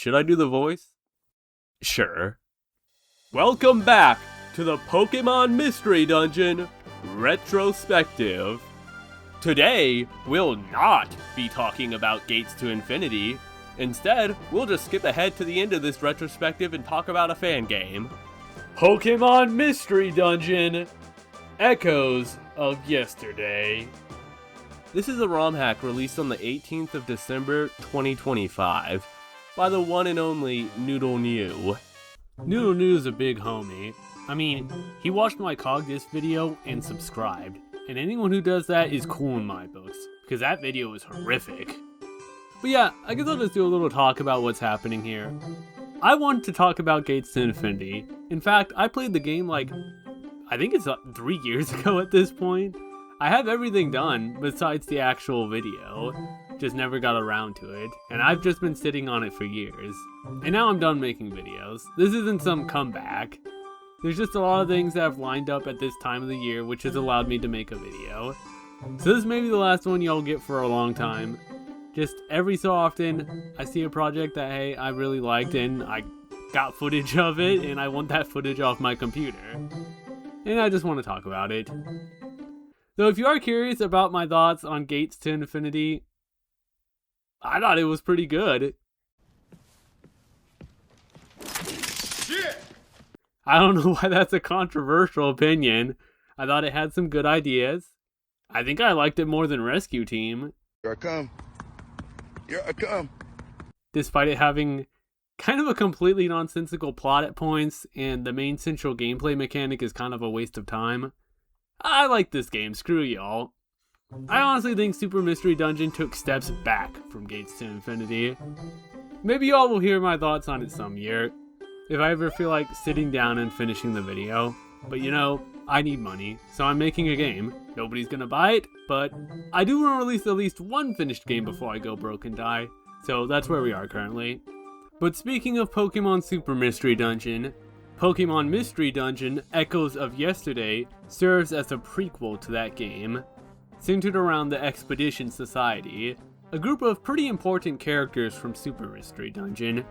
Should I do the voice? Sure. Welcome back to the Pokemon Mystery Dungeon Retrospective. Today, we'll not be talking about Gates to Infinity. Instead, we'll just skip ahead to the end of this retrospective and talk about a fan game. Pokemon Mystery Dungeon Echoes of Yesterday. This is a ROM hack released on the 18th of December 2025 by the one and only Noodle New. Noodle New is a big homie. I mean, he watched my CogDisc video and subscribed, and anyone who does that is cool in my books, because that video is horrific. But yeah, I guess I'll just do a little talk about what's happening here. I wanted to talk about Gates to Infinity. In fact, I played the game I think it's 3 years ago at this point. I have everything done besides the actual video, just never got around to it, and I've just been sitting on it for years. And now I'm done making videos. This isn't some comeback. There's just a lot of things that have lined up at this time of the year which has allowed me to make a video. So this may be the last one y'all get for a long time. Just every so often, I see a project that, hey, I really liked and I got footage of it and I want that footage off my computer. And I just want to talk about it. Though if you are curious about my thoughts on Gates to Infinity, I thought it was pretty good. Shit! I don't know why that's a controversial opinion. I thought it had some good ideas. I think I liked it more than Rescue Team. Here I come. Here I come. Despite it having kind of a completely nonsensical plot at points, and the main central gameplay mechanic is kind of a waste of time. I like this game, screw y'all. I honestly think Super Mystery Dungeon took steps back from Gates to Infinity. Maybe y'all will hear my thoughts on it some year, if I ever feel like sitting down and finishing the video. But you know, I need money, so I'm making a game. Nobody's gonna buy it, but I do want to release at least one finished game before I go broke and die. So that's where we are currently. But speaking of Pokemon Super Mystery Dungeon, Pokemon Mystery Dungeon Echoes of Yesterday serves as a prequel to that game, centered around the Expedition Society, a group of pretty important characters from Super Mystery Dungeon.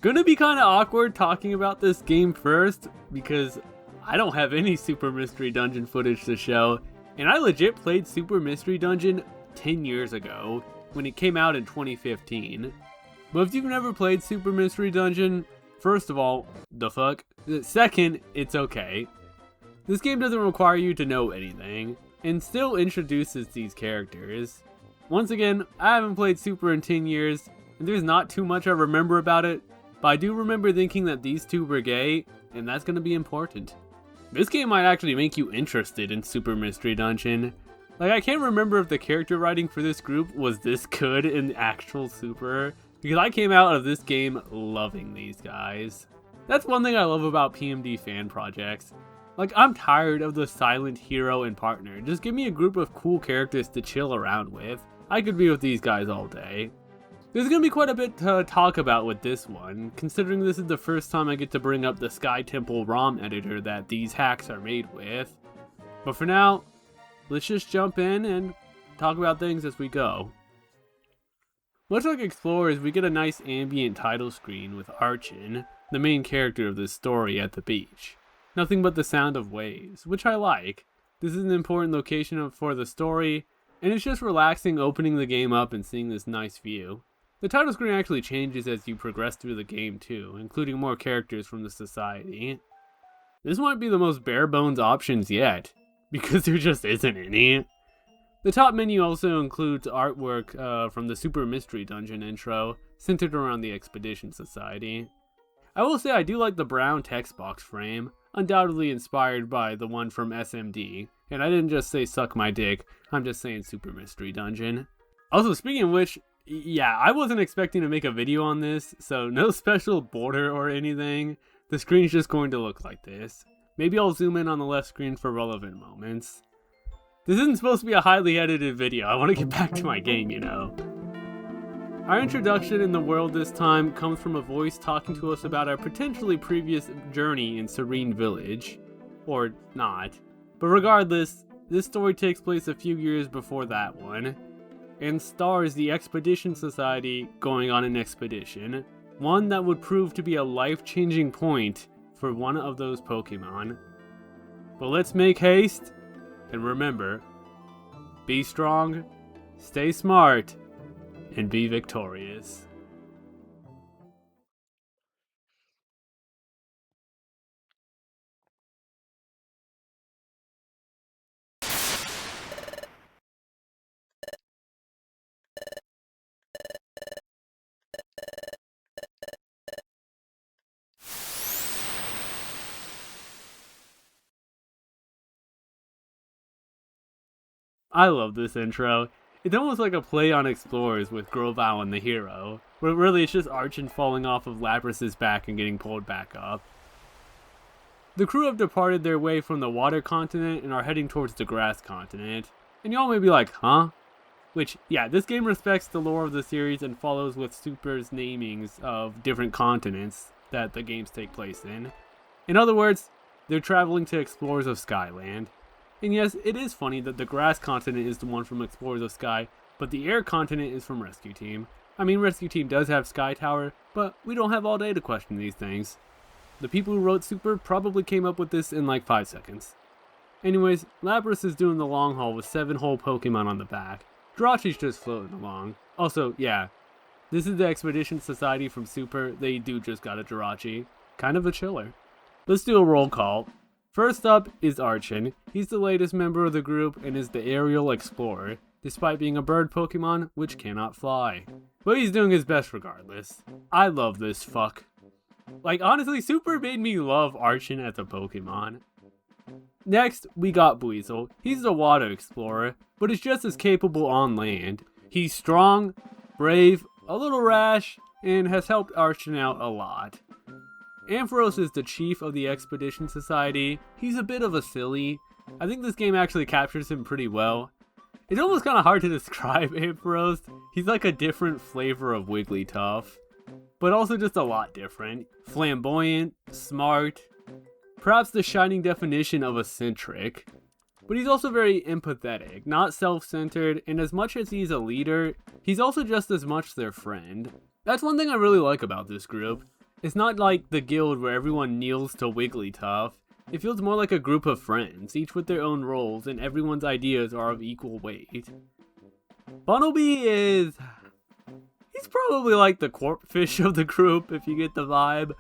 Gonna be kinda awkward talking about this game first, because I don't have any Super Mystery Dungeon footage to show, and I legit played Super Mystery Dungeon 10 years ago, when it came out in 2015. But if you've never played Super Mystery Dungeon, first of all, the fuck? Second, it's okay. This game doesn't require you to know anything, and still introduces these characters. Once again, I haven't played Super in 10 years, and there's not too much I remember about it, but I do remember thinking that these two were gay, and that's gonna be important. This game might actually make you interested in Super Mystery Dungeon. I can't remember if the character writing for this group was this good in actual Super, because I came out of this game loving these guys. That's one thing I love about PMD fan projects. I'm tired of the silent hero and partner. Just give me a group of cool characters to chill around with. I could be with these guys all day. There's gonna be quite a bit to talk about with this one, considering this is the first time I get to bring up the Sky Temple ROM editor that these hacks are made with. But for now, let's just jump in and talk about things as we go. Much like Explorers, we get a nice ambient title screen with Archon, the main character of this story, at the beach. Nothing but the sound of waves, which I like. This is an important location for the story, and it's just relaxing opening the game up and seeing this nice view. The title screen actually changes as you progress through the game too, including more characters from the society. This might be the most bare bones options yet, because there just isn't any. The top menu also includes artwork from the Super Mystery Dungeon intro, centered around the Expedition Society. I will say I do like the brown text box frame, undoubtedly inspired by the one from SMD, and I didn't just say suck my dick, I'm just saying Super Mystery Dungeon. Also, speaking of which, yeah, I wasn't expecting to make a video on this, so no special border or anything. The screen's just going to look like this. Maybe I'll zoom in on the left screen for relevant moments. This isn't supposed to be a highly edited video, I want to get back to my game, you know. Our introduction in the world this time comes from a voice talking to us about our potentially previous journey in Serene Village. Or not. But regardless, this story takes place a few years before that one, and stars the Expedition Society going on an expedition. one that would prove to be a life-changing point for one of those Pokemon. But let's make haste, and remember, be strong, stay smart, and be victorious. I love this intro. It's almost like a play on Explorers with Grovyle and the hero, but really it's just Archon falling off of Labras's back and getting pulled back up. The crew have departed their way from the water continent and are heading towards the grass continent. And y'all may be like, huh? Which, yeah, this game respects the lore of the series and follows with Super's namings of different continents that the games take place in. In other words, they're traveling to Explorers of Skyland. And yes, it is funny that the grass continent is the one from Explorers of Sky, but the air continent is from Rescue Team. I mean, Rescue Team does have Sky Tower, but we don't have all day to question these things. The people who wrote Super probably came up with this in like 5 seconds. Anyways, Lapras is doing the long haul with 7 whole Pokemon on the back. Jirachi's just floating along. Also, yeah, this is the Expedition Society from Super. They do just got a Jirachi. Kind of a chiller. Let's do a roll call. First up is Archon. He's the latest member of the group and is the aerial explorer, despite being a bird Pokemon which cannot fly. But he's doing his best regardless. I love this fuck. Like, honestly, Super made me love Archon as a Pokemon. Next, we got Buizel. He's the water explorer, but is just as capable on land. He's strong, brave, a little rash, and has helped Archon out a lot. Ampharos is the chief of the Expedition Society. He's a bit of a silly. I think this game actually captures him pretty well. It's almost kind of hard to describe Ampharos. He's like a different flavor of Wigglytuff, but also just a lot different. Flamboyant, smart, perhaps the shining definition of eccentric. But he's also very empathetic, not self-centered, and as much as he's a leader, he's also just as much their friend. That's one thing I really like about this group. It's not like the guild where everyone kneels to Wigglytuff. It feels more like a group of friends, each with their own roles, and everyone's ideas are of equal weight. Bunnelby is... he's probably like the Corpfish of the group, if you get the vibe.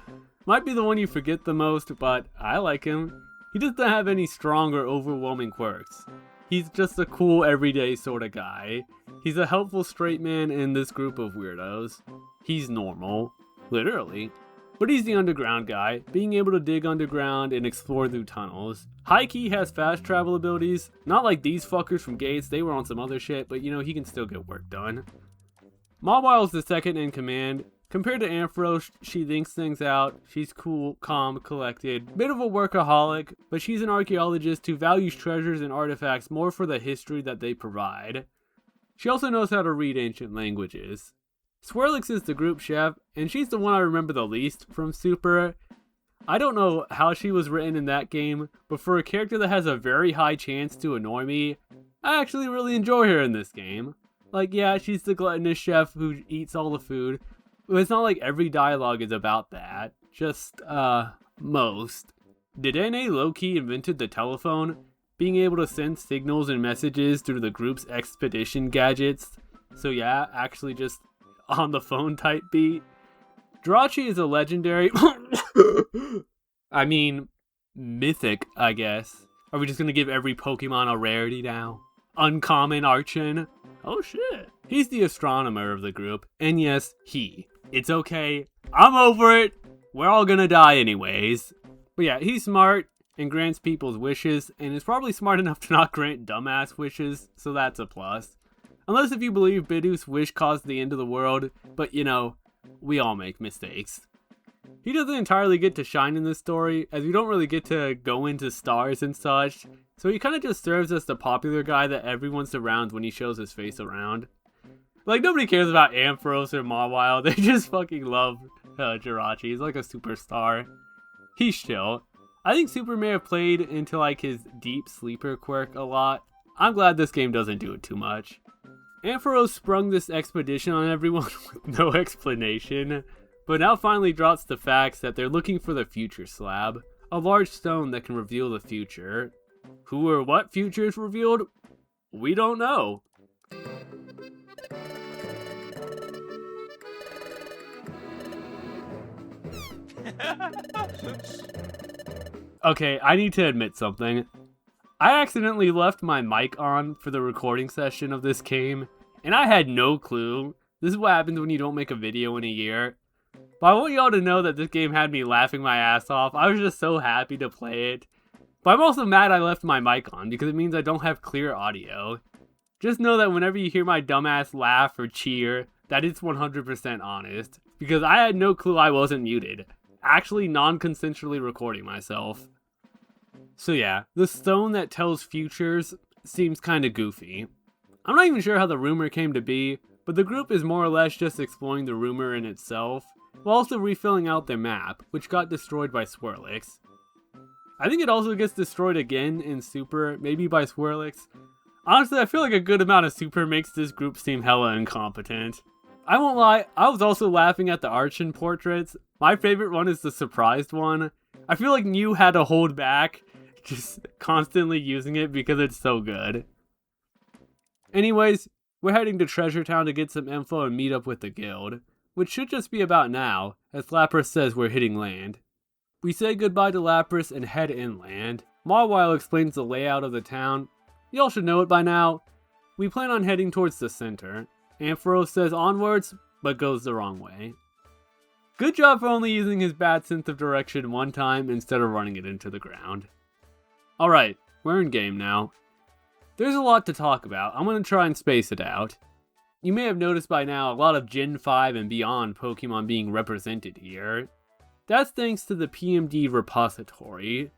Might be the one you forget the most, but I like him. He doesn't have any strong or overwhelming quirks. He's just a cool, everyday sort of guy. He's a helpful straight man in this group of weirdos. He's normal. Literally. But he's the underground guy, being able to dig underground and explore through tunnels. High-key has fast travel abilities, not like these fuckers from Gates, they were on some other shit, but you know, he can still get work done. Mawile's the second in command. Compared to Ampharos, she thinks things out, she's cool, calm, collected, bit of a workaholic, but she's an archaeologist who values treasures and artifacts more for the history that they provide. She also knows how to read ancient languages. Swirlix is the group chef, and she's the one I remember the least from Super. I don't know how she was written in that game, but for a character that has a very high chance to annoy me, I actually really enjoy her in this game. Like, yeah, she's the gluttonous chef who eats all the food, but it's not like every dialogue is about that. Just, most. Dedenne low-key invented the telephone, being able to send signals and messages through the group's expedition gadgets. So yeah, actually just on the phone type beat. Jirachi is a legendary... I mean, mythic, I guess. Are we just gonna give every Pokemon a rarity now? Uncommon Archon? Oh shit. He's the astronomer of the group, and yes, he. It's okay. I'm over it. We're all gonna die anyways. But yeah, he's smart and grants people's wishes, and is probably smart enough to not grant dumbass wishes, so that's a plus. Unless if you believe Bidoof's wish caused the end of the world, but you know, we all make mistakes. He doesn't entirely get to shine in this story, as we don't really get to go into stars and such, so he kind of just serves as the popular guy that everyone surrounds when he shows his face around. Like, nobody cares about Ampharos or Mawile, they just fucking love Jirachi. He's like a superstar. He's chill. I think Super may have played into like his deep sleeper quirk a lot. I'm glad this game doesn't do it too much. Ampharos sprung this expedition on everyone with no explanation, but now finally drops the facts that they're looking for the future slab, a large stone that can reveal the future. Who or what future is revealed? We don't know. Okay, I need to admit something. I accidentally left my mic on for the recording session of this game, and I had no clue. This is what happens when you don't make a video in a year. But I want y'all to know that this game had me laughing my ass off. I was just so happy to play it. But I'm also mad I left my mic on because it means I don't have clear audio. Just know that whenever you hear my dumbass laugh or cheer, that it's 100% honest. Because I had no clue I wasn't muted. Actually non-consensually recording myself. So yeah, the stone that tells futures seems kinda goofy. I'm not even sure how the rumor came to be, but the group is more or less just exploring the rumor in itself, while also refilling out their map, which got destroyed by Swirlix. I think it also gets destroyed again in Super, maybe by Swirlix. Honestly, I feel like a good amount of Super makes this group seem hella incompetent. I won't lie, I was also laughing at the Archon portraits. My favorite one is the surprised one. I feel like Mew had to hold back, just constantly using it because it's so good. Anyways, we're heading to Treasure Town to get some info and meet up with the guild, which should just be about now, as Lapras says we're hitting land. We say goodbye to Lapras and head inland. Mawile explains the layout of the town. Y'all should know it by now. We plan on heading towards the center. Ampharos says onwards, but goes the wrong way. Good job for only using his bad sense of direction one time instead of running it into the ground. Alright, we're in game now. There's a lot to talk about. I'm going to try and space it out. You may have noticed by now a lot of Gen 5 and beyond Pokemon being represented here. That's thanks to the PMD repository,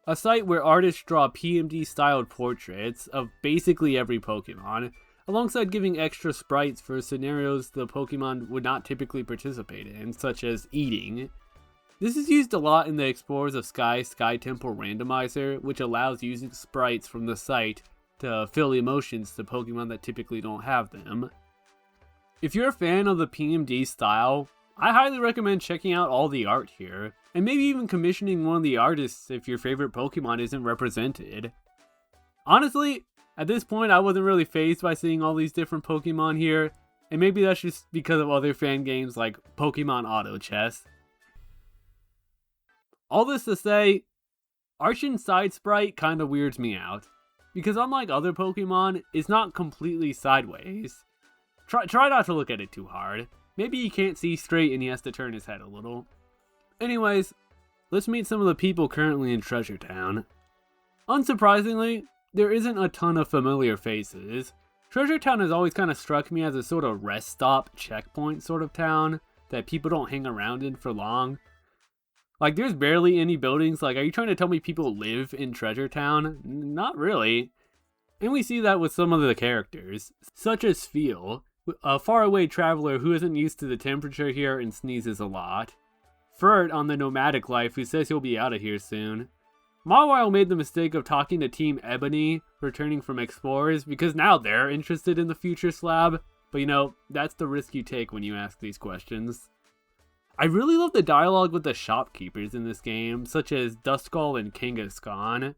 a site where artists draw PMD-styled portraits of basically every Pokemon, alongside giving extra sprites for scenarios the Pokemon would not typically participate in, such as eating. This is used a lot in the Explorers of Sky Temple randomizer, which allows using sprites from the site to fill emotions to Pokemon that typically don't have them. If you're a fan of the PMD style, I highly recommend checking out all the art here, and maybe even commissioning one of the artists if your favorite Pokemon isn't represented. Honestly, at this point I wasn't really fazed by seeing all these different Pokemon here, and maybe that's just because of other fan games like Pokemon Auto Chess. All this to say, Archon's side sprite kinda weirds me out, because unlike other Pokemon, it's not completely sideways. Try not to look at it too hard. Maybe he can't see straight and he has to turn his head a little. Anyways, let's meet some of the people currently in Treasure Town. Unsurprisingly, there isn't a ton of familiar faces. Treasure Town has always kind of struck me as a sort of rest stop, checkpoint sort of town that people don't hang around in for long. Like, there's barely any buildings. Like, are you trying to tell me people live in Treasure Town? Not really. And we see that with some of the characters, such as Feel, a faraway traveler who isn't used to the temperature here and sneezes a lot. Furt on the nomadic life who says he'll be out of here soon. Mawile made the mistake of talking to Team Ebony, returning from Explorers, because now they're interested in the future slab. But you know, that's the risk you take when you ask these questions. I really love the dialogue with the shopkeepers in this game, such as Duskull and Kangaskhan,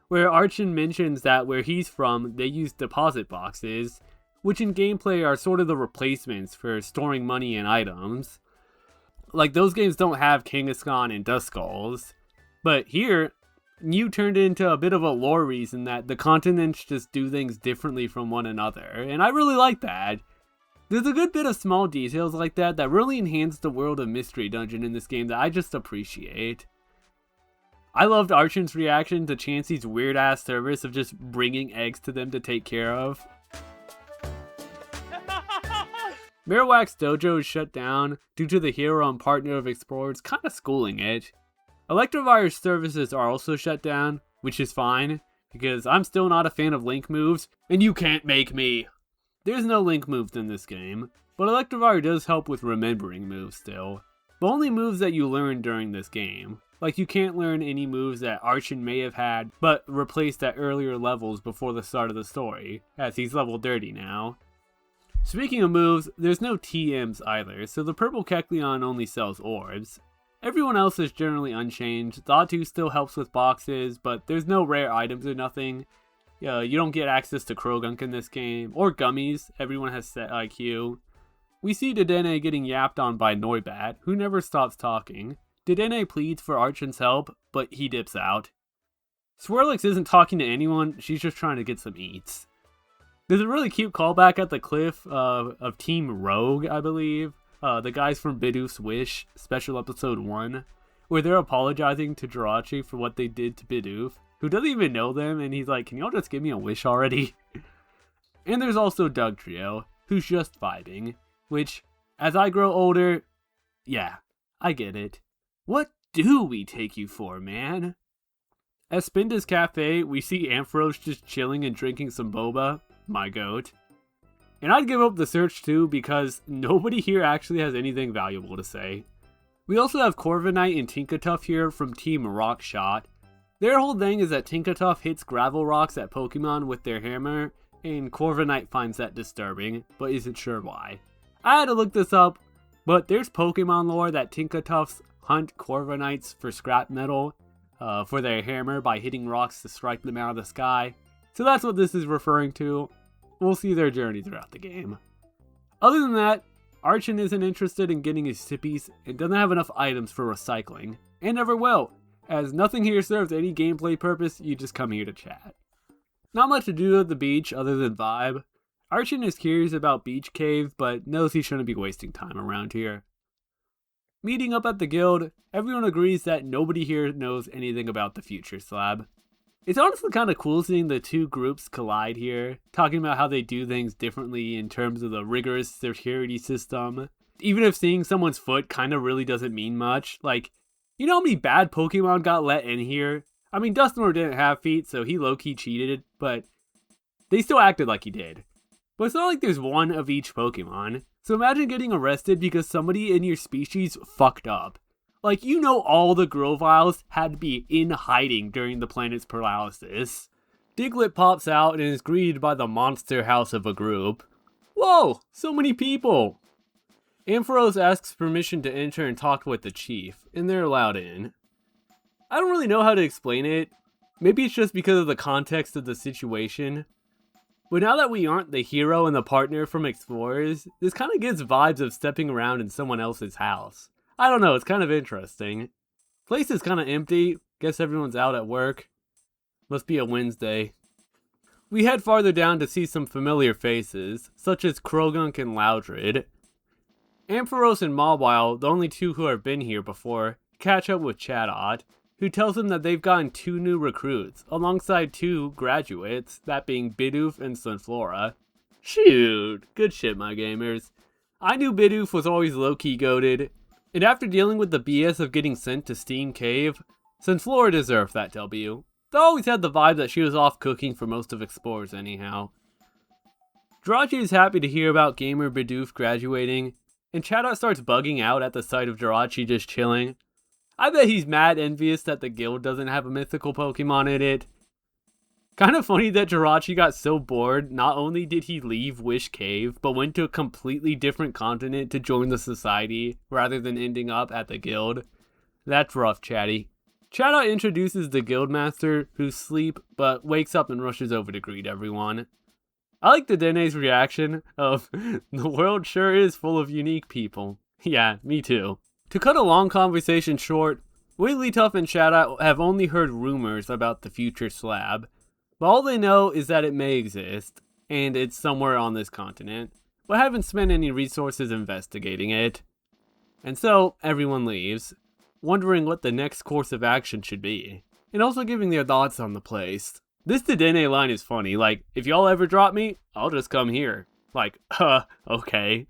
where Archon mentions that where he's from, they use deposit boxes, which in gameplay are sort of the replacements for storing money and items. Like, those games don't have Kangaskhan and Duskulls, but here, Mew turned it into a bit of a lore reason that the continents just do things differently from one another, and I really like that. There's a good bit of small details like that that really enhance the world of Mystery Dungeon in this game that I just appreciate. I loved Archon's reaction to Chansey's weird-ass service of just bringing eggs to them to take care of. Marowak's dojo is shut down due to the hero and partner of Explorers kind of schooling it. Electivire's services are also shut down, which is fine, because I'm still not a fan of Link moves, and you can't make me! There's no Link moves in this game, but Electivire does help with remembering moves still, but only moves that you learn during this game. Like, you can't learn any moves that Archon may have had, but replaced at earlier levels before the start of the story, as he's level 30 now. Speaking of moves, there's no TMs either, so the purple Kecleon only sells orbs. Everyone else is generally unchanged. Thatu still helps with boxes, but there's no rare items or nothing. You don't get access to Krogunk in this game, or gummies. Everyone has set IQ. We see Dedenne getting yapped on by Noibat, who never stops talking. Dedenne pleads for Archon's help, but he dips out. Swirlix isn't talking to anyone, she's just trying to get some eats. There's a really cute callback at the cliff of Team Rogue, I believe. The guys from Bidoof's Wish, special episode 1, where they're apologizing to Jirachi for what they did to Bidoof, who doesn't even know them, and he's like, can y'all just give me a wish already? And there's also Dugtrio, who's just vibing, which, as I grow older, yeah, I get it. What do we take you for, man? At Spinda's Cafe, we see Ampharos just chilling and drinking some boba, my goat. And I'd give up the search too, because nobody here actually has anything valuable to say. We also have Corviknight and Tinkatuff here from Team Rockshot. Their whole thing is that Tinkatuff hits gravel rocks at Pokemon with their hammer, and Corviknight finds that disturbing, but isn't sure why. I had to look this up, but there's Pokemon lore that Tinkatuffs hunt Corviknights for scrap metal for their hammer by hitting rocks to strike them out of the sky. So that's what this is referring to. We'll see their journey throughout the game. Other than that, Archon isn't interested in getting his sippies and doesn't have enough items for recycling, and never will, as nothing here serves any gameplay purpose, you just come here to chat. Not much to do at the beach other than vibe. Archon is curious about Beach Cave, but knows he shouldn't be wasting time around here. Meeting up at the guild, everyone agrees that nobody here knows anything about the future slab. It's honestly kind of cool seeing the two groups collide here, talking about how they do things differently in terms of the rigorous security system. Even if seeing someone's foot kind of really doesn't mean much. Like, you know how many bad Pokemon got let in here? I mean, Dusknoir didn't have feet, so he low-key cheated, but they still acted like he did. But it's not like there's one of each Pokemon. So imagine getting arrested because somebody in your species fucked up. Like, you know all the Groviles had to be in hiding during the planet's paralysis. Diglett pops out and is greeted by the monster house of a group. Whoa, so many people! Ampharos asks permission to enter and talk with the chief, and they're allowed in. I don't really know how to explain it. Maybe it's just because of the context of the situation. But now that we aren't the hero and the partner from Explorers, this kind of gives vibes of stepping around in someone else's house. I don't know, it's kind of interesting. Place is kind of empty. Guess everyone's out at work. Must be a Wednesday. We head farther down to see some familiar faces, such as Krogunk and Loudred. Ampharos and Mawile, the only two who have been here before, catch up with Chatot, who tells them that they've gotten 2 new recruits, alongside 2 graduates, that being Bidoof and Sunflora. Shoot, good shit, my gamers. I knew Bidoof was always low-key goated, and after dealing with the BS of getting sent to Steam Cave, Sunflora deserved that W. They always had the vibe that she was off cooking for most of Explorers anyhow. Jirachi is happy to hear about gamer Bidoof graduating, and Chatot starts bugging out at the sight of Jirachi just chilling. I bet he's mad envious that the guild doesn't have a mythical Pokemon in it. Kind of funny that Jirachi got so bored, not only did he leave Wish Cave, but went to a completely different continent to join the society, rather than ending up at the guild. That's rough, Chatty. Chatot introduces the guildmaster, who's asleep, but wakes up and rushes over to greet everyone. I like Dedenne's reaction of, the world sure is full of unique people. Yeah, me too. To cut a long conversation short, Wigglytuff and Chatot have only heard rumors about the future slab, but all they know is that it may exist, and it's somewhere on this continent, but haven't spent any resources investigating it. And so, everyone leaves, wondering what the next course of action should be, and also giving their thoughts on the place. This Dedenne line is funny, like, if y'all ever drop me, I'll just come here. Like, okay.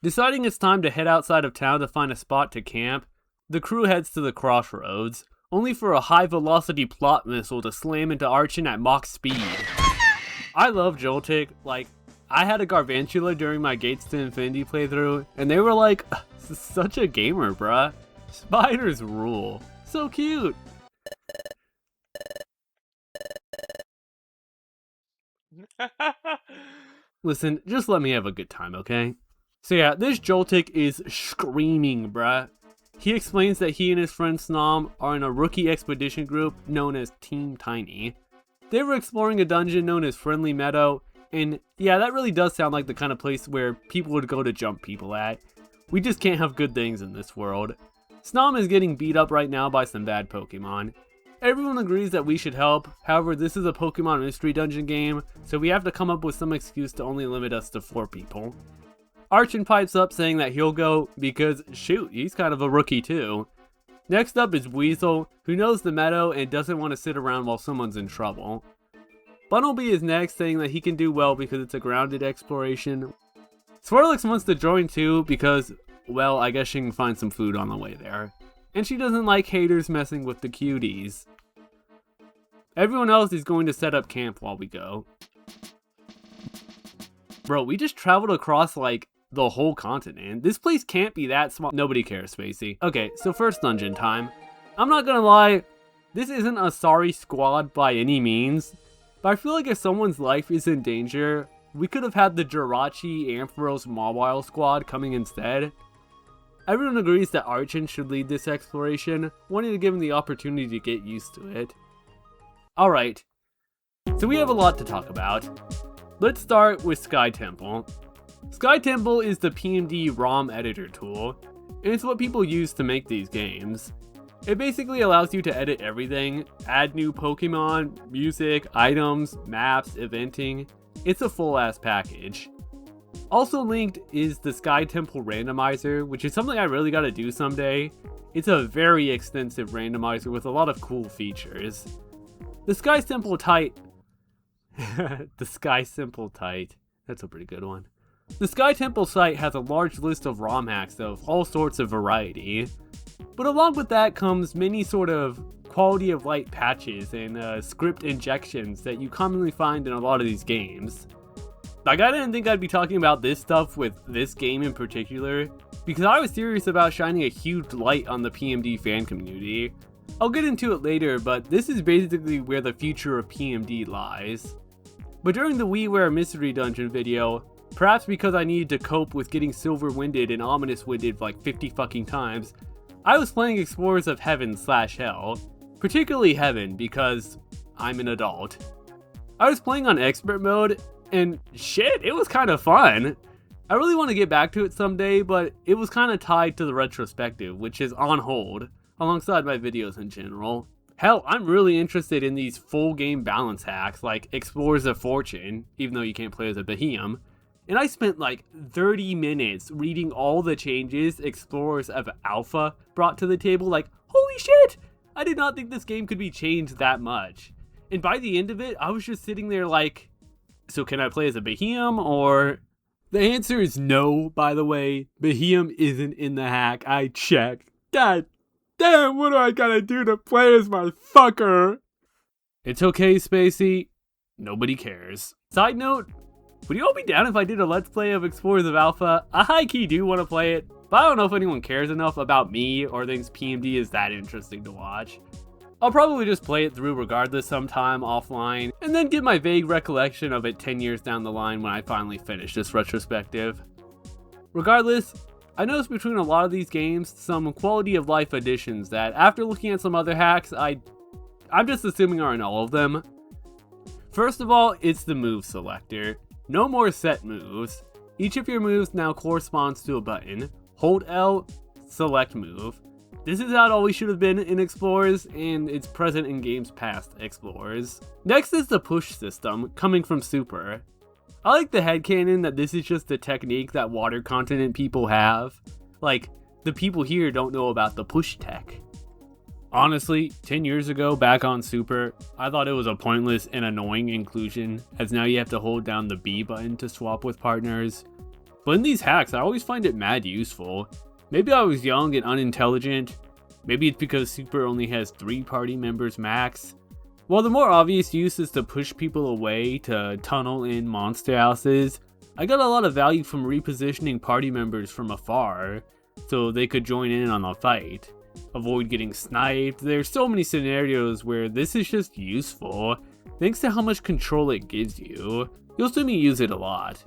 Deciding it's time to head outside of town to find a spot to camp, the crew heads to the crossroads, only for a high-velocity plot missile to slam into Archon at Mach speed. I love Joltik. Like, I had a Garvantula during my Gates to Infinity playthrough, and they were like, such a gamer, bruh. Spiders rule. So cute. Listen, just let me have a good time, okay? So yeah, this Joltik is screaming, bruh. He explains that he and his friend Snom are in a rookie expedition group known as Team Tiny. They were exploring a dungeon known as Friendly Meadow, and yeah, that really does sound like the kind of place where people would go to jump people at. We just can't have good things in this world. Snom is getting beat up right now by some bad Pokemon. Everyone agrees that we should help, however this is a Pokemon Mystery Dungeon game, so we have to come up with some excuse to only limit us to 4 people. Archon pipes up saying that he'll go because, shoot, he's kind of a rookie too. Next up is Weasel, who knows the Meadow and doesn't want to sit around while someone's in trouble. Bunnelby is next, saying that he can do well because it's a grounded exploration. Swirlix wants to join too because, well, I guess she can find some food on the way there. And she doesn't like haters messing with the cuties. Everyone else is going to set up camp while we go. Bro, we just traveled across like the whole continent. This place can't be that small. Nobody cares, Spacey. Okay, so first dungeon time. I'm not gonna lie, this isn't a sorry squad by any means, but I feel like if someone's life is in danger, we could have had the Jirachi Ampharos Mawile squad coming instead. Everyone agrees that Archon should lead this exploration, wanting to give him the opportunity to get used to it. Alright, so we have a lot to talk about. Let's start with Sky Temple. Sky Temple is the PMD ROM editor tool, and it's what people use to make these games. It basically allows you to edit everything, add new Pokemon, music, items, maps, eventing. It's a full ass package. Also linked is the Sky Temple randomizer, which is something I really gotta do someday. It's a very extensive randomizer with a lot of cool features. The Sky Temple Tight. The Sky Simple Tight. That's a pretty good one. The Sky Temple site has a large list of ROM hacks of all sorts of variety. But along with that comes many sort of quality of light patches and script injections that you commonly find in a lot of these games. Like, I didn't think I'd be talking about this stuff with this game in particular, because I was serious about shining a huge light on the PMD fan community. I'll get into it later, but this is basically where the future of PMD lies. But during the WiiWare Mystery Dungeon video, perhaps because I needed to cope with getting Silver Winded and Ominous Winded like 50 fucking times, I was playing Explorers of Heaven/Hell, particularly Heaven because I'm an adult. I was playing on expert mode, and shit, it was kind of fun. I really want to get back to it someday, but it was kind of tied to the retrospective, which is on hold, alongside my videos in general. Hell, I'm really interested in these full game balance hacks like Explorers of Fortune, even though you can't play as a Behemoth. And I spent like 30 minutes reading all the changes Explorers of Alpha brought to the table, like, holy shit! I did not think this game could be changed that much. And by the end of it, I was just sitting there like, so can I play as a Behemoth or... The answer is no, by the way. Behemoth isn't in the hack. I checked. God damn, what do I gotta do to play as my fucker? It's okay, Spacey. Nobody cares. Side note, would you all be down if I did a Let's Play of Explorers of Alpha? I high-key do want to play it, but I don't know if anyone cares enough about me or thinks PMD is that interesting to watch. I'll probably just play it through regardless sometime offline, and then get my vague recollection of it 10 years down the line when I finally finish this retrospective. Regardless, I noticed between a lot of these games some quality of life additions that, after looking at some other hacks, I'm just assuming are in all of them. First of all, it's the move selector. No more set moves. Each of your moves now corresponds to a button. Hold L, select move. This is how it always should have been in Explorers, and it's present in games past Explorers. Next is the push system, coming from Super. I like the headcanon that this is just a technique that water continent people have. Like, the people here don't know about the push tech. Honestly, 10 years ago, back on Super, I thought it was a pointless and annoying inclusion, as now you have to hold down the B button to swap with partners. But in these hacks, I always find it mad useful. Maybe I was young and unintelligent. Maybe it's because Super only has 3 party members max. While the more obvious use is to push people away to tunnel in monster houses, I got a lot of value from repositioning party members from afar, so they could join in on the fight. Avoid getting sniped. There's so many scenarios where this is just useful. thanks to how much control it gives you. You'll see me use it a lot.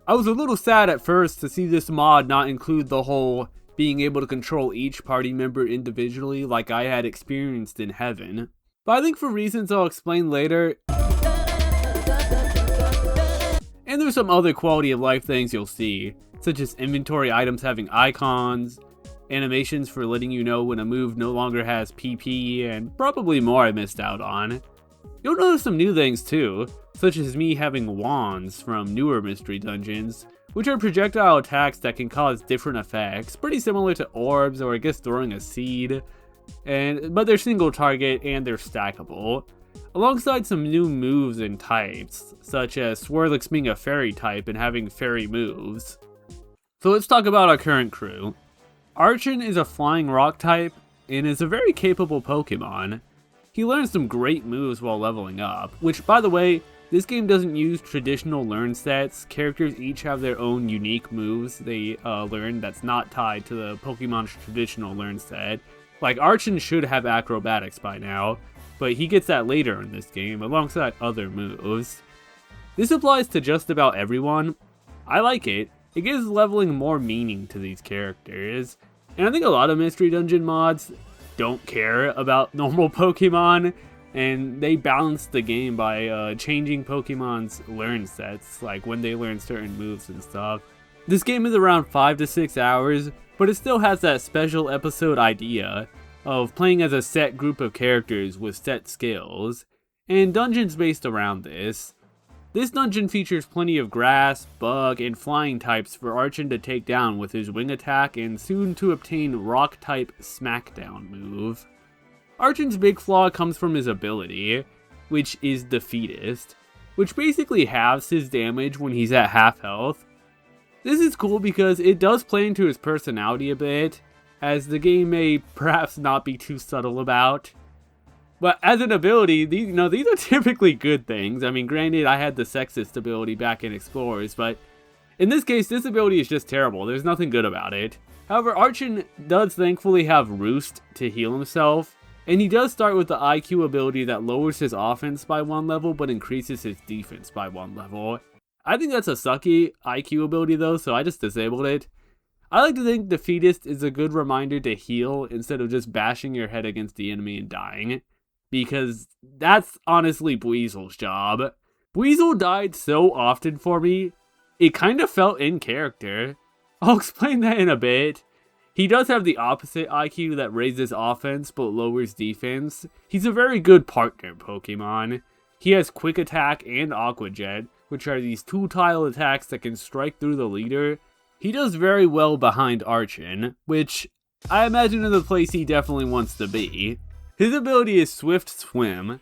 I was a little sad at first to see this mod not include the whole being able to control each party member individually like I had experienced in Heaven. But I think for reasons I'll explain later, and there's some other quality of life things you'll see, such as inventory items having icons, animations for letting you know when a move no longer has PP, and probably more I missed out on. You'll notice some new things too, such as me having wands from newer mystery dungeons, which are projectile attacks that can cause different effects, pretty similar to orbs or I guess throwing a seed, but they're single target and they're stackable, alongside some new moves and types, such as Swirlix being a fairy type and having fairy moves. So let's talk about our current crew. Archon is a flying rock type and is a very capable Pokemon. He learns some great moves while leveling up, which by the way, this game doesn't use traditional learn sets. Characters each have their own unique moves they learn that's not tied to the Pokemon's traditional learn set. Like Archon should have acrobatics by now, but he gets that later in this game alongside other moves. This applies to just about everyone. I like it. It gives leveling more meaning to these characters, and I think a lot of Mystery Dungeon mods don't care about normal Pokemon, and they balance the game by changing Pokemon's learn sets, like when they learn certain moves and stuff. This game is around 5 to 6 hours, but it still has that special episode idea of playing as a set group of characters with set skills, and dungeons based around this. This dungeon features plenty of grass, bug, and flying types for Archon to take down with his wing attack and soon to obtain rock type smackdown move. Archon's big flaw comes from his ability, which is Defeatist, which basically halves his damage when he's at half health. This is cool because it does play into his personality a bit, as the game may perhaps not be too subtle about. But as an ability, these are typically good things. I mean, granted, I had the sexist ability back in Explorers, but in this case, this ability is just terrible. There's nothing good about it. However, Archon does thankfully have Roost to heal himself, and he does start with the IQ ability that lowers his offense by 1 level, but increases his defense by 1 level. I think that's a sucky IQ ability though, so I just disabled it. I like to think Defeatist is a good reminder to heal instead of just bashing your head against the enemy and dying, because that's honestly Buizel's job. Buizel died so often for me, it kind of felt in character. I'll explain that in a bit. He does have the opposite IQ that raises offense but lowers defense. He's a very good partner Pokemon. He has Quick Attack and Aqua Jet, which are these 2-tile attacks that can strike through the leader. He does very well behind Archon, which I imagine is the place he definitely wants to be. His ability is Swift Swim.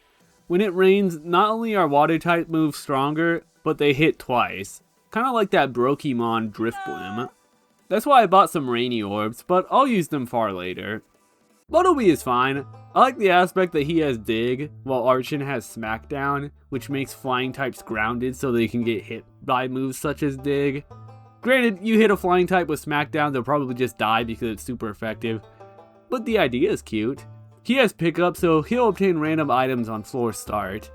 When it rains, not only are water type moves stronger, but they hit twice. Kind of like that Brokemon Drifblim. That's why I bought some Rainy Orbs, but I'll use them far later. Buttlebee is fine. I like the aspect that he has Dig, while Archon has Smackdown, which makes flying types grounded so they can get hit by moves such as Dig. Granted, you hit a flying type with Smackdown, they'll probably just die because it's super effective, but the idea is cute. He has Pickup, so he'll obtain random items on floor start.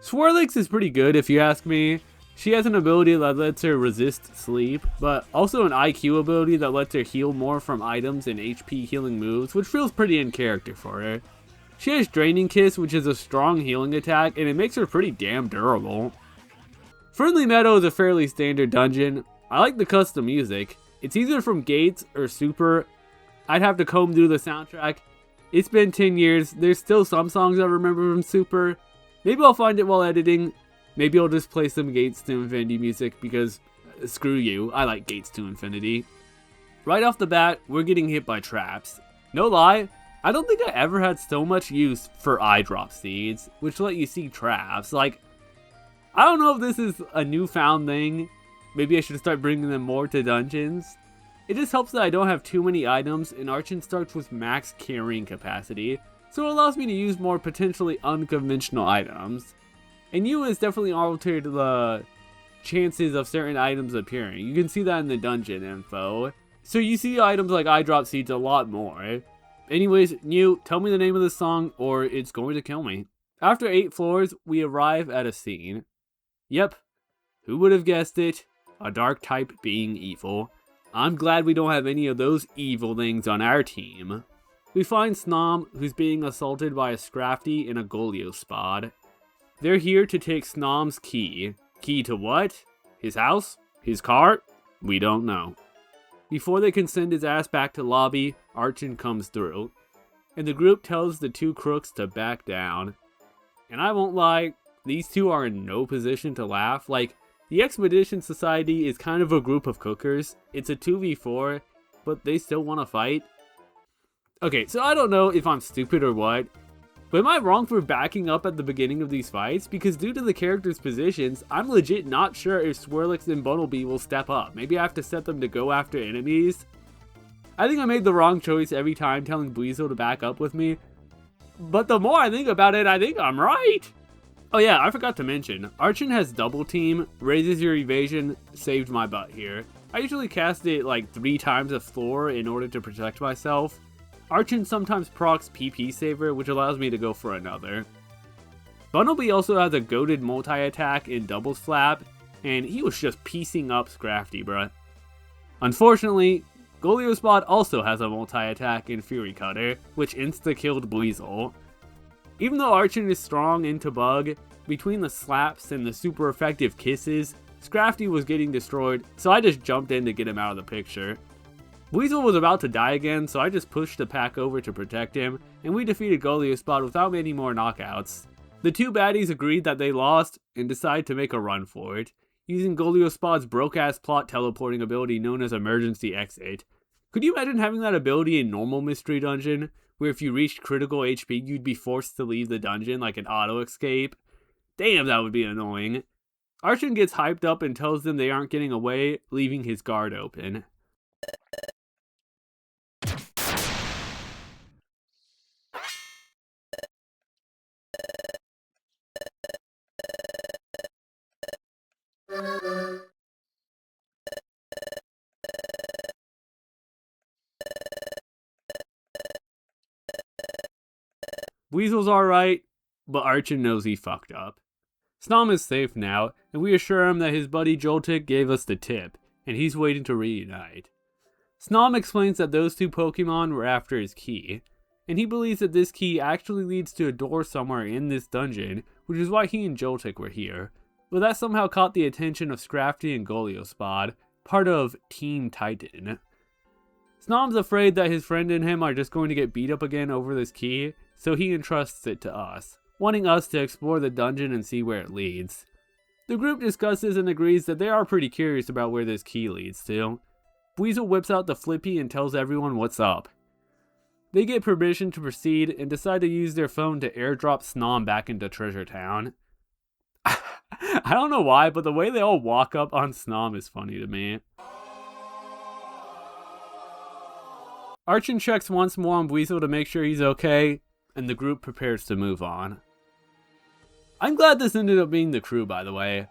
Swirlix is pretty good if you ask me. She has an ability that lets her resist sleep, but also an IQ ability that lets her heal more from items and HP healing moves, which feels pretty in character for her. She has Draining Kiss, which is a strong healing attack, and it makes her pretty damn durable. Friendly Meadow is a fairly standard dungeon. I like the custom music. It's either from Gates or Super. I'd have to comb through the soundtrack. It's been 10 years. There's still some songs I remember from Super. Maybe I'll find it while editing. Maybe I'll just play some Gates to Infinity music because screw you, I like Gates to Infinity. Right off the bat, we're getting hit by traps. No lie, I don't think I ever had so much use for eye drop seeds, which let you see traps. Like, I don't know if this is a newfound thing. Maybe I should start bringing them more to dungeons. It just helps that I don't have too many items, and Archon starts with max carrying capacity, so it allows me to use more potentially unconventional items. And U has definitely altered the chances of certain items appearing. You can see that in the dungeon info. So you see items like eye drop seeds a lot more. Anyways, New, tell me the name of the song or it's going to kill me. After 8 floors, we arrive at a scene. Yep, who would have guessed it? A dark type being evil. I'm glad we don't have any of those evil things on our team. We find Snom, who's being assaulted by a Scrafty in a Goliath. They're here to take Snom's key. Key to what? His house? His car? We don't know. Before they can send his ass back to lobby, Archon comes through, and the group tells the 2 crooks to back down. And I won't lie, these 2 are in no position to laugh. Like, the Expedition Society is kind of a group of cookers. It's a 2v4, but they still want to fight. Okay, so I don't know if I'm stupid or what, but am I wrong for backing up at the beginning of these fights? Because due to the characters' positions, I'm legit not sure if Swirlix and Bumblebee will step up. Maybe I have to set them to go after enemies. I think I made the wrong choice every time telling Weasel to back up with me. But the more I think about it, I think I'm right. Oh yeah, I forgot to mention, Archon has double team, raises your evasion, saved my butt here. I usually cast it like 3 times a floor in order to protect myself. Archon sometimes procs PP Saver, which allows me to go for another. Bumblebee also has a goated multi-attack in double slab, and he was just piecing up Scrafty, bruh. Unfortunately, Goliath also has a multi-attack in Fury Cutter, which insta-killed Weasel. Even though Archon is strong into bug, between the slaps and the super effective kisses, Scrafty was getting destroyed, so I just jumped in to get him out of the picture. Weasel was about to die again, so I just pushed the pack over to protect him, and we defeated Goliath without many more knockouts. The 2 baddies agreed that they lost, and decided to make a run for it, using Goliath's broke-ass plot teleporting ability known as Emergency Exit. Could you imagine having that ability in normal Mystery Dungeon, where if you reached critical HP, you'd be forced to leave the dungeon like an auto-escape? Damn, that would be annoying. Archon gets hyped up and tells them they aren't getting away, leaving his guard open. Weasel's alright, but Archon knows he fucked up. Snom is safe now, and we assure him that his buddy Joltik gave us the tip, and he's waiting to reunite. Snom explains that those 2 Pokemon were after his key, and he believes that this key actually leads to a door somewhere in this dungeon, which is why he and Joltik were here. But that somehow caught the attention of Scrafty and Goliath, part of Team Titan. Snom's afraid that his friend and him are just going to get beat up again over this key, so he entrusts it to us, wanting us to explore the dungeon and see where it leads. The group discusses and agrees that they are pretty curious about where this key leads to. Weasel whips out the flippy and tells everyone what's up. They get permission to proceed and decide to use their phone to airdrop Snom back into Treasure Town. I don't know why, but the way they all walk up on Snom is funny to me. Archon checks once more on Weasel to make sure he's okay, and the group prepares to move on. I'm glad this ended up being the crew, by the way.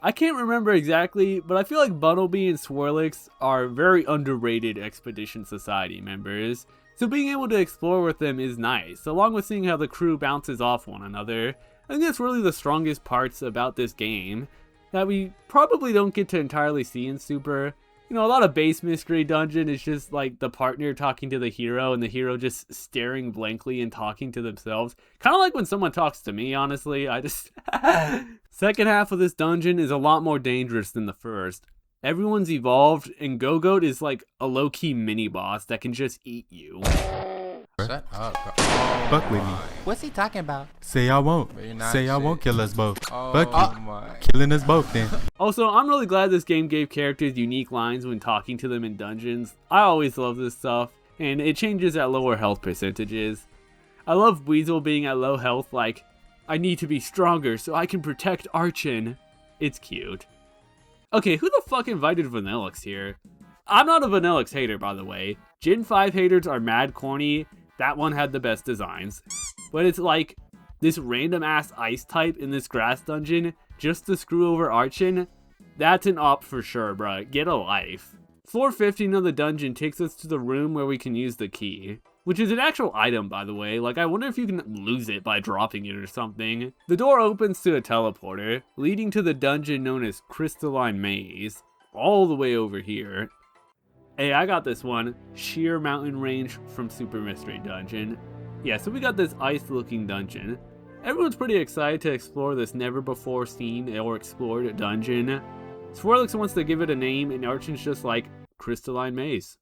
I can't remember exactly, but I feel like Bumblebee and Swirlix are very underrated Expedition Society members, so being able to explore with them is nice, along with seeing how the crew bounces off one another. I think that's really the strongest parts about this game, that we probably don't get to entirely see in Super. You know, a lot of base mystery dungeon is just like the partner talking to the hero and the hero just staring blankly and talking to themselves. Kind of like when someone talks to me, honestly. Second half of this dungeon is a lot more dangerous than the first. Everyone's evolved, and Go-Goat is like a low-key mini-boss that can just eat you. Shut up, bro. Fuck with me. What's he talking about? Say I won't. Say I won't kill us both. Fuck you. Killing us both then. Also, I'm really glad this game gave characters unique lines when talking to them in dungeons. I always love this stuff, and it changes at lower health percentages. I love Weasel being at low health, like, I need to be stronger so I can protect Archon. It's cute. Okay, who the fuck invited Vanillix here? I'm not a Vanillix hater, by the way. Gen 5 haters are mad corny. That one had the best designs. But it's like, this random ass ice type in this grass dungeon just to screw over Archon? That's an op for sure, bruh. Get a life. Floor 15 of the dungeon takes us to the room where we can use the key. which is an actual item, by the way. Like, I wonder if you can lose it by dropping it or something. The door opens to a teleporter, leading to the dungeon known as Crystalline Maze, all the way over here. Hey, I got this one. Sheer mountain range from Super Mystery Dungeon. Yeah, so we got this ice-looking dungeon. Everyone's pretty excited to explore this never-before-seen or explored dungeon. Swirlix wants to give it a name, and Archon's just like, Crystalline Maze.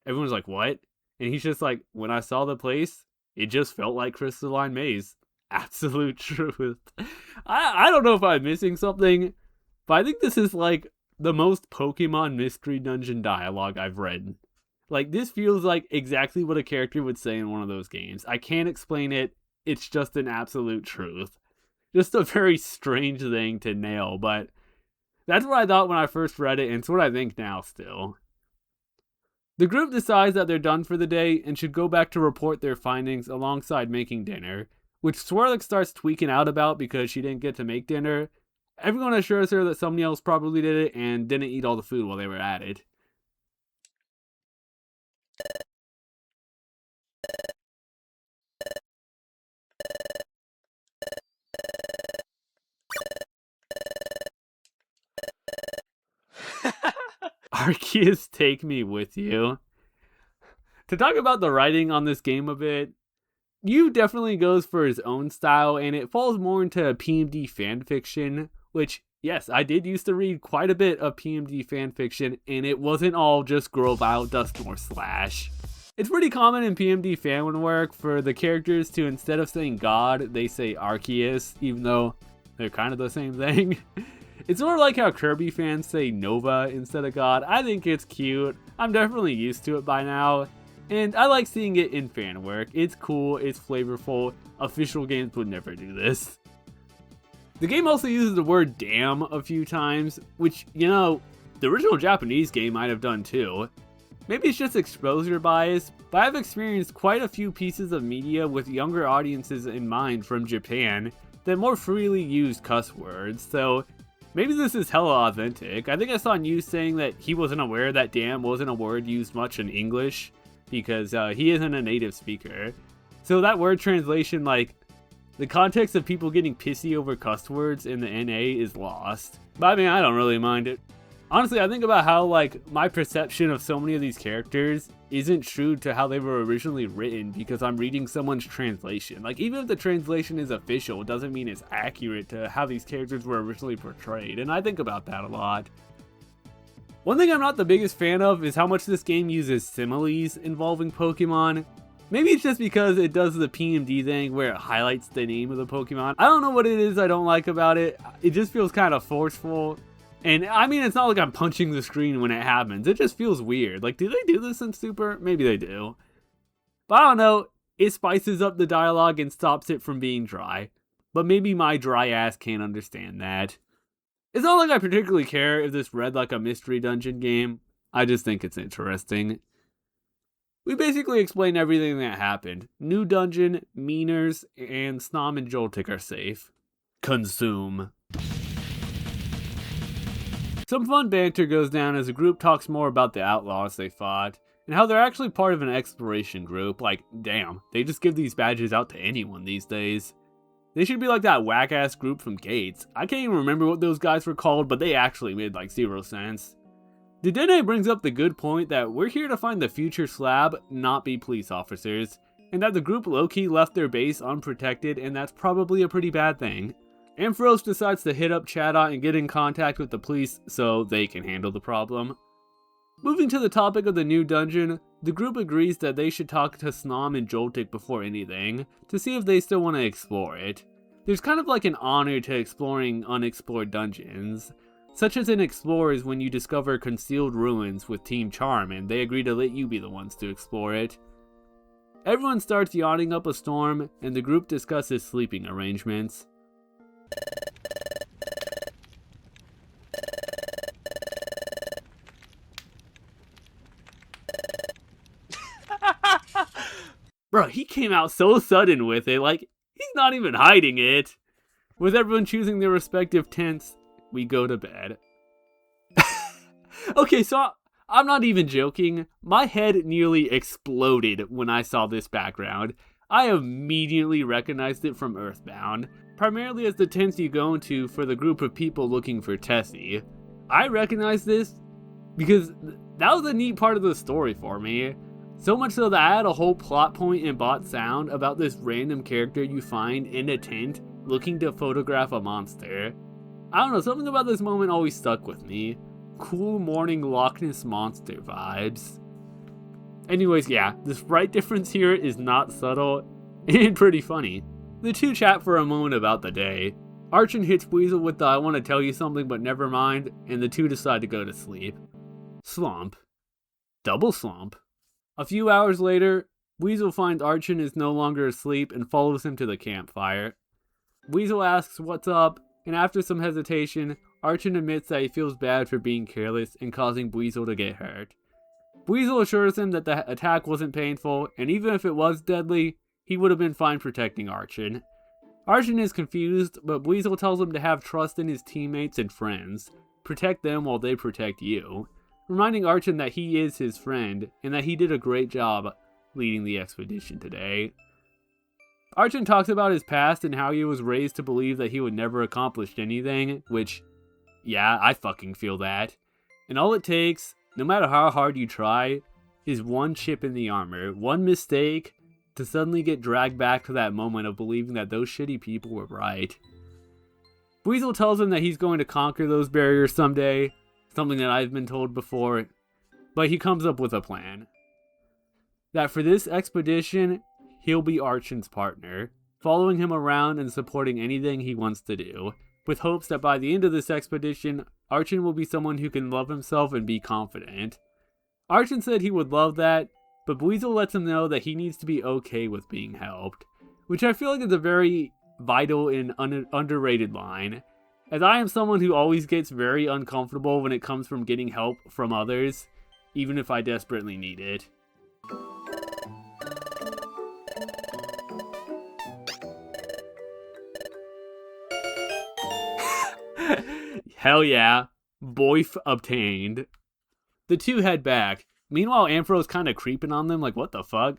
Everyone's like, what? And he's just like, when I saw the place, it just felt like Crystalline Maze. Absolute truth. I don't know if I'm missing something, but I think this is like the most Pokemon Mystery Dungeon dialogue I've read. Like, this feels like exactly what a character would say in one of those games. I can't explain it. It's just an absolute truth. Just a very strange thing to nail, but that's what I thought when I first read it, and it's what I think now still. The group decides that they're done for the day and should go back to report their findings alongside making dinner, which Swirlix starts tweaking out about because she didn't get to make dinner. Everyone assures her that somebody else probably did it and didn't eat all the food while they were at it. Arceus, take me with you. To talk about the writing on this game a bit, Yu definitely goes for his own style, and it falls more into PMD fanfiction, which, yes, I did used to read quite a bit of PMD fanfiction, and it wasn't all just Grovile, Duskmore, Slash. It's pretty common in PMD fan work for the characters to, instead of saying God, they say Arceus, even though they're kind of the same thing. It's sort of like how Kirby fans say Nova instead of God. I think it's cute. I'm definitely used to it by now. And I like seeing it in fan work. It's cool, it's flavorful. Official games would never do this. The game also uses the word damn a few times, which, you know, the original Japanese game might have done too. Maybe it's just exposure bias, but I've experienced quite a few pieces of media with younger audiences in mind from Japan that more freely use cuss words, so maybe this is hella authentic. I think I saw news saying that he wasn't aware that damn wasn't a word used much in English, because he isn't a native speaker. So that word translation, like, the context of people getting pissy over cuss words in the NA is lost. But I mean, I don't really mind it. Honestly, I think about how, like, my perception of so many of these characters isn't true to how they were originally written because I'm reading someone's translation. Like, even if the translation is official, it doesn't mean it's accurate to how these characters were originally portrayed, and I think about that a lot. One thing I'm not the biggest fan of is how much this game uses similes involving Pokemon. Maybe it's just because it does the PMD thing where it highlights the name of the Pokemon. I don't know what it is I don't like about it. It just feels kind of forceful. And I mean, it's not like I'm punching the screen when it happens. It just feels weird. Like, do they do this in Super? Maybe they do. But I don't know. It spices up the dialogue and stops it from being dry. But maybe my dry ass can't understand that. It's not like I particularly care if this read like a mystery dungeon game. I just think it's interesting. We basically explain everything that happened. New dungeon, Meaners, and Snom and Joltik are safe. Consume. Some fun banter goes down as the group talks more about the outlaws they fought, and how they're actually part of an exploration group. Like, damn, they just give these badges out to anyone these days. They should be like that whack-ass group from Gates. I can't even remember what those guys were called, but they actually made like 0 sense. Dedenne brings up the good point that we're here to find the future slab, not be police officers, and that the group low-key left their base unprotected, and that's probably a pretty bad thing. Ampharos decides to hit up Chatot and get in contact with the police so they can handle the problem. Moving to the topic of the new dungeon, the group agrees that they should talk to Snom and Joltik before anything, to see if they still want to explore it. There's kind of like an honor to exploring unexplored dungeons, such as in Explorers when you discover concealed ruins with Team Charm and they agree to let you be the ones to explore it. Everyone starts yawning up a storm and the group discusses sleeping arrangements. Bro, he came out so sudden with it, like, he's not even hiding it. With everyone choosing their respective tents, we go to bed. Okay, so I'm not even joking. My head nearly exploded when I saw this background. I immediately recognized it from Earthbound, primarily as the tents you go into for the group of people looking for Tessie. I recognized this because that was a neat part of the story for me. So much so that I had a whole plot point in Bot Sound about this random character you find in a tent looking to photograph a monster. I don't know, something about this moment always stuck with me. Cool morning Loch Ness Monster vibes. Anyways, yeah, the sprite difference here is not subtle and pretty funny. The two chat for a moment about the day. Archon hits Weasel with the I want to tell you something but never mind, and the two decide to go to sleep. Slump. Double slump. A few hours later, Weasel finds Archon is no longer asleep and follows him to the campfire. Weasel asks what's up, and after some hesitation, Archon admits that he feels bad for being careless and causing Weasel to get hurt. Weasel assures him that the attack wasn't painful, and even if it was deadly, he would have been fine protecting Archon. Archon is confused, but Weasel tells him to have trust in his teammates and friends. Protect them while they protect you. Reminding Archon that he is his friend, and that he did a great job leading the expedition today. Archon talks about his past and how he was raised to believe that he would never accomplish anything, which, yeah, I fucking feel that. And all it takes, no matter how hard you try, is one chip in the armor, one mistake, to suddenly get dragged back to that moment of believing that those shitty people were right. Weasel tells him that he's going to conquer those barriers someday, something that I've been told before, but he comes up with a plan. That for this expedition, he'll be Archon's partner, following him around and supporting anything he wants to do, with hopes that by the end of this expedition, Archon will be someone who can love himself and be confident. Archon said he would love that, but Weasel lets him know that he needs to be okay with being helped, which I feel like is a very vital and underrated line, as I am someone who always gets very uncomfortable when it comes from getting help from others, even if I desperately need it. Hell yeah, Boif obtained. The two head back. Meanwhile, Ampharo's kind of creeping on them like, what the fuck?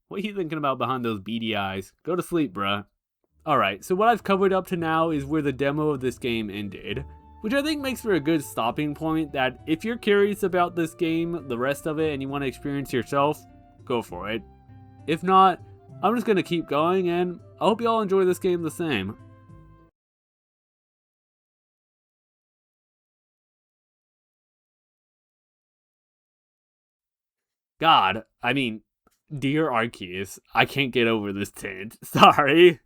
What are you thinking about behind those beady eyes? Go to sleep, bruh. Alright, so what I've covered up to now is where the demo of this game ended, which I think makes for a good stopping point that if you're curious about this game, the rest of it, and you want to experience yourself, go for it. If not, I'm just going to keep going, and I hope you all enjoy this game the same. God, I mean, dear Arceus, I can't get over this tent. Sorry.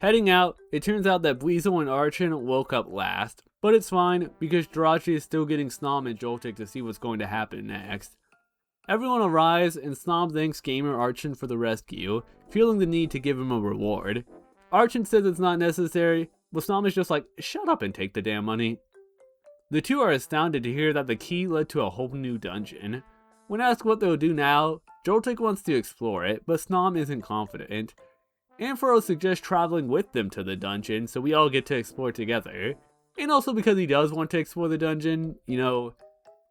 Heading out, it turns out that Weasel and Archon woke up last, but it's fine because Jirachi is still getting Snom and Joltik to see what's going to happen next. Everyone arrives and Snom thanks Gamer Archon for the rescue, feeling the need to give him a reward. Archon says it's not necessary, but Snom is just like, shut up and take the damn money. The two are astounded to hear that the key led to a whole new dungeon. When asked what they'll do now, Joltik wants to explore it, but Snom isn't confident. Ampharo suggests traveling with them to the dungeon so we all get to explore together. And also because he does want to explore the dungeon, you know,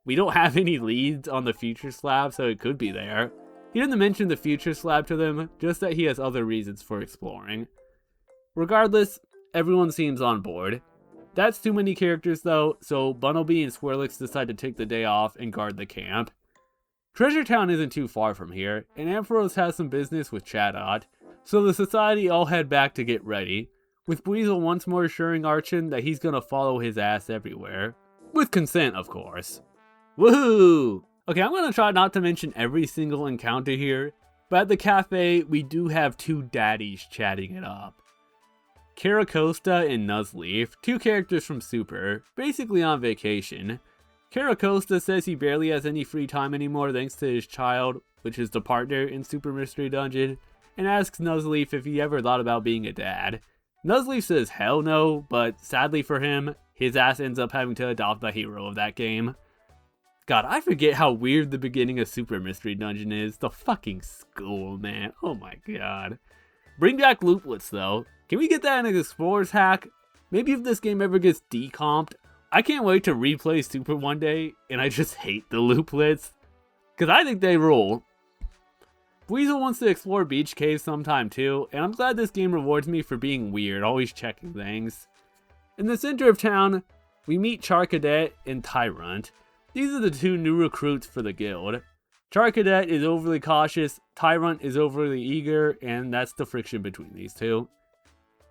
we don't have any leads on the future slab, so it could be there. He doesn't mention the future slab to them, just that he has other reasons for exploring. Regardless, everyone seems on board. That's too many characters though, so Bunnelby and Swirlix decide to take the day off and guard the camp. Treasure Town isn't too far from here, and Ampharos has some business with Chatot, so the society all head back to get ready, with Weasel once more assuring Archon that he's gonna follow his ass everywhere. With consent, of course. Woohoo! Okay, I'm gonna try not to mention every single encounter here, but at the cafe, we do have two daddies chatting it up. Caracosta and Nuzleaf, two characters from Super, basically on vacation. Caracosta says he barely has any free time anymore thanks to his child, which is the partner in Super Mystery Dungeon, and asks Nuzleaf if he ever thought about being a dad. Nuzleaf says hell no, but sadly for him, his ass ends up having to adopt the hero of that game. God, I forget how weird the beginning of Super Mystery Dungeon is. The fucking school, man. Oh my god. Bring back looplets though. Can we get that in an Explorer's hack? Maybe if this game ever gets decomped, I can't wait to replay Super one day, and I just hate the looplets, because I think they rule. Weasel wants to explore beach caves sometime too, and I'm glad this game rewards me for being weird, always checking things. In the center of town, we meet Char Cadet and Tyrant. These are the two new recruits for the guild. Char Cadet is overly cautious, Tyrant is overly eager, and that's the friction between these two.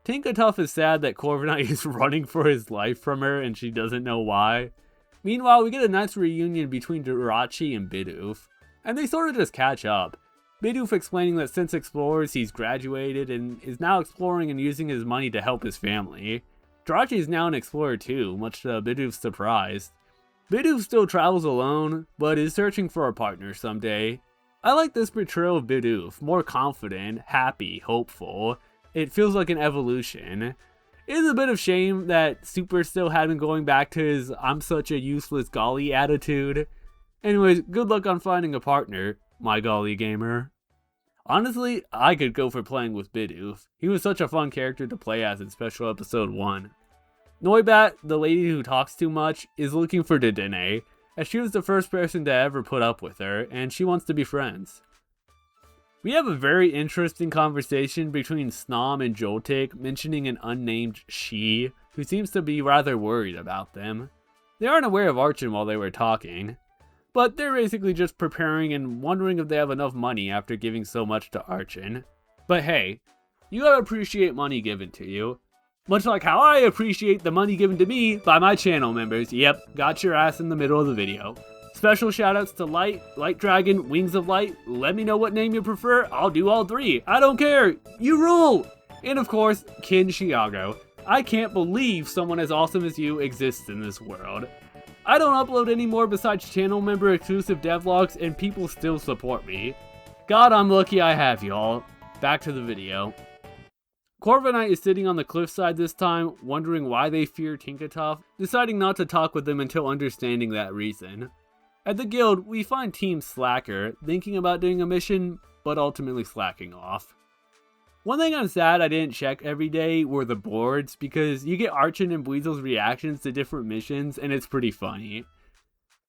Tinkatuff is sad that Corviknight is running for his life from her and she doesn't know why. Meanwhile, we get a nice reunion between Jirachi and Bidoof, and they sort of just catch up. Bidoof explaining that since Explorers he's graduated and is now exploring and using his money to help his family. Jirachi is now an explorer too, much to Bidoof's surprise. Bidoof still travels alone, but is searching for a partner someday. I like this portrayal of Bidoof, more confident, happy, hopeful. It feels like an evolution. It is a bit of shame that Super still had been going back to his I'm such a useless golly attitude. Anyways, good luck on finding a partner, my golly gamer. Honestly, I could go for playing with Bidoof. He was such a fun character to play as in Special Episode 1. Noibat, the lady who talks too much, is looking for Dedenne, as she was the first person to ever put up with her, and she wants to be friends. We have a very interesting conversation between Snom and Joltik, mentioning an unnamed she, who seems to be rather worried about them. They aren't aware of Archon while they were talking, but they're basically just preparing and wondering if they have enough money after giving so much to Archon. But hey, you gotta appreciate money given to you. Much like how I appreciate the money given to me by my channel members. Yep, got your ass in the middle of the video. Special shoutouts to Light, Light Dragon, Wings of Light. Let me know what name you prefer. I'll do all three. I don't care. You rule. And of course, Kin Chiago. I can't believe someone as awesome as you exists in this world. I don't upload anymore besides channel member exclusive devlogs and people still support me. God, I'm lucky I have y'all. Back to the video. Corviknight is sitting on the cliffside this time, wondering why they fear Tinkatuff, deciding not to talk with them until understanding that reason. At the guild, we find Team Slacker, thinking about doing a mission, but ultimately slacking off. One thing I'm sad I didn't check every day were the boards, because you get Archon and Weasel's reactions to different missions, and it's pretty funny.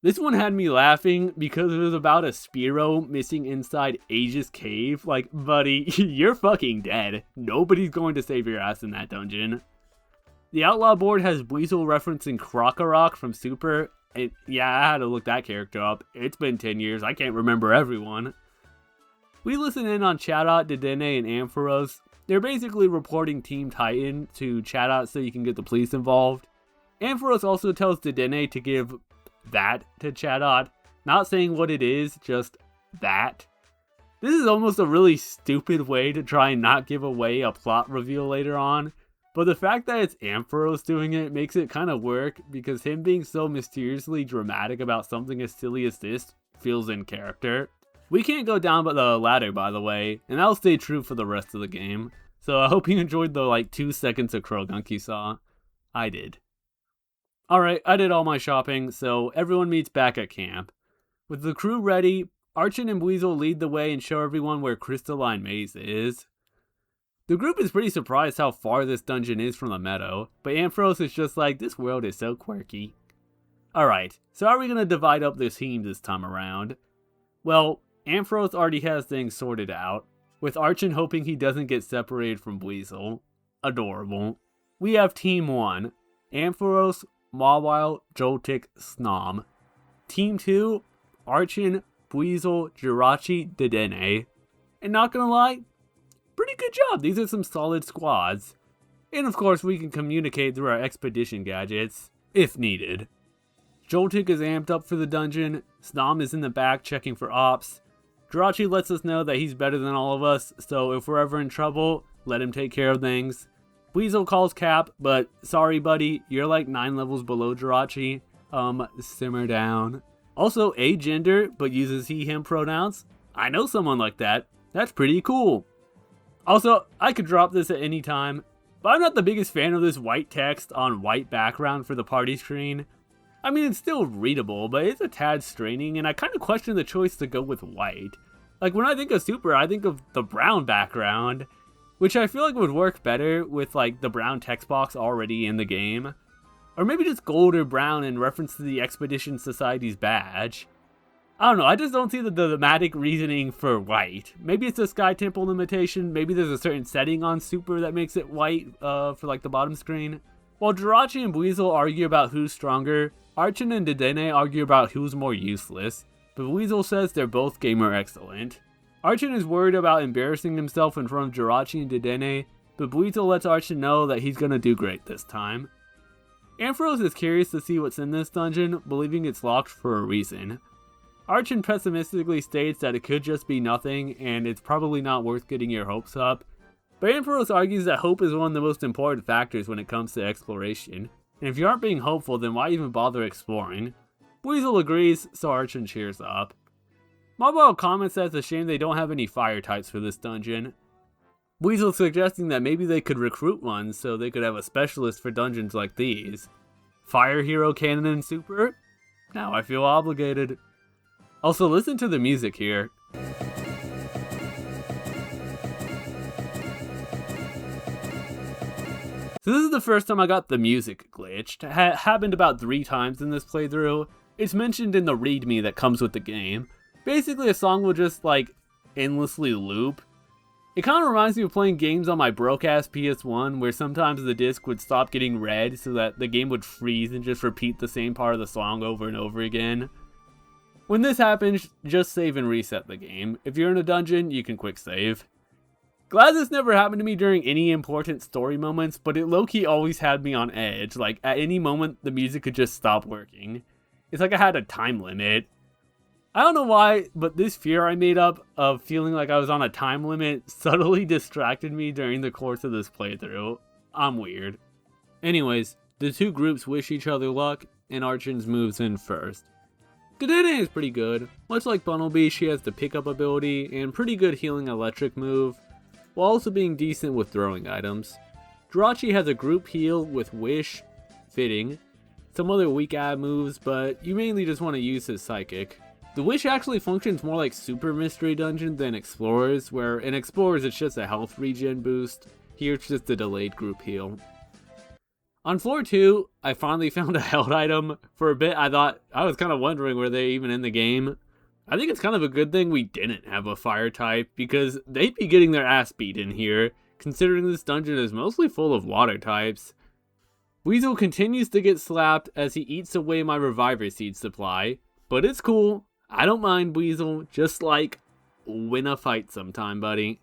This one had me laughing because it was about a Spearow missing inside Asia's cave. Like, buddy, you're fucking dead. Nobody's going to save your ass in that dungeon. The Outlaw board has Weasel referencing Krokorok from Super. And yeah, I had to look that character up. It's been 10 years, I can't remember everyone. We listen in on Chatot, Dedenne, and Ampharos. They're basically reporting Team Titan to Chatot so you can get the police involved. Ampharos also tells Dedenne to give that to Chatot. Not saying what it is, just that. This is almost a really stupid way to try and not give away a plot reveal later on. But the fact that it's Ampharos doing it makes it kind of work, because him being so mysteriously dramatic about something as silly as this feels in character. We can't go down the ladder, by the way, and that'll stay true for the rest of the game. So I hope you enjoyed the 2 seconds of Krogunk you saw. I did. Alright, I did all my shopping, so everyone meets back at camp. With the crew ready, Archon and Weasel lead the way and show everyone where Crystalline Maze is. The group is pretty surprised how far this dungeon is from the Meadow, but Ampharos is just like, this world is so quirky. Alright, so how are we going to divide up this team this time around? Well, Ampharos already has things sorted out, with Archon hoping he doesn't get separated from Weasel. Adorable. We have Team 1, Ampharos, Mawile, Joltik, Snom. Team 2, Archon, Weasel, Jirachi, Dedenne. And not gonna lie, pretty good job. These are some solid squads. And of course, we can communicate through our expedition gadgets, if needed. Joltik is amped up for the dungeon. Snom is in the back checking for ops. Jirachi lets us know that he's better than all of us, so if we're ever in trouble, let him take care of things. Weasel calls Cap, but sorry buddy, you're like 9 levels below Jirachi. Simmer down. Also agender, but uses he, him pronouns. I know someone like that. That's pretty cool. Also, I could drop this at any time, but I'm not the biggest fan of this white text on white background for the party screen. I mean, it's still readable, but it's a tad straining, and I kind of question the choice to go with white. Like, when I think of Super, I think of the brown background, which I feel like would work better with, like, the brown text box already in the game. Or maybe just gold or brown in reference to the Expedition Society's badge. I don't know, I just don't see the thematic reasoning for white. Maybe it's a Sky Temple limitation, maybe there's a certain setting on Super that makes it white for like the bottom screen. While Jirachi and Buizel argue about who's stronger, Archon and Dedenne argue about who's more useless, but Buizel says they're both gamer excellent. Archon is worried about embarrassing himself in front of Jirachi and Dedenne, but Buizel lets Archon know that he's gonna do great this time. Ampharos is curious to see what's in this dungeon, believing it's locked for a reason. Archon pessimistically states that it could just be nothing, and it's probably not worth getting your hopes up. But Ampharos argues that hope is one of the most important factors when it comes to exploration, and if you aren't being hopeful, then why even bother exploring? Buizel agrees, so Archon cheers up. Mobile comments that it's a shame they don't have any fire types for this dungeon. Buizel suggesting that maybe they could recruit one so they could have a specialist for dungeons like these. Fire Hero Cannon and Super? Now I feel obligated. Also, listen to the music here. So this is the first time I got the music glitched. It happened about 3 times in this playthrough. It's mentioned in the readme that comes with the game. Basically, a song will just, like, endlessly loop. It kind of reminds me of playing games on my broke-ass PS1, where sometimes the disc would stop getting read so that the game would freeze and just repeat the same part of the song over and over again. When this happens, just save and reset the game. If you're in a dungeon, you can quick save. Glad this never happened to me during any important story moments, but it low-key always had me on edge. Like, at any moment, the music could just stop working. It's like I had a time limit. I don't know why, but this fear I made up of feeling like I was on a time limit subtly distracted me during the course of this playthrough. I'm weird. Anyways, the two groups wish each other luck, and Archons moves in first. Dedenne is pretty good. Much like Bunnelby, she has the pickup ability and pretty good healing electric move, while also being decent with throwing items. Jirachi has a group heal with Wish, fitting, some other weak ad moves, but you mainly just want to use his psychic. The Wish actually functions more like Super Mystery Dungeon than Explorers, where in Explorers it's just a health regen boost, here it's just a delayed group heal. On floor 2, I finally found a held item. For a bit, I was kind of wondering were they even in the game. I think it's kind of a good thing we didn't have a fire type, because they'd be getting their ass beat in here, considering this dungeon is mostly full of water types. Weasel continues to get slapped as he eats away my reviver seed supply, but it's cool. I don't mind, Weasel, just like, win a fight sometime, buddy.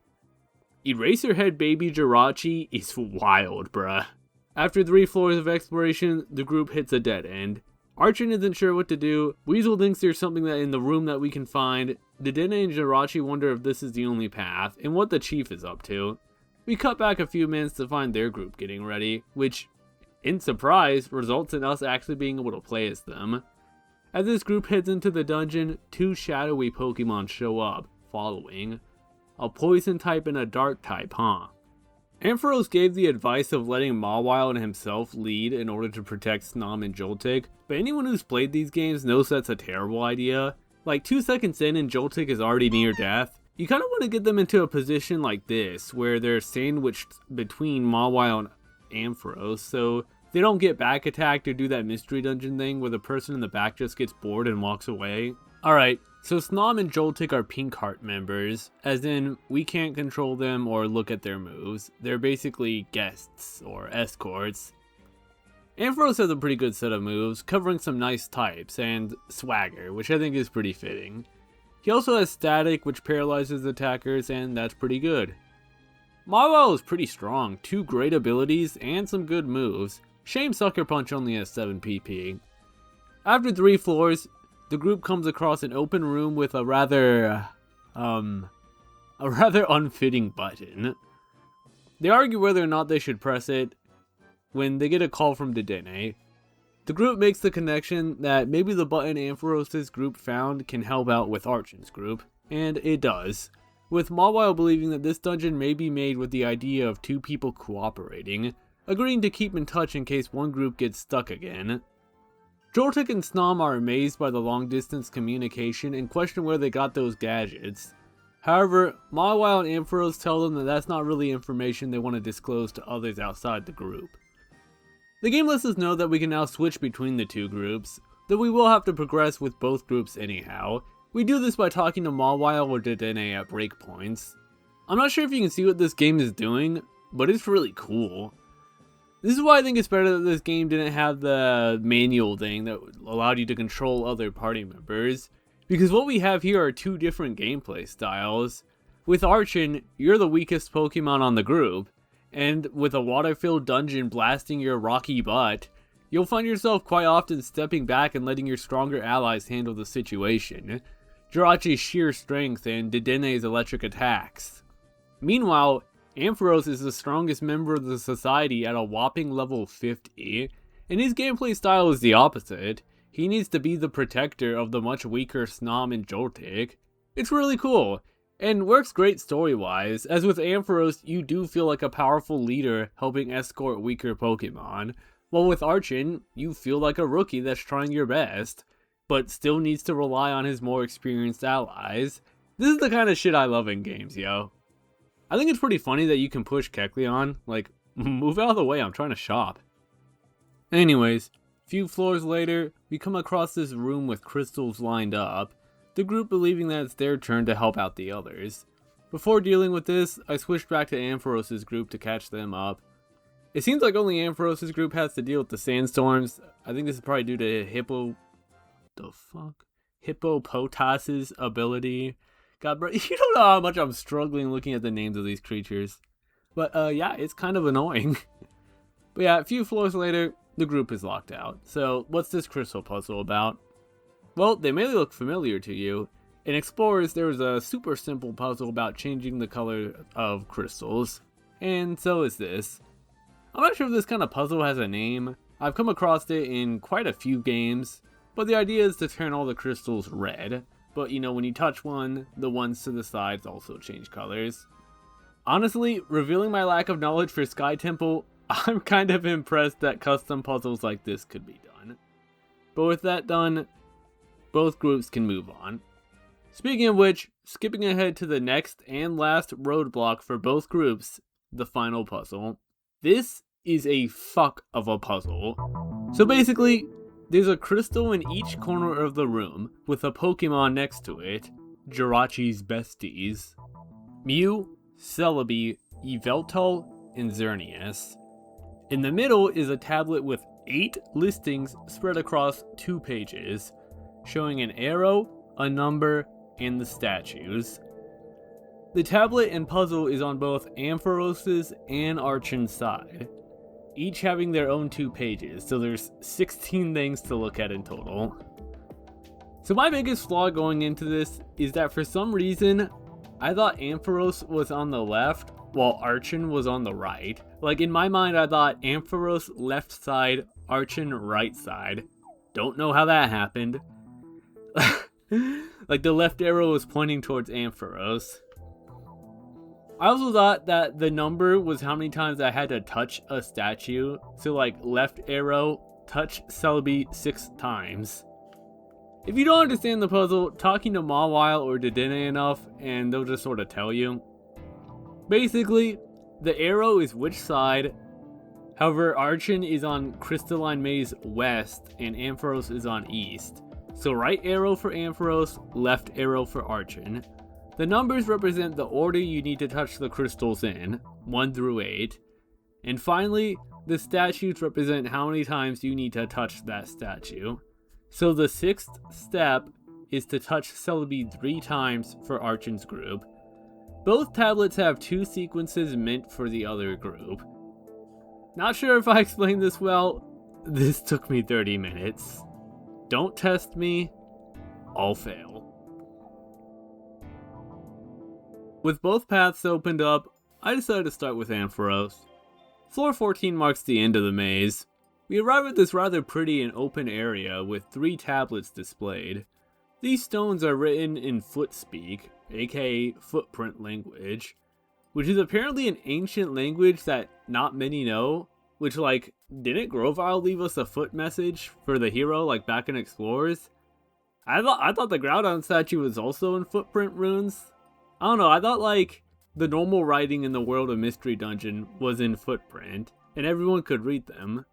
Eraserhead Baby Jirachi is wild, bruh. After 3 floors of exploration, the group hits a dead end. Archon isn't sure what to do, Weasel thinks there's something that in the room that we can find, Dedenne and Jirachi wonder if this is the only path, and what the chief is up to. We cut back a few minutes to find their group getting ready, which, in surprise, results in us actually being able to play as them. As this group heads into the dungeon, 2 shadowy Pokemon show up, following. A poison type and a dark type, huh? Ampharos gave the advice of letting Mawile himself lead in order to protect Snom and Joltik, but anyone who's played these games knows that's a terrible idea. Like 2 seconds in and Joltik is already near death. You kind of want to get them into a position like this, where they're sandwiched between Mawile and Ampharos, so they don't get back attacked or do that mystery dungeon thing where the person in the back just gets bored and walks away. Alright, so Snom and Joltik are Pink Heart members, as in we can't control them or look at their moves. They're basically guests or escorts. Ampharos has a pretty good set of moves, covering some nice types, and swagger, which I think is pretty fitting. He also has static, which paralyzes attackers, and that's pretty good. Mawile is pretty strong, 2 great abilities and some good moves. Shame Sucker Punch only has 7 PP. After 3 floors, the group comes across an open room with a rather unfitting button. They argue whether or not they should press it when they get a call from Dedenne. The group makes the connection that maybe the button Ampharos' group found can help out with Archon's group, and it does, with Mawile believing that this dungeon may be made with the idea of 2 people cooperating, agreeing to keep in touch in case one group gets stuck again. Joltik and Snom are amazed by the long-distance communication and question where they got those gadgets. However, Mawile and Ampharos tell them that that's not really information they want to disclose to others outside the group. The game lets us know that we can now switch between the two groups, though we will have to progress with both groups anyhow. We do this by talking to Mawile or Dedenne at breakpoints. I'm not sure if you can see what this game is doing, but it's really cool. This is why I think it's better that this game didn't have the manual thing that allowed you to control other party members, because what we have here are two different gameplay styles. With Archon, you're the weakest Pokemon on the group, and with a water-filled dungeon blasting your rocky butt, you'll find yourself quite often stepping back and letting your stronger allies handle the situation. Jirachi's sheer strength and Dedenne's electric attacks. Meanwhile, Ampharos is the strongest member of the society at a whopping level 50, and his gameplay style is the opposite. He needs to be the protector of the much weaker Snom and Joltik. It's really cool, and works great story-wise, as with Ampharos you do feel like a powerful leader helping escort weaker Pokemon, while with Archon, you feel like a rookie that's trying your best, but still needs to rely on his more experienced allies. This is the kind of shit I love in games, yo. I think it's pretty funny that you can push Kecleon, like, move out of the way, I'm trying to shop. Anyways, a few floors later, we come across this room with crystals lined up, the group believing that it's their turn to help out the others. Before dealing with this, I switched back to Ampharos' group to catch them up. It seems like only Ampharos' group has to deal with the sandstorms. I think this is probably due to Hippopotas's ability. God, bro, you don't know how much I'm struggling looking at the names of these creatures. But, yeah, it's kind of annoying. But yeah, a few floors later, the group is locked out. So, what's this crystal puzzle about? Well, they may look familiar to you. In Explorers, there was a super simple puzzle about changing the color of crystals. And so is this. I'm not sure if this kind of puzzle has a name. I've come across it in quite a few games. But the idea is to turn all the crystals red. But you know, when you touch one, the ones to the sides also change colors. Honestly, revealing my lack of knowledge for Sky Temple, I'm kind of impressed that custom puzzles like this could be done. But with that done, both groups can move on. Speaking of which, skipping ahead to the next and last roadblock for both groups, the final puzzle. This is a fuck of a puzzle. So basically, there's a crystal in each corner of the room, with a Pokemon next to it, Jirachi's besties. Mew, Celebi, Yveltal, and Xerneas. In the middle is a tablet with 8 listings spread across 2 pages, showing an arrow, a number, and the statues. The tablet and puzzle is on both Ampharos' and Archon's side, each having their own 2 pages, so there's 16 things to look at in total. So my biggest flaw going into this is that for some reason, I thought Ampharos was on the left while Archon was on the right. Like in my mind, I thought Ampharos left side, Archon right side. Don't know how that happened. Like the left arrow was pointing towards Ampharos. I also thought that the number was how many times I had to touch a statue. So like left arrow, touch Celebi 6 times. If you don't understand the puzzle, talking to Mawile or Dedenne enough and they'll just sort of tell you. Basically, the arrow is which side. However, Archon is on Crystalline Maze west and Ampharos is on east. So right arrow for Ampharos, left arrow for Archon. The numbers represent the order you need to touch the crystals in, 1 through 8. And finally, the statues represent how many times you need to touch that statue. So the 6th step is to touch Celebi 3 times for Archon's group. Both tablets have 2 sequences meant for the other group. Not sure if I explained this well. This took me 30 minutes. Don't test me. I'll fail. With both paths opened up, I decided to start with Ampharos. Floor 14 marks the end of the maze. We arrive at this rather pretty and open area with 3 tablets displayed. These stones are written in Footspeak, aka footprint language, which is apparently an ancient language that not many know, which like, didn't Grovyle leave us a foot message for the hero like back in Explorers? I thought the Groudon statue was also in footprint runes. I don't know, I thought like the normal writing in the World of Mystery dungeon was in footprint and everyone could read them.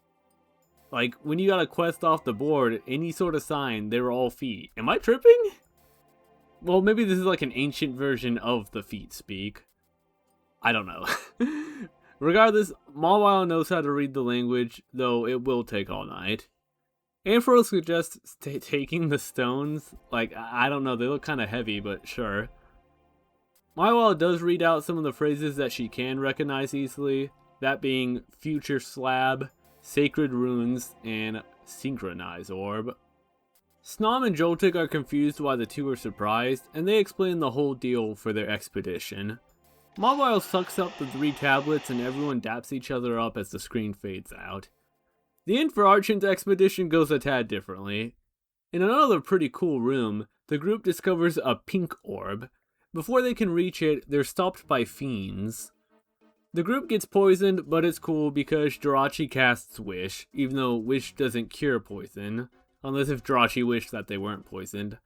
Like, when you got a quest off the board, any sort of sign, they were all feet. Am I tripping? Well, maybe this is like an ancient version of the feet speak. I don't know. Regardless, Mawile knows how to read the language, though it will take all night. Ampharos suggests taking the stones. Like, I don't know, they look kind of heavy, but sure. Mawile does read out some of the phrases that she can recognize easily, that being future slab, sacred runes, and synchronize orb. Snom and Joltik are confused why the two are surprised, and they explain the whole deal for their expedition. Mawile sucks up the 3 tablets and everyone daps each other up as the screen fades out. The end for Archon's expedition goes a tad differently. In another pretty cool room, the group discovers a pink orb. Before they can reach it, they're stopped by fiends. The group gets poisoned, but it's cool because Jirachi casts Wish, even though Wish doesn't cure poison, unless if Jirachi wished that they weren't poisoned.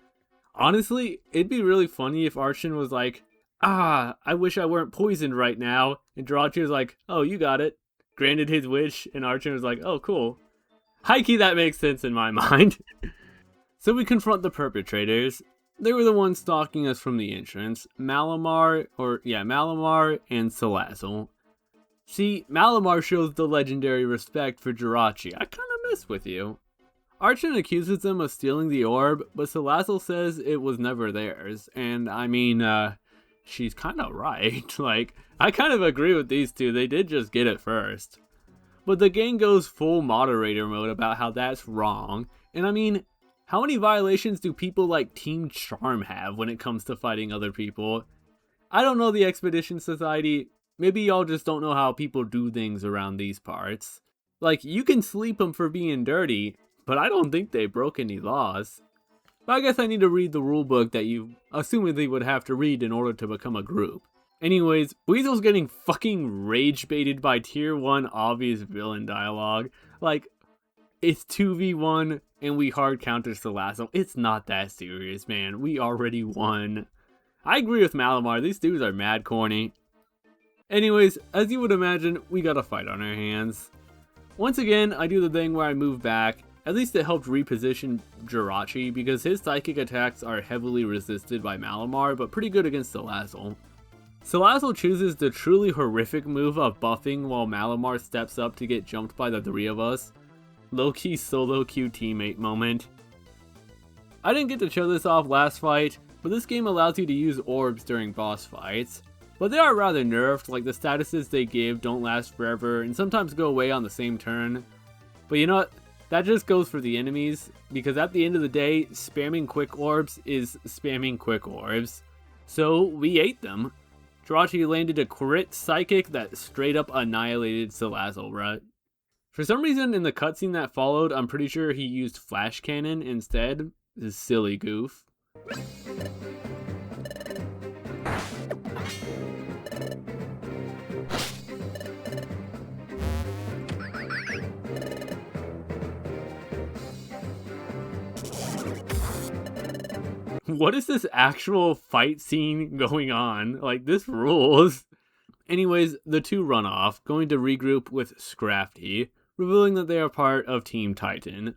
Honestly, it'd be really funny if Archon was like, I wish I weren't poisoned right now, and Jirachi was like, oh, you got it. Granted his wish, and Archon was like, oh, cool. High-key, that makes sense in my mind. So we confront the perpetrators. They were the ones stalking us from the entrance. Malamar and Salazzle. See, Malamar shows the legendary respect for Jirachi. I kinda mess with you. Archon accuses them of stealing the orb, but Salazzle says it was never theirs. And I mean, she's kinda right. Like, I kind of agree with these two, they did just get it first. But the gang goes full moderator mode about how that's wrong. And I mean, how many violations do people like Team Charm have when it comes to fighting other people? I don't know the Expedition Society. Maybe y'all just don't know how people do things around these parts. Like, you can sleep them for being dirty, but I don't think they broke any laws. But I guess I need to read the rulebook that you assumedly would have to read in order to become a group. Anyways, Weasel's getting fucking rage baited by tier 1 obvious villain dialogue. Like, it's 2v1 and we hard counter Salazzle. It's not that serious, man. We already won. I agree with Malamar, these dudes are mad corny. Anyways, as you would imagine, we got a fight on our hands. Once again, I do the thing where I move back. At least it helped reposition Jirachi because his psychic attacks are heavily resisted by Malamar, but pretty good against Salazzle. Salazzle chooses the truly horrific move of buffing while Malamar steps up to get jumped by the 3 of us. Low-key solo queue teammate moment. I didn't get to show this off last fight, but this game allows you to use orbs during boss fights. But they are rather nerfed, like the statuses they give don't last forever and sometimes go away on the same turn. But you know what? That just goes for the enemies, because at the end of the day, spamming quick orbs is spamming quick orbs. So we ate them. Jirachi landed a crit psychic that straight up annihilated Salazzle, right? For some reason in the cutscene that followed, I'm pretty sure he used flash cannon instead. This silly goof. What is this actual fight scene going on? Like, this rules. Anyways, the two run off, going to regroup with Scrafty, revealing that they are part of Team Titan.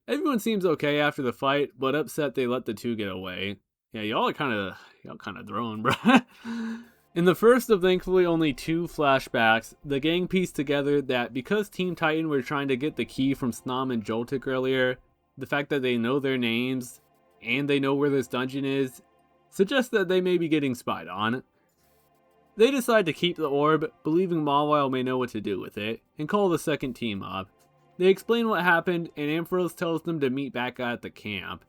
Everyone seems okay after the fight, but upset they let the two get away. Yeah, y'all kind of throwing, bruh. In the first of thankfully only 2 flashbacks, the gang pieced together that because Team Titan were trying to get the key from Snom and Joltik earlier, the fact that they know their names, and they know where this dungeon is, suggests that they may be getting spied on. They decide to keep the orb, believing Mawile may know what to do with it, and call the second team up. They explain what happened, and Ampharos tells them to meet back at the camp.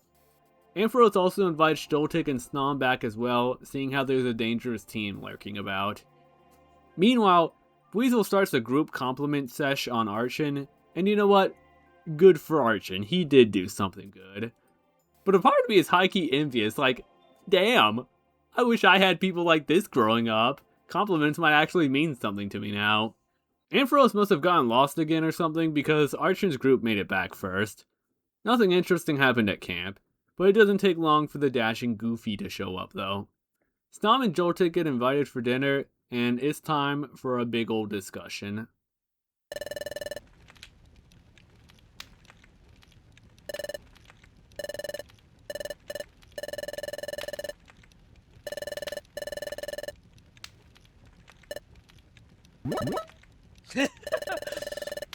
Ampharos also invites Joltik and Snom back as well, seeing how there's a dangerous team lurking about. Meanwhile, Weasel starts a group compliment sesh on Archon, and you know what? Good for Archon, he did do something good. But a part of me is high-key envious, like, damn, I wish I had people like this growing up. Compliments might actually mean something to me now. Ampharos must have gotten lost again or something because Archon's group made it back first. Nothing interesting happened at camp, but it doesn't take long for the dashing Goofy to show up though. Snom and Joltik get invited for dinner, and it's time for a big old discussion.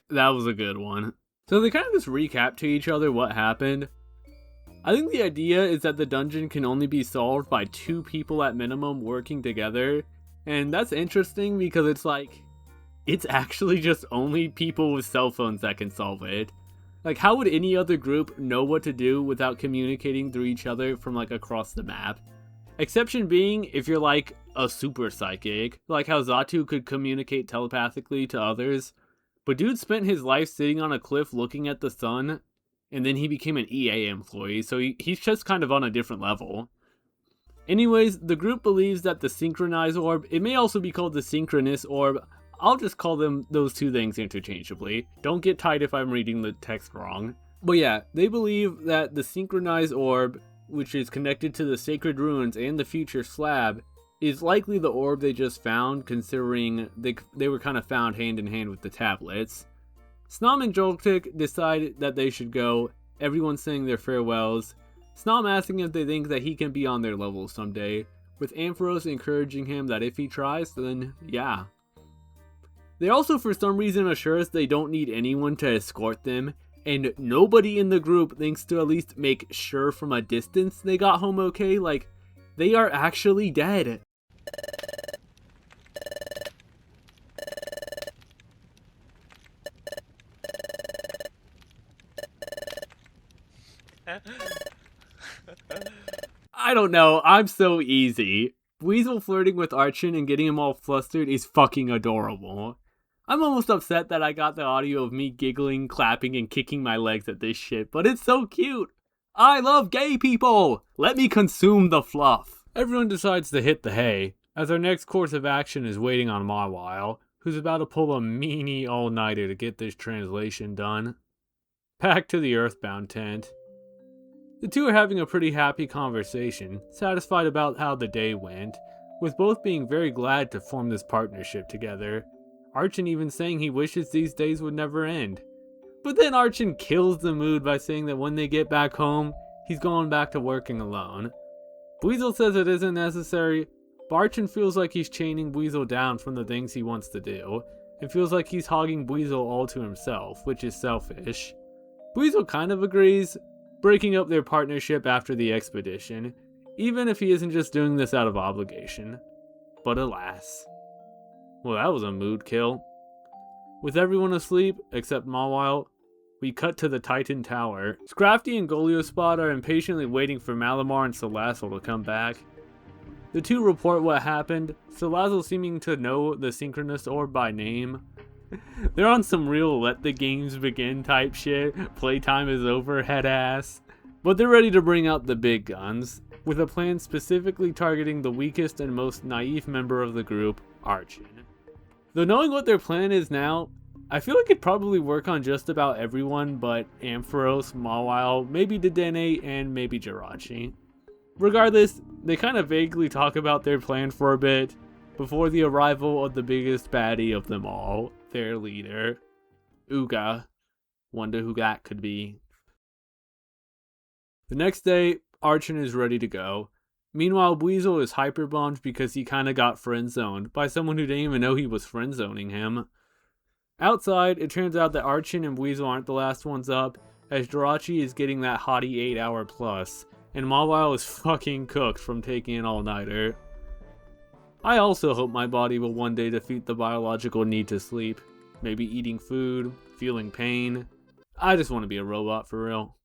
That was a good one. So they kind of just recap to each other what happened. I think the idea is that the dungeon can only be solved by 2 people at minimum working together. And that's interesting because it's like, it's actually just only people with cell phones that can solve it. Like, how would any other group know what to do without communicating through each other from like across the map? Exception being if you're like a super psychic, like how Zatu could communicate telepathically to others. But dude spent his life sitting on a cliff looking at the sun, and then he became an EA employee, so he's just kind of on a different level. Anyways, the group believes that the synchronized orb, it may also be called the synchronous orb, I'll just call them those 2 things interchangeably. Don't get tight if I'm reading the text wrong. But yeah, they believe that the synchronized orb, which is connected to the sacred ruins and the future slab, is likely the orb they just found, considering they were kind of found hand in hand with the tablets. Snom and Joltik decide that they should go, everyone saying their farewells, Snom asking if they think that he can be on their level someday, with Ampharos encouraging him that if he tries, then yeah. They also for some reason assure us they don't need anyone to escort them, and nobody in the group thinks to at least make sure from a distance they got home okay, like, they are actually dead. I don't know, I'm so easy. Weasel flirting with Archon and getting him all flustered is fucking adorable. I'm almost upset that I got the audio of me giggling, clapping, and kicking my legs at this shit, but it's so cute. I love gay people! Let me consume the fluff. Everyone decides to hit the hay, as our next course of action is waiting on Mawile, who's about to pull a meanie all-nighter to get this translation done. Back to the Earthbound tent. The 2 are having a pretty happy conversation, satisfied about how the day went, with both being very glad to form this partnership together. Archon even saying he wishes these days would never end. But then Archon kills the mood by saying that when they get back home, he's going back to working alone. Weasel says it isn't necessary, but Archon feels like he's chaining Weasel down from the things he wants to do, and feels like he's hogging Weasel all to himself, which is selfish. Weasel kind of agrees, breaking up their partnership after the expedition, even if he isn't just doing this out of obligation. But alas. Well, that was a mood kill. With everyone asleep, except Mawile, we cut to the Titan Tower. Scrafty and Goliospot are impatiently waiting for Malamar and Salazzle to come back. The 2 report what happened, Salazzle seeming to know the synchronous orb by name. They're on some real let the games begin type shit, playtime is over head ass. But they're ready to bring out the big guns, with a plan specifically targeting the weakest and most naive member of the group, Archon. Though knowing what their plan is now, I feel like it'd probably work on just about everyone but Ampharos, Mawile, maybe Dedenne, and maybe Jirachi. Regardless, they kind of vaguely talk about their plan for a bit, before the arrival of the biggest baddie of them all, their leader, Uga. Wonder who that could be. The next day, Archon is ready to go. Meanwhile, Weasel is hyper-bummed because he kinda got friend-zoned by someone who didn't even know he was friend-zoning him. Outside, it turns out that Archon and Weasel aren't the last ones up, as Jirachi is getting that hottie 8-hour plus, and Mawile is fucking cooked from taking an all-nighter. I also hope my body will one day defeat the biological need to sleep. Maybe eating food, feeling pain. I just want to be a robot for real.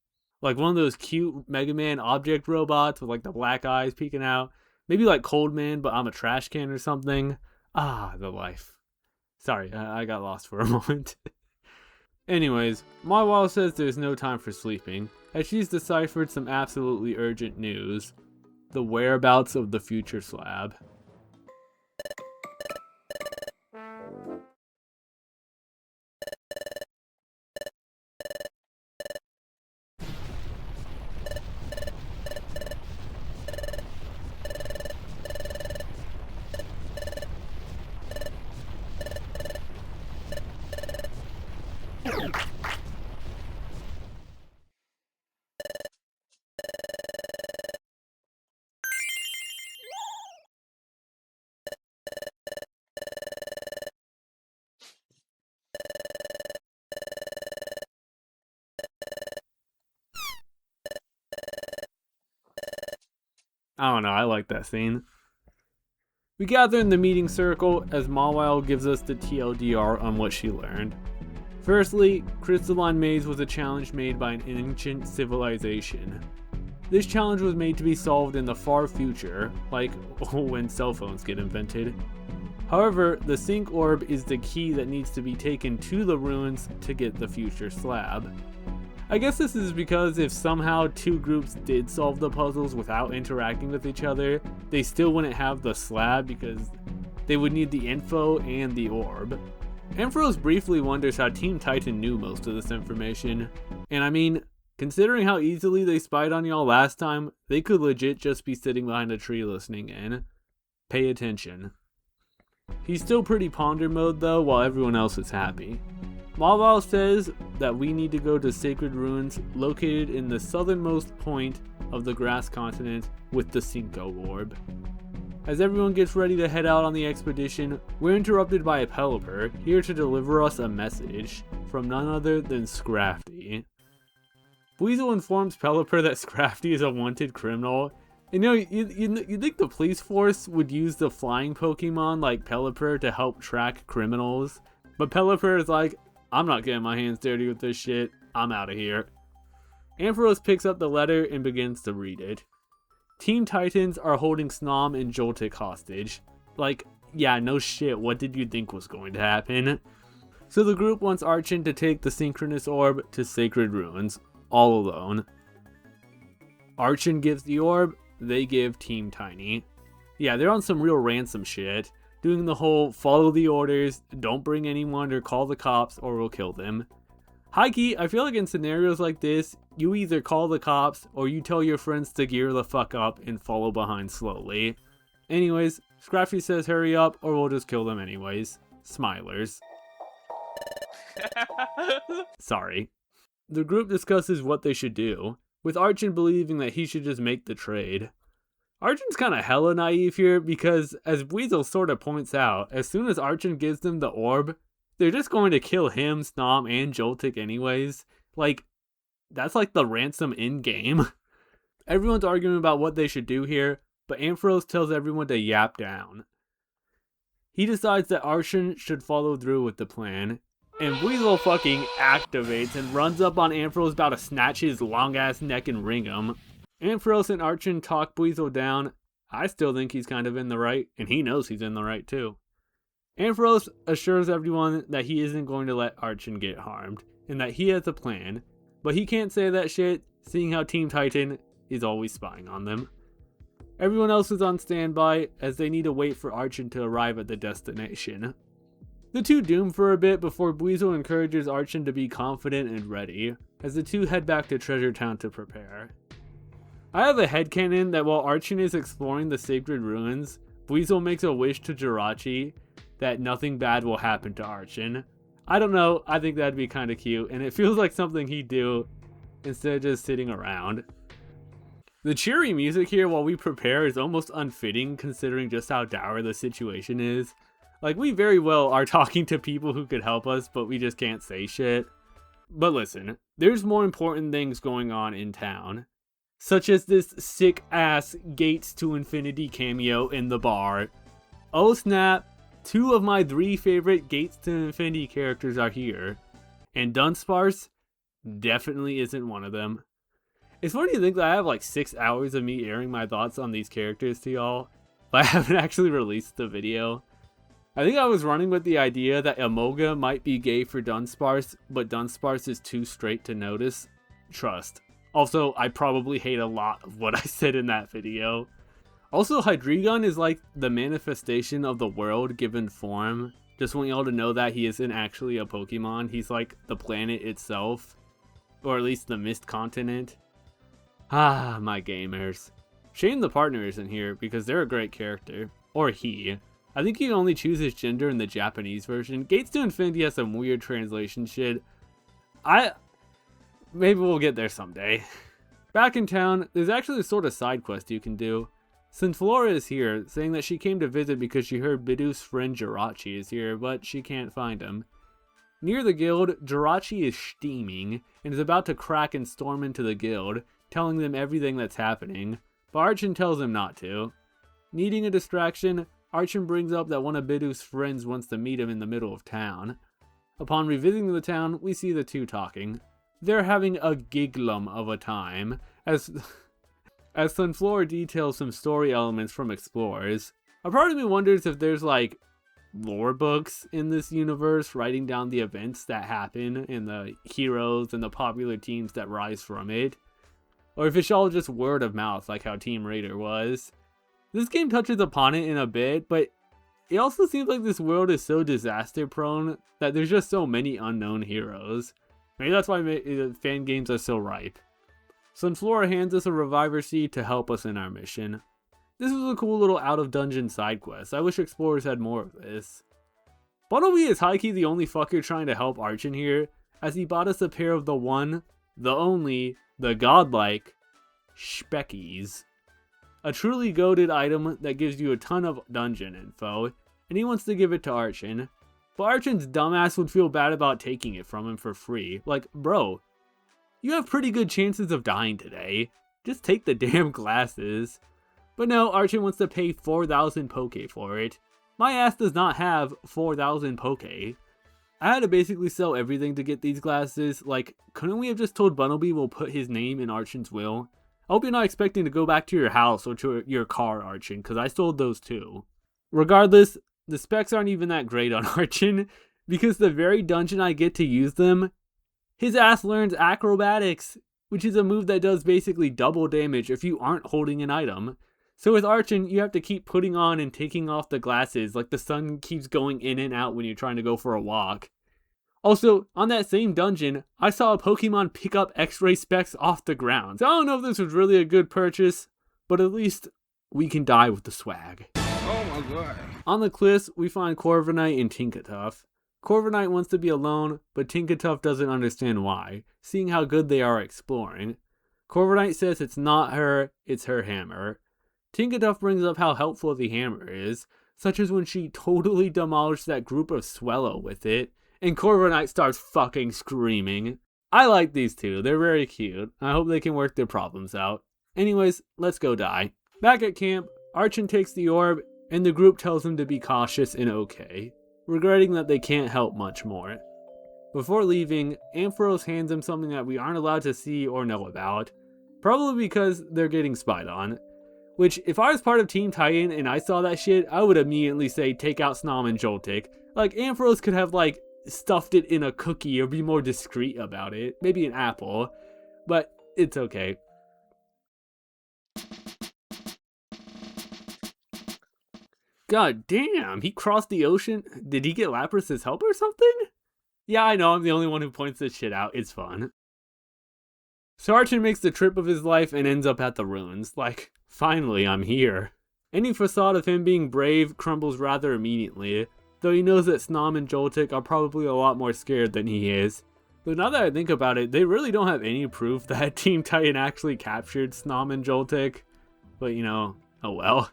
Like one of those cute Mega Man object robots with like the black eyes peeking out. Maybe like Cold Man, but I'm a trash can or something. Ah, the life. Sorry, I got lost for a moment. Anyways, Mawile says there's no time for sleeping, as she's deciphered some absolutely urgent news. The whereabouts of the future slab. I don't know, I like that scene. We gather in the meeting circle as Mawile gives us the TLDR on what she learned. Firstly, Crystalline Maze was a challenge made by an ancient civilization. This challenge was made to be solved in the far future, like when cell phones get invented. However, the Sync Orb is the key that needs to be taken to the ruins to get the future slab. I guess this is because if somehow two groups did solve the puzzles without interacting with each other, they still wouldn't have the slab because they would need the info and the orb. Ampharos briefly wonders how Team Titan knew most of this information, and I mean, considering how easily they spied on y'all last time, they could legit just be sitting behind a tree listening in. Pay attention. He's still pretty ponder mode though, while everyone else is happy. Mawile says that we need to go to sacred ruins located in the southernmost point of the grass continent with the Cinco orb. As everyone gets ready to head out on the expedition, we're interrupted by a Pelipper here to deliver us a message from none other than Scrafty. Weasel informs Pelipper that Scrafty is a wanted criminal. And you think the police force would use the flying Pokemon like Pelipper to help track criminals? But Pelipper is like, I'm not getting my hands dirty with this shit. I'm out of here. Ampharos picks up the letter and begins to read it. Team Titans are holding Snom and Joltik hostage. Like, yeah, no shit, what did you think was going to happen? So the group wants Archon to take the Synchronous Orb to Sacred Ruins, all alone. Archon gives the orb, they give Team Tiny. Yeah, they're on some real Ransom shit, doing the whole follow the orders, don't bring anyone or call the cops or we'll kill them. High-key, I feel like in scenarios like this, you either call the cops or you tell your friends to gear the fuck up and follow behind slowly. Anyways, Scrafty says hurry up or we'll just kill them anyways. Smilers. Sorry. The group discusses what they should do, with Archon believing that he should just make the trade. Archon's kinda hella naive here because, as Weasel sorta points out, as soon as Archon gives them the orb, they're just going to kill him, Snom, and Joltik anyways. Like, that's like the Ransom in-game. Everyone's arguing about what they should do here, but Ampharos tells everyone to yap down. He decides that Archon should follow through with the plan, and Weasel fucking activates and runs up on Ampharos about to snatch his long-ass neck and ring him. Ampharos and Archon talk Weasel down. I still think he's kind of in the right, and he knows he's in the right too. Ampharos assures everyone that he isn't going to let Archon get harmed, and that he has a plan, but he can't say that shit, seeing how Team Titan is always spying on them. Everyone else is on standby, as they need to wait for Archon to arrive at the destination. The two doom for a bit before Weasel encourages Archon to be confident and ready, as the two head back to Treasure Town to prepare. I have a headcanon that while Archon is exploring the sacred ruins, Weasel makes a wish to Jirachi that nothing bad will happen to Archon. I don't know, I think that'd be kinda cute, and it feels like something he'd do instead of just sitting around. The cheery music here while we prepare is almost unfitting considering just how dour the situation is. Like, we very well are talking to people who could help us, but we just can't say shit. But listen, there's more important things going on in town. Such as this sick-ass Gates to Infinity cameo in the bar. Oh snap, 2 of my 3 favorite Gates to Infinity characters are here. And Dunsparce definitely isn't one of them. It's funny to think that I have like 6 hours of me airing my thoughts on these characters to y'all, but I haven't actually released the video. I think I was running with the idea that Amoga might be gay for Dunsparce, but Dunsparce is too straight to notice. Trust. Also, I probably hate a lot of what I said in that video. Also, Hydreigon is like the manifestation of the world given form. Just want y'all to know that he isn't actually a Pokemon. He's like the planet itself. Or at least the Mist Continent. Ah, my gamers. Shame the partner isn't here because they're a great character. Or he. I think you can only choose his gender in the Japanese version. Gates to Infinity has some weird translation shit. Maybe we'll get there someday. Back in town, there's actually a sort of side quest you can do. Synflora is here, saying that she came to visit because she heard Bidoo's friend Jirachi is here, but she can't find him. Near the guild, Jirachi is steaming, and is about to crack and storm into the guild, telling them everything that's happening. but Archon tells him not to. Needing a distraction, Archon brings up that one of Meadow's friends wants to meet him in the middle of town. Upon revisiting the town, we see the two talking. They're having a giglum of a time, as Sunflower details some story elements from explorers. A part of me wonders if there's like lore books in this universe writing down the events that happen and the heroes and the popular teams that rise from it, or if it's all just word of mouth like how Team Raider was. This game touches upon it in a bit, but it also seems like this world is so disaster prone that there's just so many unknown heroes. Maybe that's why fan games are so ripe. Sunflower hands us a reviver seed to help us in our mission. This was a cool little out-of-dungeon side quest. I wish explorers had more of this. Bumblebee is high-key the only fucker trying to help Archon here, as he bought us a pair of the one, the only, the godlike Speckies. A truly goated item that gives you a ton of dungeon info, and he wants to give it to Archon. But Archon's dumbass would feel bad about taking it from him for free. Like, bro, you have pretty good chances of dying today. Just take the damn glasses. But no, Archon wants to pay 4,000 poke for it. My ass does not have 4,000 poke. I had to basically sell everything to get these glasses. Like, couldn't we have just told Bumblebee we'll put his name in Archon's will? I hope you're not expecting to go back to your house or to your car, Archon, because I sold those too. Regardless, the specs aren't even that great on Archon, because the very dungeon I get to use them, his ass learns acrobatics, which is a move that does basically double damage if you aren't holding an item. So with Archon, you have to keep putting on and taking off the glasses, like the sun keeps going in and out when you're trying to go for a walk. Also, on that same dungeon, I saw a Pokemon pick up X-ray specs off the ground. So I don't know if this was really a good purchase, but at least we can die with the swag. Oh my god. On the cliffs, we find Corviknight and Tinkatuff. Corviknight wants to be alone, but Tinkatuff doesn't understand why, seeing how good they are exploring. Corviknight says it's not her, it's her hammer. Tinkatuff brings up how helpful the hammer is, such as when she totally demolished that group of Swellow with it, and Corviknight starts fucking screaming. I like these two, they're very cute. I hope they can work their problems out. Anyways, let's go die. Back at camp, Archon takes the orb, and the group tells him to be cautious and okay, regretting that they can't help much more. Before leaving, Ampharos hands him something that we aren't allowed to see or know about, probably because they're getting spied on. Which, if I was part of Team Titan and I saw that shit, I would immediately say take out Snom and Joltik. Like, Ampharos could have, like, stuffed it in a cookie or be more discreet about it. Maybe an apple. But it's okay. God damn, he crossed the ocean? Did he get Lapras' help or something? Yeah, I know, I'm the only one who points this shit out. It's fun. So Archon makes the trip of his life and ends up at the ruins. Like, finally, I'm here. Any facade of him being brave crumbles rather immediately, though he knows that Snom and Joltik are probably a lot more scared than he is. Though now that I think about it, they really don't have any proof that Team Titan actually captured Snom and Joltik. But you know, oh well.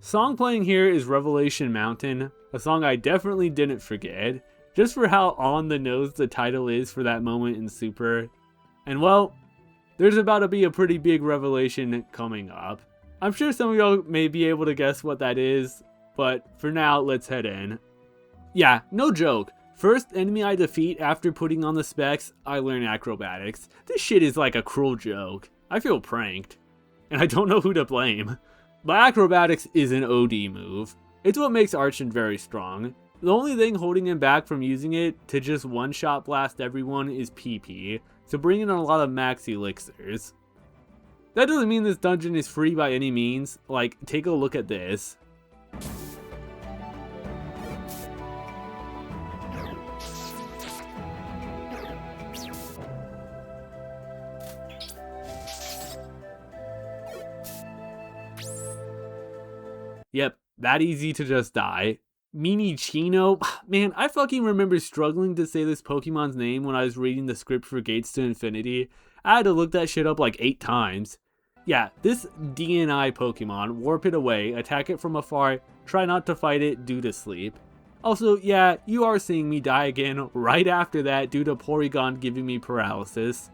Song playing here is Revelation Mountain, a song I definitely didn't forget, just for how on the nose the title is for that moment in Super. And well, there's about to be a pretty big revelation coming up. I'm sure some of y'all may be able to guess what that is, but for now, let's head in. Yeah, no joke. First enemy I defeat after putting on the specs, I learn acrobatics. This shit is like a cruel joke. I feel pranked. And I don't know who to blame. But acrobatics is an OD move. It's what makes Archon very strong. The only thing holding him back from using it to just one-shot blast everyone is PP, so bring in a lot of max elixirs. That doesn't mean this dungeon is free by any means. Like, take a look at this. Yep, that easy to just die. Minichino? Man, I fucking remember struggling to say this Pokemon's name when I was reading the script for Gates to Infinity. I had to look that shit up like 8 times. Yeah, this DNI Pokemon, warp it away, attack it from afar, try not to fight it due to sleep. Also, yeah, you are seeing me die again right after that due to Porygon giving me paralysis.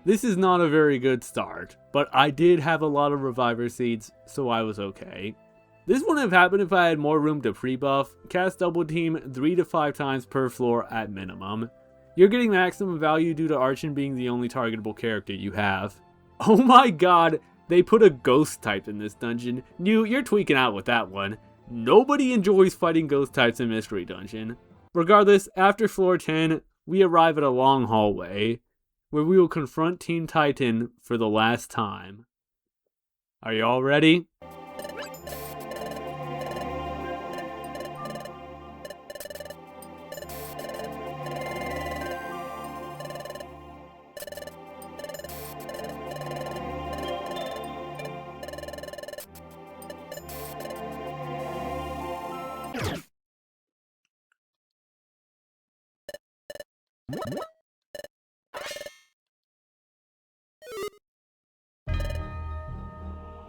This is not a very good start, but I did have a lot of reviver seeds, so I was okay. This wouldn't have happened if I had more room to pre-buff, cast double team 3 to 5 times per floor at minimum. You're getting maximum value due to Archon being the only targetable character you have. Oh my god, they put a ghost type in this dungeon. New, you're tweaking out with that one. Nobody enjoys fighting ghost types in Mystery Dungeon. Regardless, after floor 10, we arrive at a long hallway, where we will confront Team Titan for the last time. Are you all ready?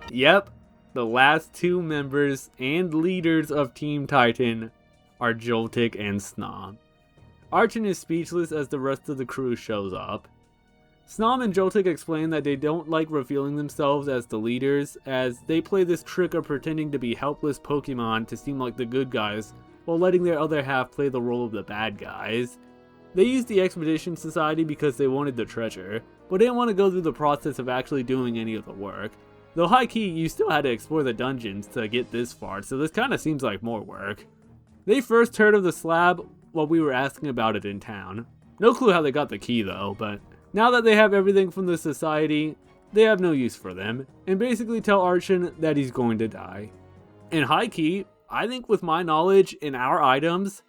Yep, the last 2 members and leaders of Team Titan are Joltik and Snom. Archon is speechless as the rest of the crew shows up. Snom and Joltik explain that they don't like revealing themselves as the leaders, as they play this trick of pretending to be helpless Pokemon to seem like the good guys, while letting their other half play the role of the bad guys. They used the Expedition Society because they wanted the treasure, but didn't want to go through the process of actually doing any of the work. Though high-key, you still had to explore the dungeons to get this far, so this kinda seems like more work. They first heard of the slab while we were asking about it in town. No clue how they got the key though, but now that they have everything from the society, they have no use for them, and basically tell Archon that he's going to die. In high-key, I think with my knowledge and our items,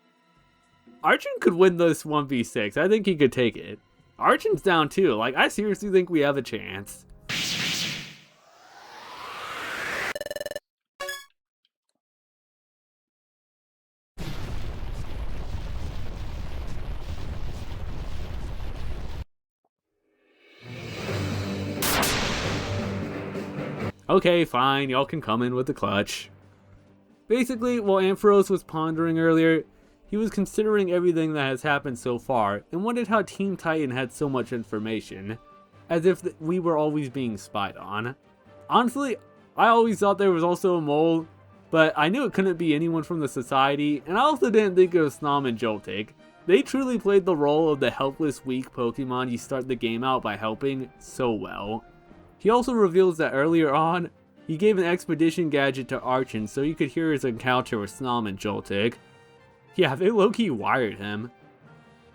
Archon could win this 1v6. I think he could take it. Archon's down too, like I seriously think we have a chance. Okay, fine, y'all can come in with the clutch. Basically, while Ampharos was pondering earlier, he was considering everything that has happened so far, and wondered how Team Titan had so much information, as if we were always being spied on. Honestly, I always thought there was also a mole, but I knew it couldn't be anyone from the society, and I also didn't think it was Snom and Joltik. They truly played the role of the helpless, weak Pokemon you start the game out by helping so well. He also reveals that earlier on, he gave an expedition gadget to Archon so you could hear his encounter with Snom and Joltik. Yeah, they low-key wired him.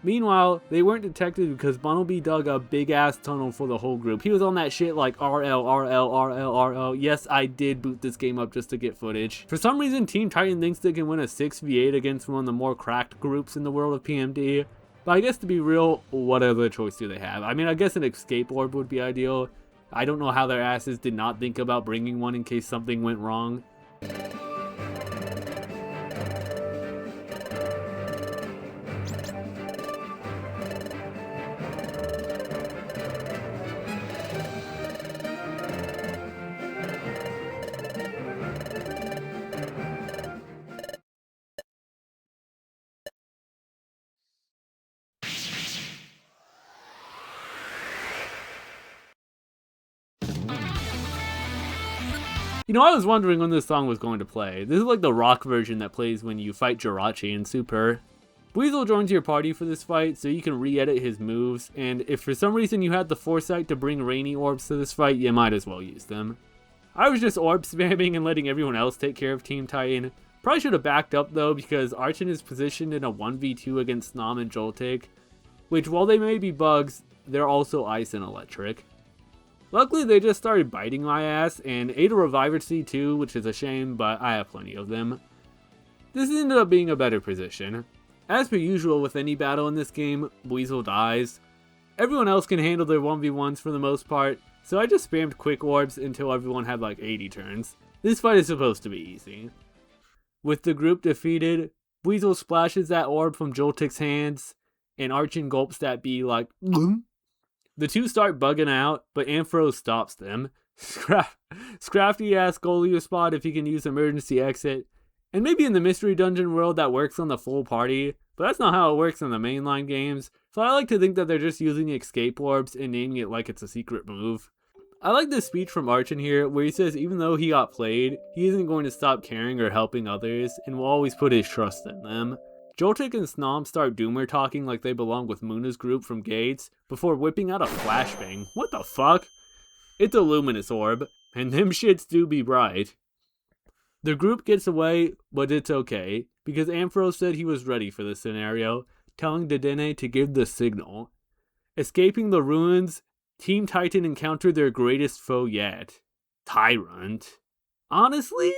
Meanwhile, they weren't detected because Bunnelby dug a big-ass tunnel for the whole group. He was on that shit like RL, RL, RL, RL. Yes, I did boot this game up just to get footage. For some reason, Team Titan thinks they can win a 6v8 against one of the more cracked groups in the world of PMD. But I guess to be real, what other choice do they have? I mean, I guess an escape orb would be ideal. I don't know how their asses did not think about bringing one in case something went wrong. You know, I was wondering when this song was going to play. This is like the rock version that plays when you fight Jirachi in Super. Weasel joins your party for this fight so you can re-edit his moves, and if for some reason you had the foresight to bring rainy orbs to this fight, you might as well use them. I was just orb spamming and letting everyone else take care of Team Titan. Probably should have backed up though, because Archon is positioned in a 1v2 against Snom and Joltik, which while they may be bugs, they're also ice and electric. Luckily, they just started biting my ass, and ate a Reviver Seed too, which is a shame, but I have plenty of them. This ended up being a better position. As per usual with any battle in this game, Weasel dies. Everyone else can handle their 1v1s for the most part, so I just spammed quick orbs until everyone had like 80 turns. This fight is supposed to be easy. With the group defeated, Weasel splashes that orb from Joltik's hands, and Archon gulps that bee like The two start bugging out, but Ampharos stops them. Scrafty asks Goliaspot if he can use emergency exit, and maybe in the mystery dungeon world that works on the full party, but that's not how it works in the mainline games, so I like to think that they're just using escape orbs and naming it like it's a secret move. I like this speech from Archon here, where he says even though he got played, he isn't going to stop caring or helping others, and will always put his trust in them. Joltik and Snom start Doomer talking like they belong with Muna's group from Gates, before whipping out a flashbang. What the fuck? It's a luminous orb, and them shits do be bright. The group gets away, but it's okay, because Amphros said he was ready for this scenario, telling Dedenne to give the signal. Escaping the ruins, Team Titan encountered their greatest foe yet. Tyrant. Honestly?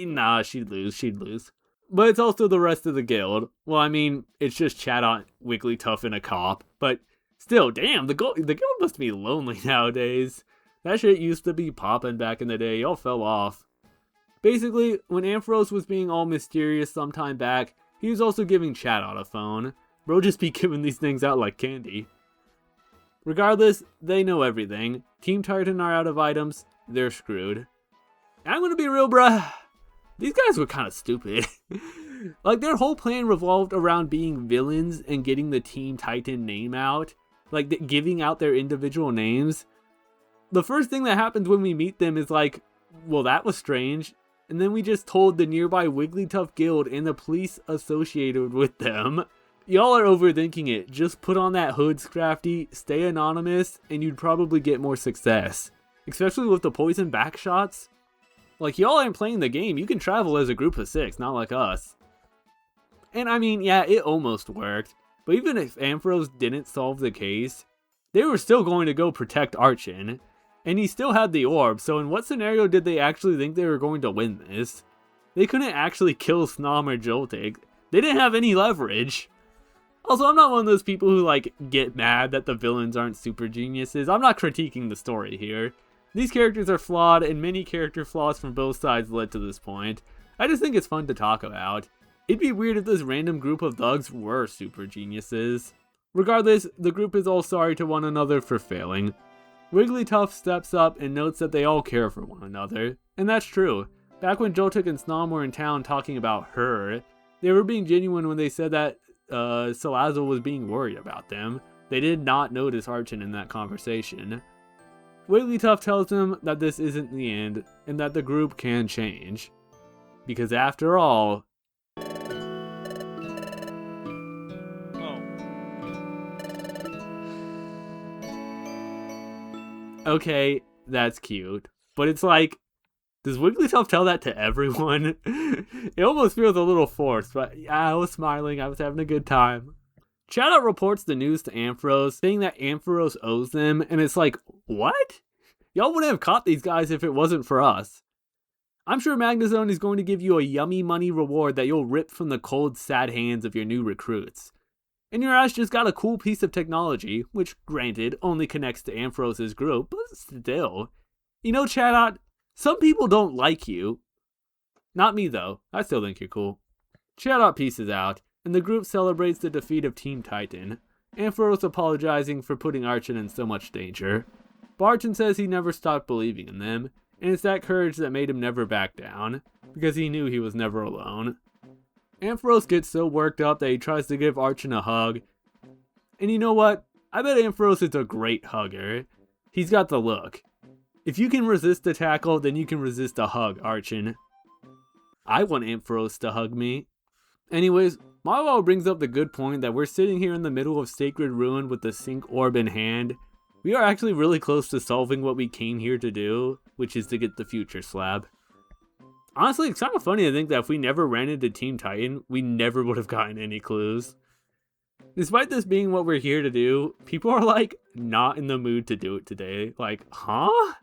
Nah, she'd lose. But it's also the rest of the guild. Well, I mean, it's just Chatot, Wigglytuff, and a cop. But still, damn, the guild must be lonely nowadays. That shit used to be poppin' back in the day. Y'all fell off. Basically, when Amphros was being all mysterious sometime back, he was also giving Chatot a phone. Bro just be giving these things out like candy. Regardless, they know everything. Team Titan are out of items. They're screwed. I'm gonna be real, bruh. These guys were kind of stupid. Like, their whole plan revolved around being villains and getting the Team Titan name out. Like, giving out their individual names. The first thing that happens when we meet them is like, well, that was strange. And then we just told the nearby Wigglytuff guild and the police associated with them. Y'all are overthinking it. Just put on that hood, Scrafty, stay anonymous, and you'd probably get more success. Especially with the poison back shots. Like, y'all aren't playing the game. You can travel as a group of 6, not like us. And I mean, yeah, it almost worked. But even if Amphros didn't solve the case, they were still going to go protect Archon. And he still had the orb, so in what scenario did they actually think they were going to win this? They couldn't actually kill Snom or Joltik. They didn't have any leverage. Also, I'm not one of those people who, like, get mad that the villains aren't super geniuses. I'm not critiquing the story here. These characters are flawed, and many character flaws from both sides led to this point. I just think it's fun to talk about. It'd be weird if this random group of thugs were super geniuses. Regardless, the group is all sorry to one another for failing. Wigglytuff steps up and notes that they all care for one another. And that's true. Back when Joltik and Snom were in town talking about her, they were being genuine when they said that Salazzle was being worried about them. They did not notice Archon in that conversation. Wigglytuff tells them that this isn't the end, and that the group can change. Because after all... Okay, that's cute. But it's like, does Wigglytuff tell that to everyone? It almost feels a little forced, but yeah, I was smiling, I was having a good time. Chatot reports the news to Amphros, saying that Amphros owes them, and it's like, what? Y'all wouldn't have caught these guys if it wasn't for us. I'm sure Magnezone is going to give you a yummy money reward that you'll rip from the cold, sad hands of your new recruits. And your ass just got a cool piece of technology, which, granted, only connects to Amphros' group, but still. You know, Chatot, some people don't like you. Not me, though. I still think you're cool. Chatot pieces out, and the group celebrates the defeat of Team Titan. Amphros apologizing for putting Archon in so much danger. Archon says he never stopped believing in them, and it's that courage that made him never back down, because he knew he was never alone. Amphros gets so worked up that he tries to give Archon a hug. And you know what? I bet Amphros is a great hugger. He's got the look. If you can resist a tackle, then you can resist a hug, Archon. I want Amphros to hug me. Anyways, Marlowe brings up the good point that we're sitting here in the middle of Sacred Ruin with the Sync Orb in hand. We are actually really close to solving what we came here to do, which is to get the future slab. Honestly, it's kind of funny to think that if we never ran into Team Titan, we never would have gotten any clues. Despite this being what we're here to do, people are like, not in the mood to do it today. Like, huh?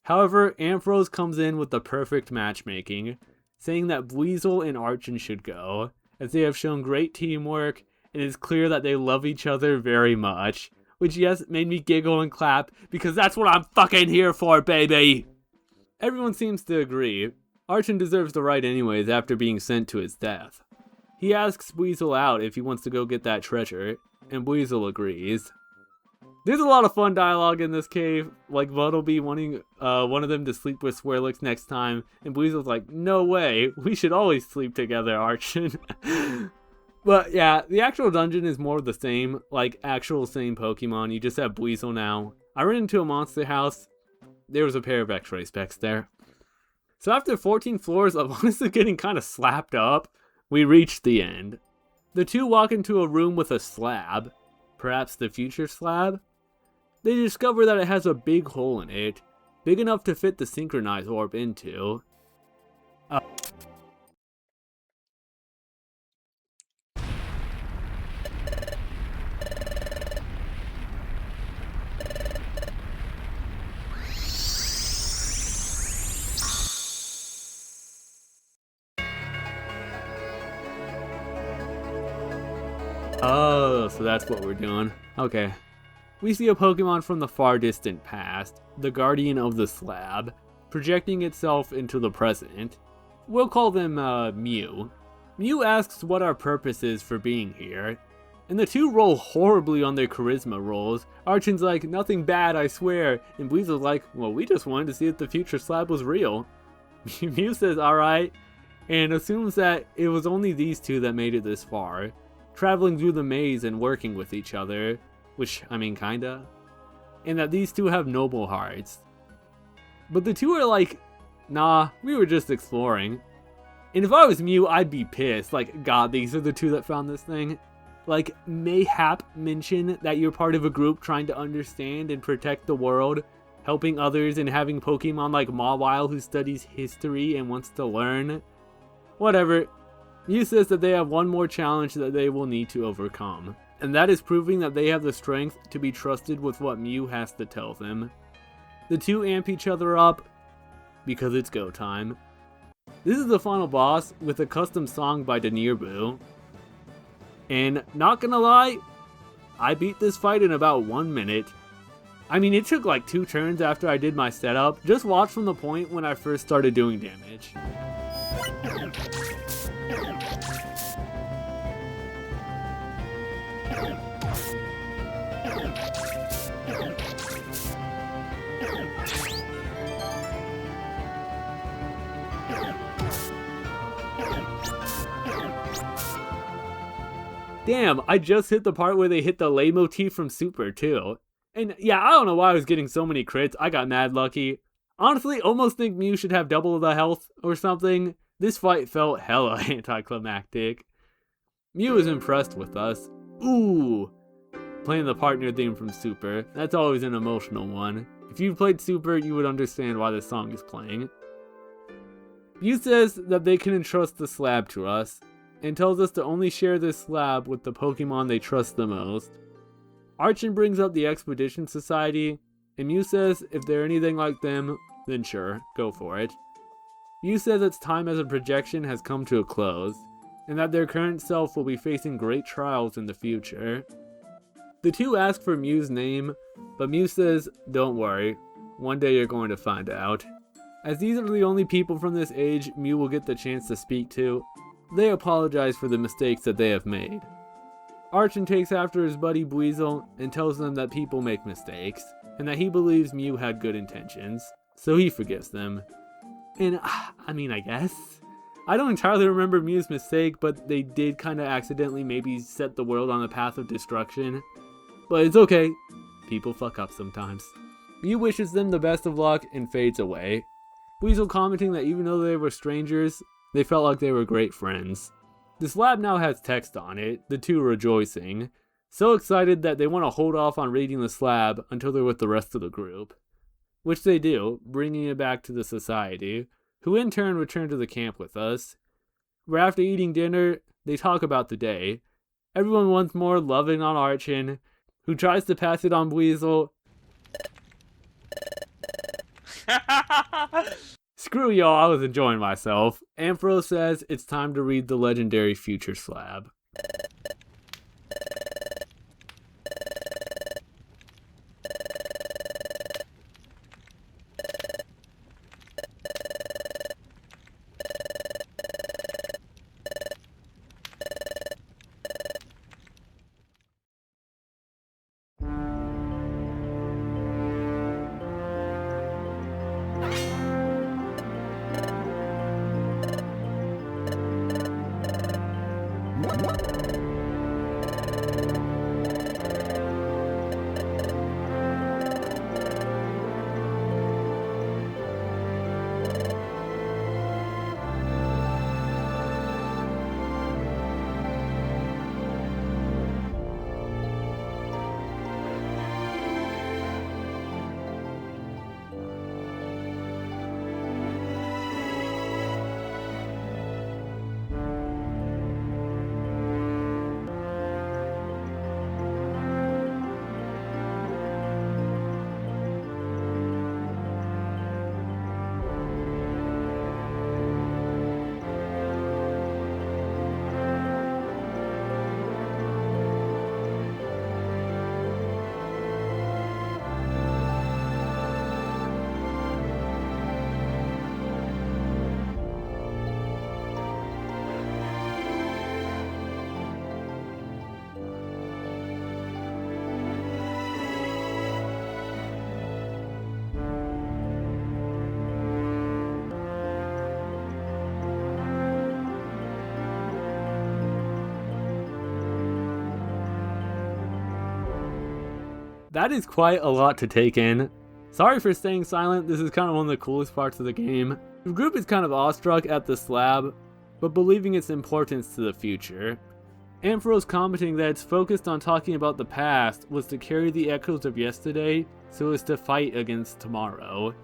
However, Amphros comes in with the perfect matchmaking, saying that Buizel and Archon should go, as they have shown great teamwork, and it's clear that they love each other very much. Which, yes, made me giggle and clap, because that's what I'm fucking here for, baby! Everyone seems to agree. Archon deserves the right anyways after being sent to his death. He asks Buizel out if he wants to go get that treasure, and Buizel agrees. There's a lot of fun dialogue in this cave, like Buttleby wanting one of them to sleep with Swirlix next time, and Buizel's like, no way, we should always sleep together, Archon. But yeah, the actual dungeon is more of the same, like actual same Pokemon. You just have Buizel now. I ran into a monster house. There was a pair of X-ray specs there. So after 14 floors of honestly getting kind of slapped up, we reached the end. The two walk into a room with a slab, perhaps the future slab. They discover that it has a big hole in it, big enough to fit the synchronized orb into. Oh, so that's what we're doing. Okay. We see a Pokemon from the far distant past, the guardian of the slab, projecting itself into the present. We'll call them, Mew. Mew asks what our purpose is for being here, and the two roll horribly on their charisma rolls. Archon's like, nothing bad, I swear, and Buizel's like, well, we just wanted to see if the future slab was real. Mew says, alright, and assumes that it was only these two that made it this far, traveling through the maze and working with each other, which, I mean, kinda, and that these two have noble hearts. But the two are like, nah, we were just exploring. And if I was Mew, I'd be pissed, like, god, these are the two that found this thing. Like, mayhap mention that you're part of a group trying to understand and protect the world, helping others and having Pokemon like Mawile who studies history and wants to learn. Whatever. Mew says that they have one more challenge that they will need to overcome, and that is proving that they have the strength to be trusted with what Mew has to tell them. The two amp each other up, because it's go time. This is the final boss with a custom song by Denirbu. And not gonna lie, I beat this fight in about 1 minute. I mean, it took like 2 turns after I did my setup. Just watch from the point when I first started doing damage. Damn, I just hit the part where they hit the lay motif from Super too. And yeah, I don't know why I was getting so many crits. I got mad lucky. Honestly, almost think Mew should have double the health or something. This fight felt hella anticlimactic. Mew is impressed with us. Ooh, playing the partner theme from Super. That's always an emotional one. If you've played Super, you would understand why this song is playing. Mew says that they can entrust the slab to us, and tells us to only share this slab with the Pokemon they trust the most. Archon brings up the Expedition Society, and Mew says if they're anything like them, then sure, go for it. Mew says its time as a projection has come to a close, and that their current self will be facing great trials in the future. The two ask for Mew's name, but Mew says, don't worry, one day you're going to find out. As these are the only people from this age Mew will get the chance to speak to, they apologize for the mistakes that they have made. Archon takes after his buddy Buizel and tells them that people make mistakes, and that he believes Mew had good intentions, so he forgives them. And, I mean, I guess. I don't entirely remember Mew's mistake, but they did kinda accidentally maybe set the world on a path of destruction. But it's okay, people fuck up sometimes. Mew wishes them the best of luck and fades away. Buizel commenting that even though they were strangers, they felt like they were great friends. This lab now has text on it, the two rejoicing, so excited that they want to hold off on reading the slab until they're with the rest of the group. Which they do, bringing it back to the society, who in turn return to the camp with us. Where after eating dinner, they talk about the day. Everyone once more loving on Archon, who tries to pass it on Buizel. Screw y'all, I was enjoying myself. Ampharos says it's time to read the legendary future slab. That is quite a lot to take in. Sorry for staying silent, this is kind of one of the coolest parts of the game. The group is kind of awestruck at the slab, but believing its importance to the future. Ampharos commenting that it's focused on talking about the past was to carry the echoes of yesterday so as to fight against tomorrow.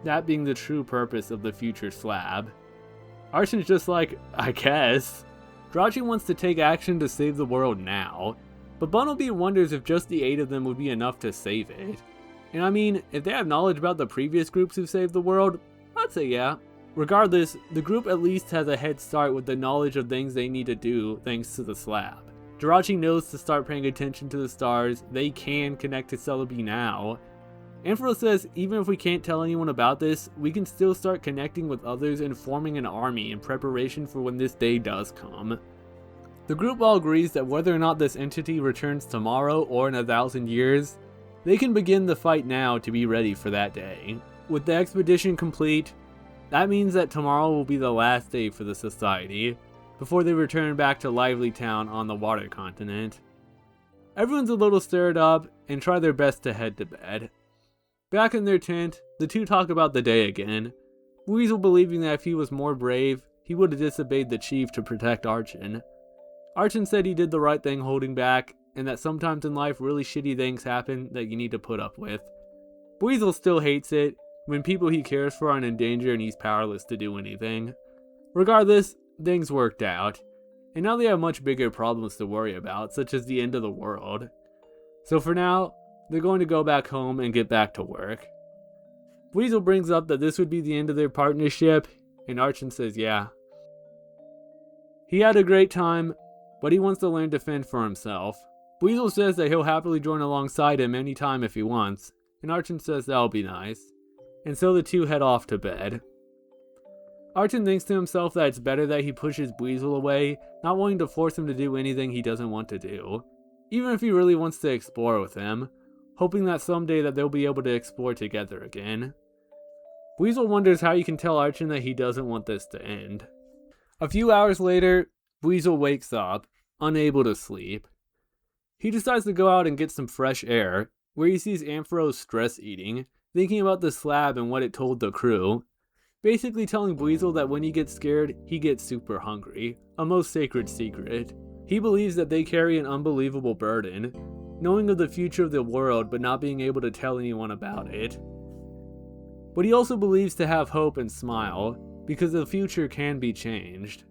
That being the true purpose of the future slab. Archon's just like, I guess. Drachi wants to take action to save the world now, but Bumblebee wonders if just the 8 of them would be enough to save it. And I mean, if they have knowledge about the previous groups who saved the world, I'd say yeah. Regardless, the group at least has a head start with the knowledge of things they need to do thanks to the slab. Jirachi knows to start paying attention to the stars, they can connect to Celebi now. Ampharos says even if we can't tell anyone about this, we can still start connecting with others and forming an army in preparation for when this day does come. The group all agrees that whether or not this entity returns tomorrow or in 1,000 years, they can begin the fight now to be ready for that day. With the expedition complete, that means that tomorrow will be the last day for the society, before they return back to Lively Town on the water continent. Everyone's a little stirred up and try their best to head to bed. Back in their tent, the two talk about the day again, Weasel believing that if he was more brave, he would have disobeyed the chief to protect Archon. Archon said he did the right thing holding back, and that sometimes in life really shitty things happen that you need to put up with. Weasel still hates it when people he cares for are in danger and he's powerless to do anything. Regardless, things worked out, and now they have much bigger problems to worry about, such as the end of the world. So for now, they're going to go back home and get back to work. Weasel brings up that this would be the end of their partnership, and Archon says yeah. He had a great time, but he wants to learn to fend for himself. Weasel says that he'll happily join alongside him anytime if he wants, and Archon says that'll be nice. And so the two head off to bed. Archon thinks to himself that it's better that he pushes Weasel away, not wanting to force him to do anything he doesn't want to do, even if he really wants to explore with him, hoping that someday that they'll be able to explore together again. Weasel wonders how he can tell Archon that he doesn't want this to end. A few hours later, Weasel wakes up, unable to sleep. He decides to go out and get some fresh air, where he sees Ampharos stress eating, thinking about the slab and what it told the crew. Basically telling Weasel that when he gets scared, he gets super hungry, a most sacred secret. He believes that they carry an unbelievable burden, knowing of the future of the world but not being able to tell anyone about it. But he also believes to have hope and smile, because the future can be changed.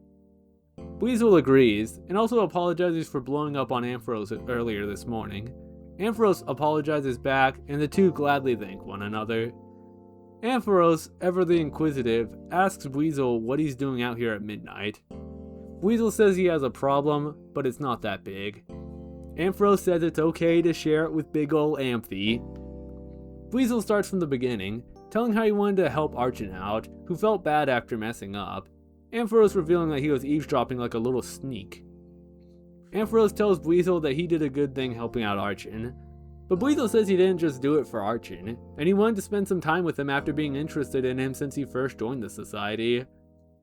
Weasel agrees, and also apologizes for blowing up on Ampharos earlier this morning. Ampharos apologizes back, and the two gladly thank one another. Ampharos, ever the inquisitive, asks Weasel what he's doing out here at midnight. Weasel says he has a problem, but it's not that big. Ampharos says it's okay to share it with big ol' Amphi. Weasel starts from the beginning, telling how he wanted to help Archon out, who felt bad after messing up. Ampharos revealing that he was eavesdropping like a little sneak. Ampharos tells Weasel that he did a good thing helping out Archon, but Weasel says he didn't just do it for Archon, and he wanted to spend some time with him after being interested in him since he first joined the society.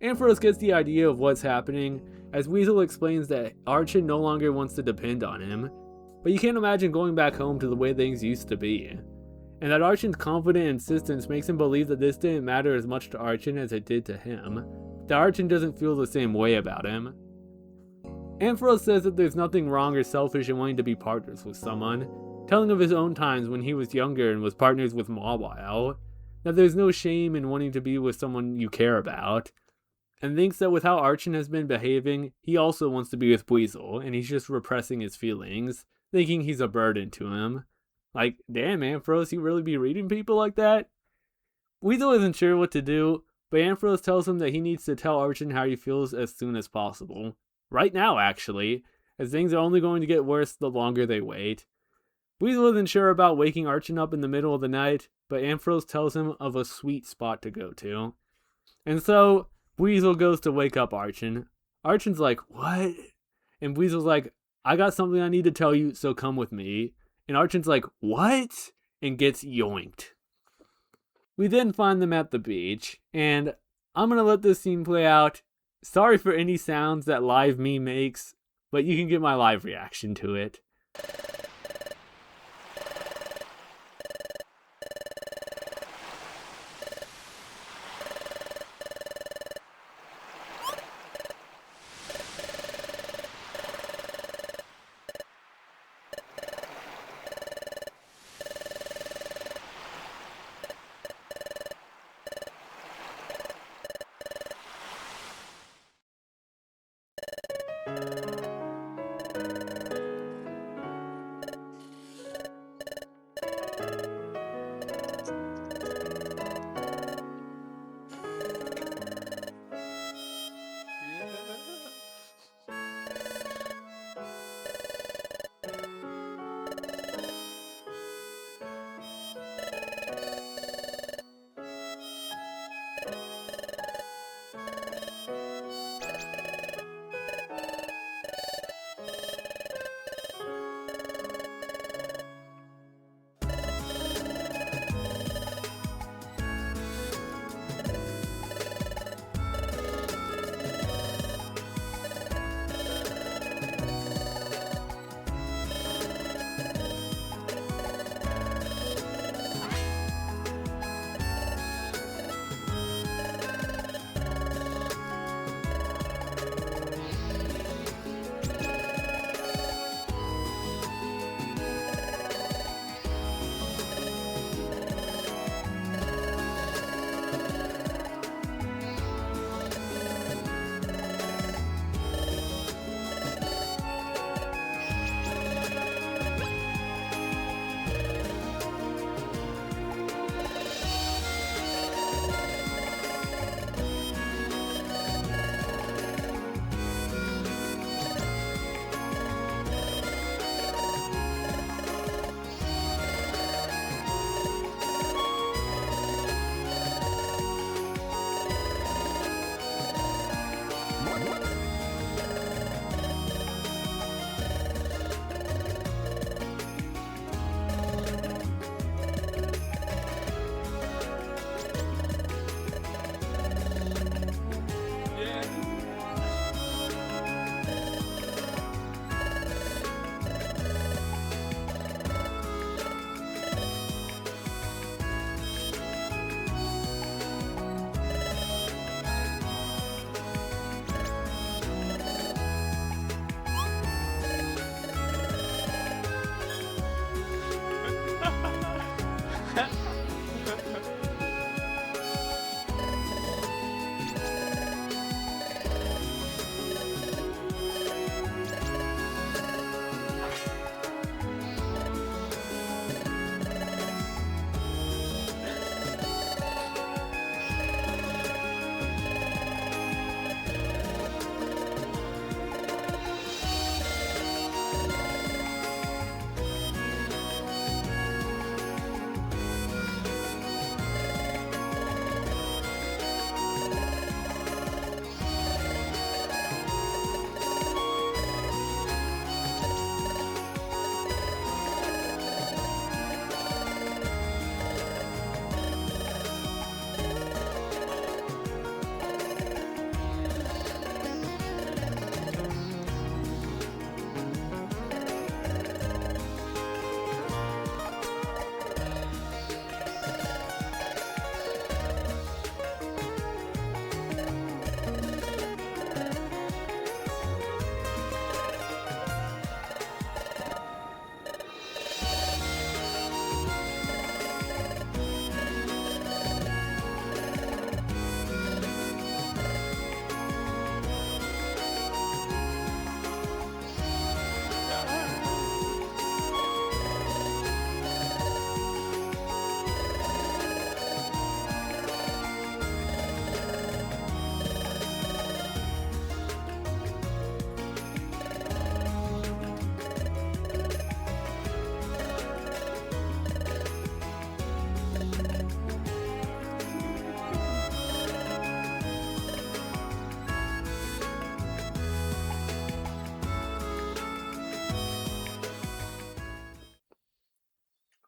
Ampharos gets the idea of what's happening, as Weasel explains that Archon no longer wants to depend on him, but you can't imagine going back home to the way things used to be, and that Archon's confident insistence makes him believe that this didn't matter as much to Archon as it did to him, that Archon doesn't feel the same way about him. Ampharos says that there's nothing wrong or selfish in wanting to be partners with someone, telling of his own times when he was younger and was partners with Mawile, that there's no shame in wanting to be with someone you care about, and thinks that with how Archon has been behaving, he also wants to be with Weasel, and he's just repressing his feelings, thinking he's a burden to him. Like, damn Ampharos, you really be reading people like that? Weasel isn't sure what to do, but Ampharos tells him that he needs to tell Archon how he feels as soon as possible. Right now, actually, as things are only going to get worse the longer they wait. Weasel isn't sure about waking Archon up in the middle of the night, but Ampharos tells him of a sweet spot to go to. And so, Weasel goes to wake up Archon. Archon's like, what? And Weasel's like, I got something I need to tell you, so come with me. And Archon's like, what? And gets yoinked. We then find them at the beach, and I'm gonna let this scene play out. Sorry for any sounds that live me makes, but you can get my live reaction to it.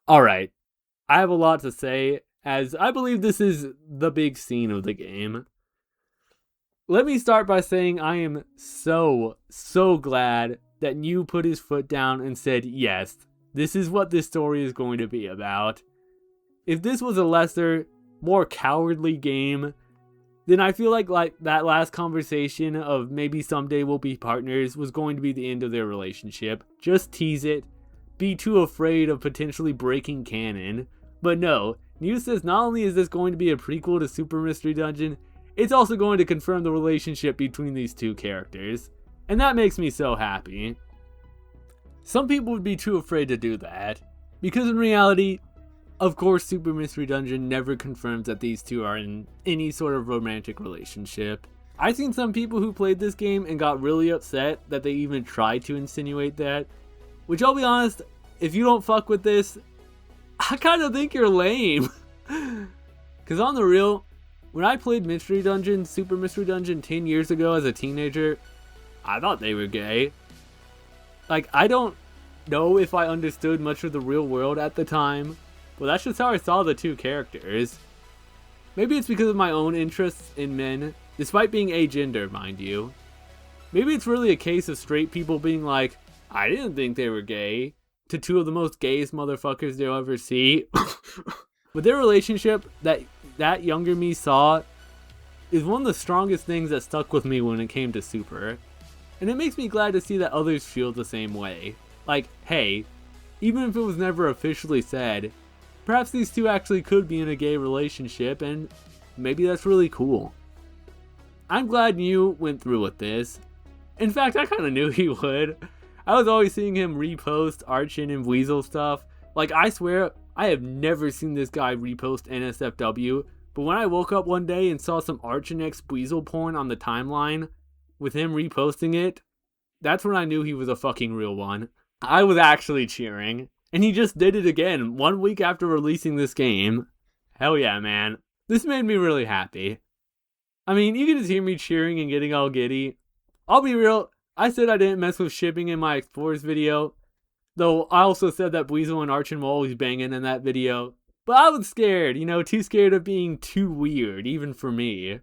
Alright, I have a lot to say, as I believe this is the big scene of the game. Let me start by saying I am so glad that New put his foot down and said, yes, this is what this story is going to be about. If this was a lesser, more cowardly game, then I feel like that last conversation of maybe someday we'll be partners was going to be the end of their relationship. Just tease it. Be too afraid of potentially breaking canon. But no, New says not only is this going to be a prequel to Super Mystery Dungeon, it's also going to confirm the relationship between these two characters. And that makes me so happy. Some people would be too afraid to do that, because in reality, of course, Super Mystery Dungeon never confirms that these two are in any sort of romantic relationship. I've seen some people who played this game and got really upset that they even tried to insinuate that, which I'll be honest, if you don't fuck with this, I kind of think you're lame. Because on the real, when I played Mystery Dungeon, Super Mystery Dungeon 10 years ago as a teenager, I thought they were gay. Like, I don't know if I understood much of the real world at the time, but that's just how I saw the two characters. Maybe it's because of my own interests in men, despite being agender, mind you. Maybe it's really a case of straight people being like, I didn't think they were gay, to two of the most gayest motherfuckers they'll ever see. But their relationship that younger me saw is one of the strongest things that stuck with me when it came to Super. And it makes me glad to see that others feel the same way. Like, hey, even if it was never officially said, perhaps these two actually could be in a gay relationship, and maybe that's really cool. I'm glad New went through with this. In fact, I kind of knew he would. I was always seeing him repost Archon and Weasel stuff. Like, I swear, I have never seen this guy repost NSFW, but when I woke up one day and saw some Archon X Weasel porn on the timeline, with him reposting it, that's when I knew he was a fucking real one. I was actually cheering. And he just did it again 1 week after releasing this game. Hell yeah, man. This made me really happy. I mean, you can just hear me cheering and getting all giddy. I'll be real, I said I didn't mess with shipping in my Explorers video. Though I also said that Weasel and Archon were always banging in that video. But I was scared, too scared of being too weird, even for me.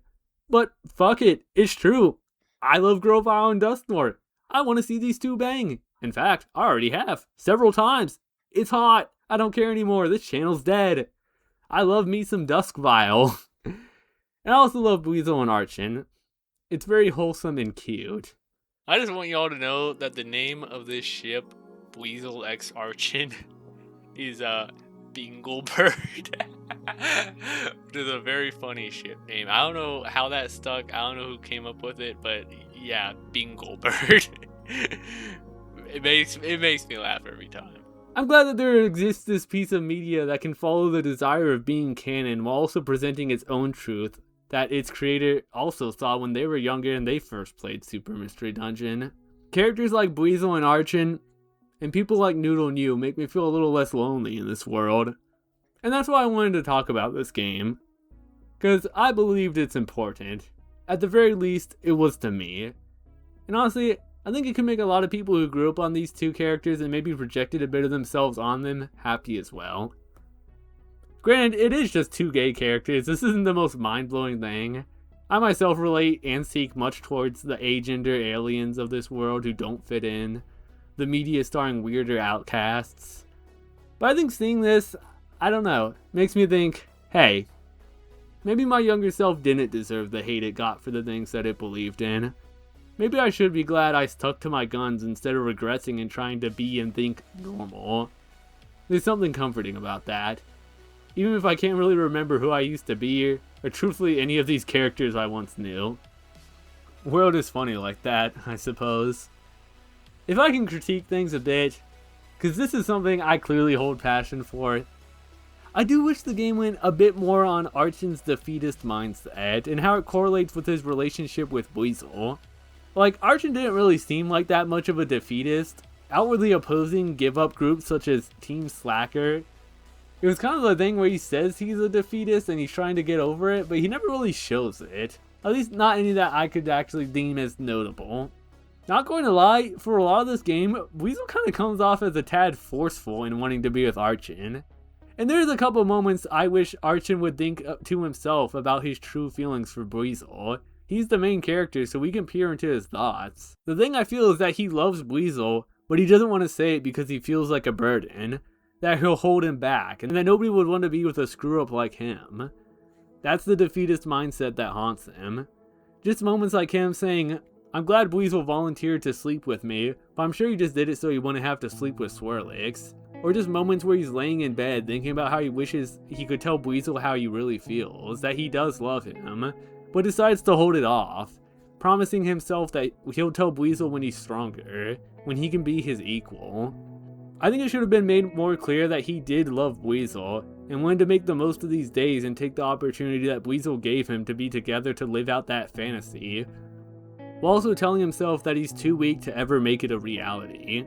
But fuck it, it's true. I love Grovile and Dustnort. I want to see these two bang. In fact, I already have, several times. It's hot. I don't care anymore. This channel's dead. I love me some Duskvile. And I also love Weasel and Archon. It's very wholesome and cute. I just want y'all to know that the name of this ship, Weasel X Archon, is Binglebird. Which is a very funny ship name. I don't know how that stuck. I don't know who came up with it, but yeah, Binglebird. It makes me laugh every time. I'm glad that there exists this piece of media that can follow the desire of being canon while also presenting its own truth that its creator also saw when they were younger and they first played Super Mystery Dungeon. Characters like Weasel and Archon and people like Noodle New make me feel a little less lonely in this world. And that's why I wanted to talk about this game. Because I believed it's important. At the very least, it was to me. And honestly, I think it could make a lot of people who grew up on these two characters and maybe projected a bit of themselves on them happy as well. Granted, it is just two gay characters. This isn't the most mind-blowing thing. I myself relate and seek much towards the agender aliens of this world who don't fit in. The media starring weirder outcasts. But I think seeing this, I don't know, makes me think, hey, maybe my younger self didn't deserve the hate it got for the things that it believed in. Maybe I should be glad I stuck to my guns instead of regressing and trying to be and think normal. There's something comforting about that. Even if I can't really remember who I used to be, or truthfully any of these characters I once knew. World is funny like that, I suppose. If I can critique things a bit, because this is something I clearly hold passion for, I do wish the game went a bit more on Archon's defeatist mindset and how it correlates with his relationship with Weasel. Like, Archon didn't really seem like that much of a defeatist, outwardly opposing give-up groups such as Team Slacker. It was kind of the thing where he says he's a defeatist and he's trying to get over it, but he never really shows it. At least not any that I could actually deem as notable. Not going to lie, for a lot of this game, Weasel kind of comes off as a tad forceful in wanting to be with Archon. And there's a couple moments I wish Archon would think to himself about his true feelings for Weasel. He's the main character, so we can peer into his thoughts. The thing I feel is that he loves Weasel, but he doesn't want to say it because he feels like a burden, that he'll hold him back, and that nobody would want to be with a screw-up like him. That's the defeatist mindset that haunts him. Just moments like him saying, I'm glad Weasel volunteered to sleep with me, but I'm sure he just did it so he wouldn't have to sleep with Swirlix. Or just moments where he's laying in bed thinking about how he wishes he could tell Weasel how he really feels, that he does love him, but decides to hold it off, promising himself that he'll tell Weasel when he's stronger, when he can be his equal. I think it should have been made more clear that he did love Weasel, and wanted to make the most of these days and take the opportunity that Weasel gave him to be together to live out that fantasy, while also telling himself that he's too weak to ever make it a reality.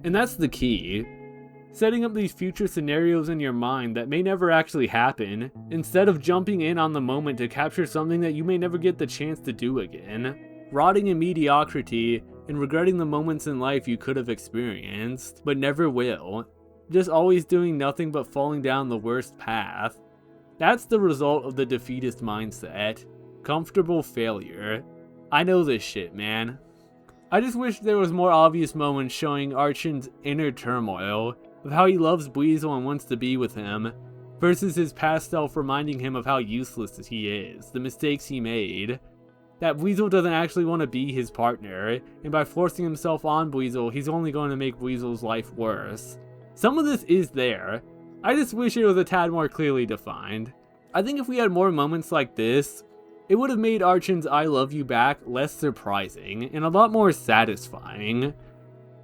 And that's the key. Setting up these future scenarios in your mind that may never actually happen, instead of jumping in on the moment to capture something that you may never get the chance to do again. Rotting in mediocrity and regretting the moments in life you could have experienced, but never will. Just always doing nothing but falling down the worst path. That's the result of the defeatist mindset. Comfortable failure. I know this shit, man. I just wish there was more obvious moments showing Archon's inner turmoil, of how he loves Weasel and wants to be with him, versus his past self reminding him of how useless he is, the mistakes he made. That Weasel doesn't actually want to be his partner, and by forcing himself on Weasel, he's only going to make Weasel's life worse. Some of this is there. I just wish it was a tad more clearly defined. I think if we had more moments like this, it would have made Archon's I love you back less surprising and a lot more satisfying.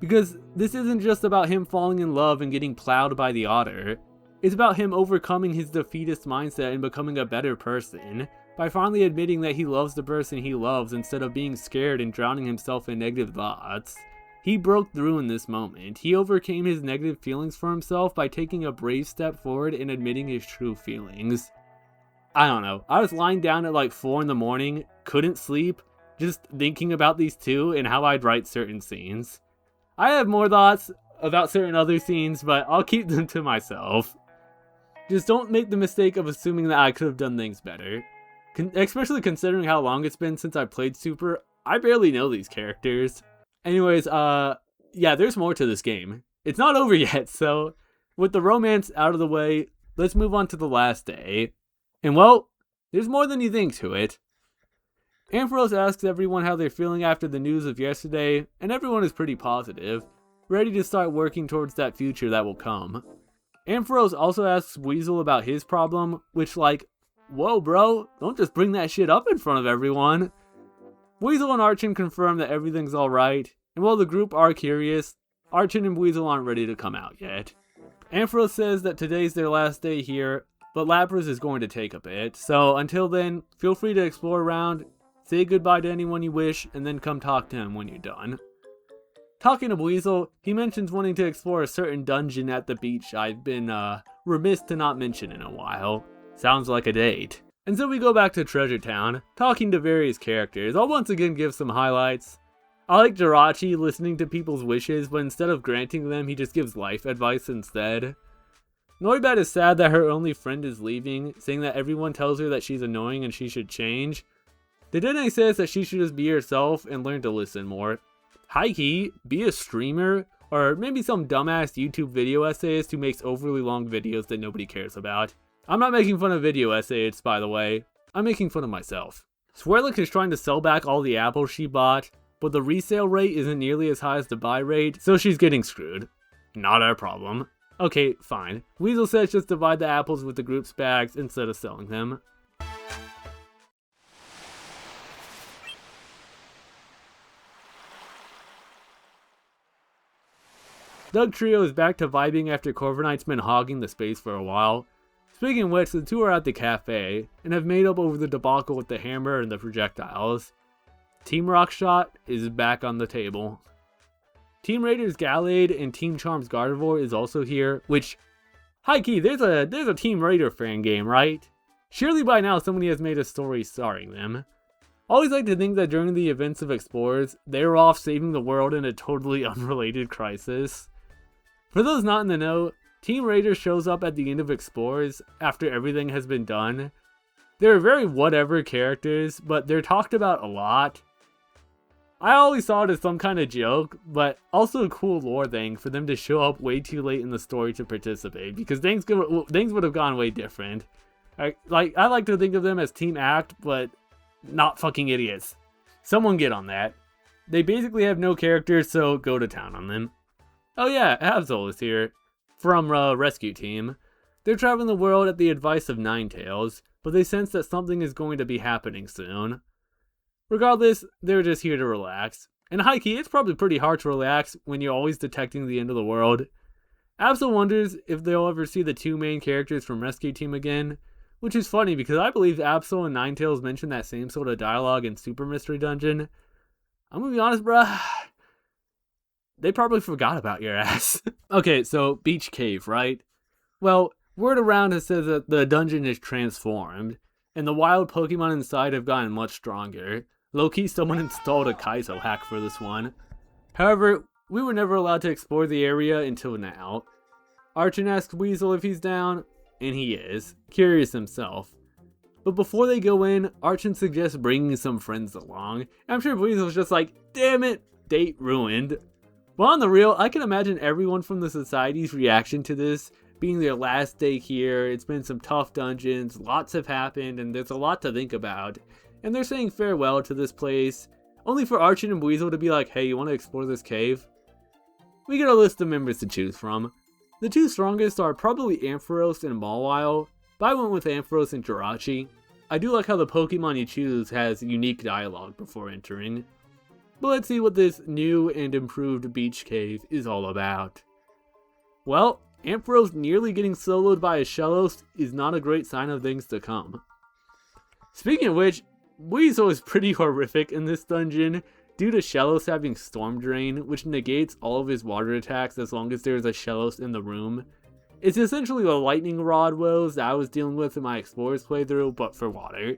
Because this isn't just about him falling in love and getting plowed by the otter. It's about him overcoming his defeatist mindset and becoming a better person, by finally admitting that he loves the person he loves instead of being scared and drowning himself in negative thoughts. He broke through in this moment. He overcame his negative feelings for himself by taking a brave step forward and admitting his true feelings. I don't know, I was lying down at like 4 in the morning, couldn't sleep, just thinking about these two and how I'd write certain scenes. I have more thoughts about certain other scenes, but I'll keep them to myself. Just don't make the mistake of assuming that I could have done things better. Especially considering how long it's been since I played Super, I barely know these characters. Anyways, yeah, there's more to this game. It's not over yet, so with the romance out of the way, let's move on to the last day. And well, there's more than you think to it. Ampharos asks everyone how they're feeling after the news of yesterday, and everyone is pretty positive, ready to start working towards that future that will come. Ampharos also asks Weasel about his problem, which like, whoa bro, don't just bring that shit up in front of everyone. Weasel and Archon confirm that everything's alright, and while the group are curious, Archon and Weasel aren't ready to come out yet. Ampharos says that today's their last day here, but Lapras is going to take a bit, so until then, feel free to explore around, say goodbye to anyone you wish, and then come talk to him when you're done. Talking to Weasel, he mentions wanting to explore a certain dungeon at the beach I've been remiss to not mention in a while. Sounds like a date. And so we go back to Treasure Town, talking to various characters. I'll once again give some highlights. I like Jirachi listening to people's wishes, but instead of granting them, he just gives life advice instead. Noibat is sad that her only friend is leaving, saying that everyone tells her that she's annoying and she should change. Dedenne says that she should just be herself and learn to listen more. Heike, be a streamer, or maybe some dumbass YouTube video essayist who makes overly long videos that nobody cares about. I'm not making fun of video essayists, by the way. I'm making fun of myself. Swirlix is trying to sell back all the apples she bought, but the resale rate isn't nearly as high as the buy rate, so she's getting screwed. Not our problem. Okay, fine. Weasel says just divide the apples with the group's bags instead of selling them. Doug Trio is back to vibing after Corviknight's been hogging the space for a while. Speaking of which, the two are at the cafe, and have made up over the debacle with the hammer and the projectiles. Team Rockshot is back on the table. Team Raiders Gallade and Team Charms Gardevoir is also here, which, high key, there's a Team Raider fan game, right? Surely by now somebody has made a story starring them. Always like to think that during the events of Explorers, they were off saving the world in a totally unrelated crisis. For those not in the know, Team Raider shows up at the end of Explorers after everything has been done. They're very whatever characters, but they're talked about a lot. I always saw it as some kind of joke, but also a cool lore thing for them to show up way too late in the story to participate, because things would have gone way different. I like to think of them as Team Act, but not fucking idiots. Someone get on that. They basically have no characters, so go to town on them. Oh yeah, Absol is here, from Rescue Team. They're traveling the world at the advice of Ninetales, but they sense that something is going to be happening soon. Regardless, they're just here to relax. And high-key, it's probably pretty hard to relax when you're always detecting the end of the world. Absol wonders if they'll ever see the two main characters from Rescue Team again, which is funny because I believe Absol and Ninetales mentioned that same sort of dialogue in Super Mystery Dungeon. I'm gonna be honest, bruh. They probably forgot about your ass. Okay, so Beach Cave, right? Well, word around has said that the dungeon is transformed, and the wild Pokemon inside have gotten much stronger. Low-key, someone installed a Kaizo hack for this one. However, we were never allowed to explore the area until now. Archon asks Weasel if he's down, and he is, curious himself. But before they go in, Archon suggests bringing some friends along. I'm sure Weasel's just like, damn it, date ruined. But on the real, I can imagine everyone from the society's reaction to this being their last day here. It's been some tough dungeons, lots have happened, and there's a lot to think about. And they're saying farewell to this place, only for Archon and Weasel to be like, hey, you want to explore this cave? We get a list of members to choose from. The two strongest are probably Ampharos and Mawile, but I went with Ampharos and Jirachi. I do like how the Pokemon you choose has unique dialogue before entering. But let's see what this new and improved beach cave is all about. Well, Ampharos nearly getting soloed by a Shellos is not a great sign of things to come. Speaking of which, Weasel is pretty horrific in this dungeon due to Shellos having Storm Drain, which negates all of his water attacks as long as there's a Shellos in the room. It's essentially the lightning rod woes that I was dealing with in my Explorers playthrough, but for water.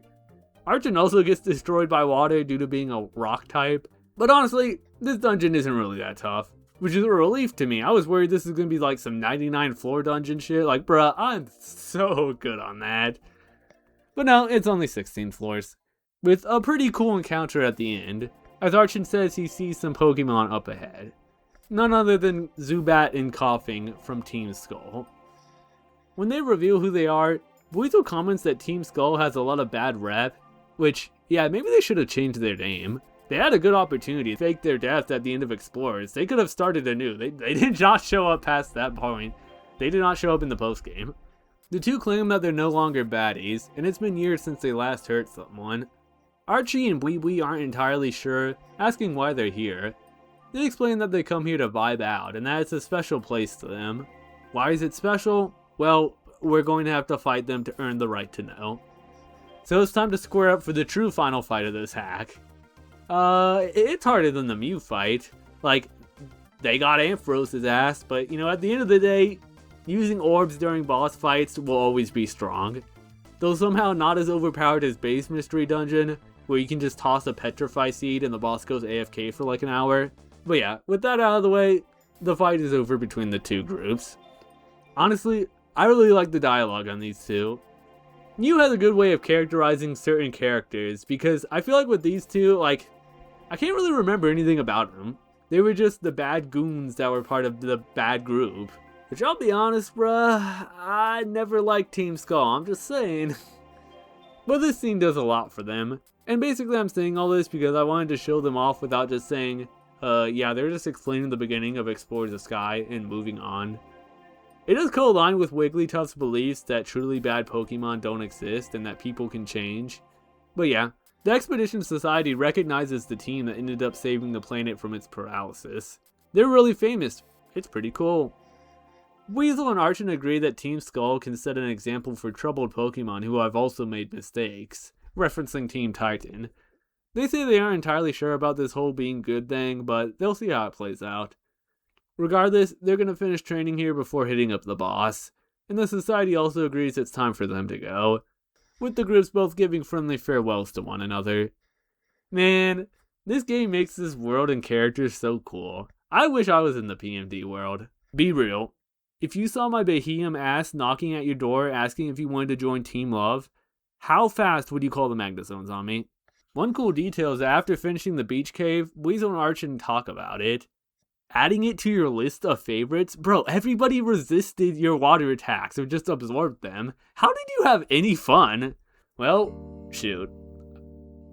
Archon also gets destroyed by water due to being a rock type, but honestly, this dungeon isn't really that tough, which is a relief to me. I was worried this is going to be like some 99 floor dungeon shit, like bruh, I'm so good on that. But no, it's only 16 floors, with a pretty cool encounter at the end, as Archon says he sees some Pokemon up ahead. None other than Zubat and Coughing from Team Skull. When they reveal who they are, Weasel comments that Team Skull has a lot of bad rep, which, yeah, maybe they should have changed their name. They had a good opportunity to fake their death at the end of Explorers. They could have started anew. They did not show up past that point. They did not show up in the postgame. The two claim that they're no longer baddies, and it's been years since they last hurt someone. Archie and Wee aren't entirely sure, asking why they're here. They explain that they come here to vibe out, and that it's a special place to them. Why is it special? Well, we're going to have to fight them to earn the right to know. So it's time to square up for the true final fight of this hack. It's harder than the Mew fight. Like, they got Ampharos' ass, but you know, at the end of the day, using orbs during boss fights will always be strong. Though somehow not as overpowered as base Mystery Dungeon, where you can just toss a Petrify Seed and the boss goes AFK for like an hour. But yeah, with that out of the way, the fight is over between the two groups. Honestly, I really like the dialogue on these two. Mew has a good way of characterizing certain characters, because I feel like with these two, like, I can't really remember anything about them. They were just the bad goons that were part of the bad group. Which I'll be honest, bruh, I never liked Team Skull, I'm just saying. But this scene does a lot for them. And basically I'm saying all this because I wanted to show them off without just saying, yeah, they're just explaining the beginning of Explore the Sky and moving on. It does co-align with Wigglytuff's beliefs that truly bad Pokemon don't exist and that people can change. But yeah, the Expedition Society recognizes the team that ended up saving the planet from its paralysis. They're really famous. It's pretty cool. Weasel and Archon agree that Team Skull can set an example for troubled Pokemon who have also made mistakes, referencing Team Titan. They say they aren't entirely sure about this whole being good thing, but they'll see how it plays out. Regardless, they're going to finish training here before hitting up the boss, and the society also agrees it's time for them to go, with the groups both giving friendly farewells to one another. Man, this game makes this world and characters so cool. I wish I was in the PMD world. Be real. If you saw my Behem ass knocking at your door asking if you wanted to join Team Love, how fast would you call the Magna Zones on me? One cool detail is that after finishing the beach cave, Weasel and Archon talk about it. Adding it to your list of favorites? Bro, everybody resisted your water attacks or just absorbed them. How did you have any fun? Well, shoot.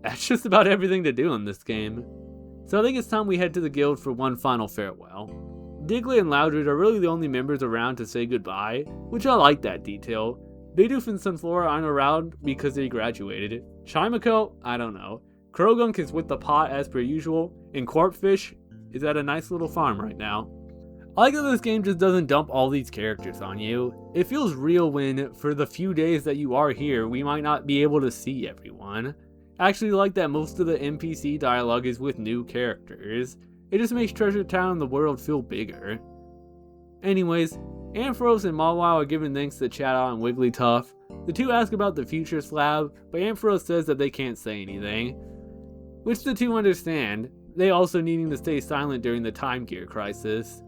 That's just about everything to do in this game. So I think it's time we head to the guild for one final farewell. Diglett and Loudred are really the only members around to say goodbye, which I like that detail. Bidoof and Sunflora aren't around because they graduated. Chimako? I don't know. Krogunk is with the pot as per usual, and Corpfish is at a nice little farm right now. I like that this game just doesn't dump all these characters on you. It feels real when, for the few days that you are here, we might not be able to see everyone. I actually like that most of the NPC dialogue is with new characters. It just makes Treasure Town and the world feel bigger. Anyways, Ampharos and Mawile are giving thanks to Chatot and Wigglytuff. The two ask about the future slab, but Ampharos says that they can't say anything. Which the two understand, they also needing to stay silent during the Time Gear crisis.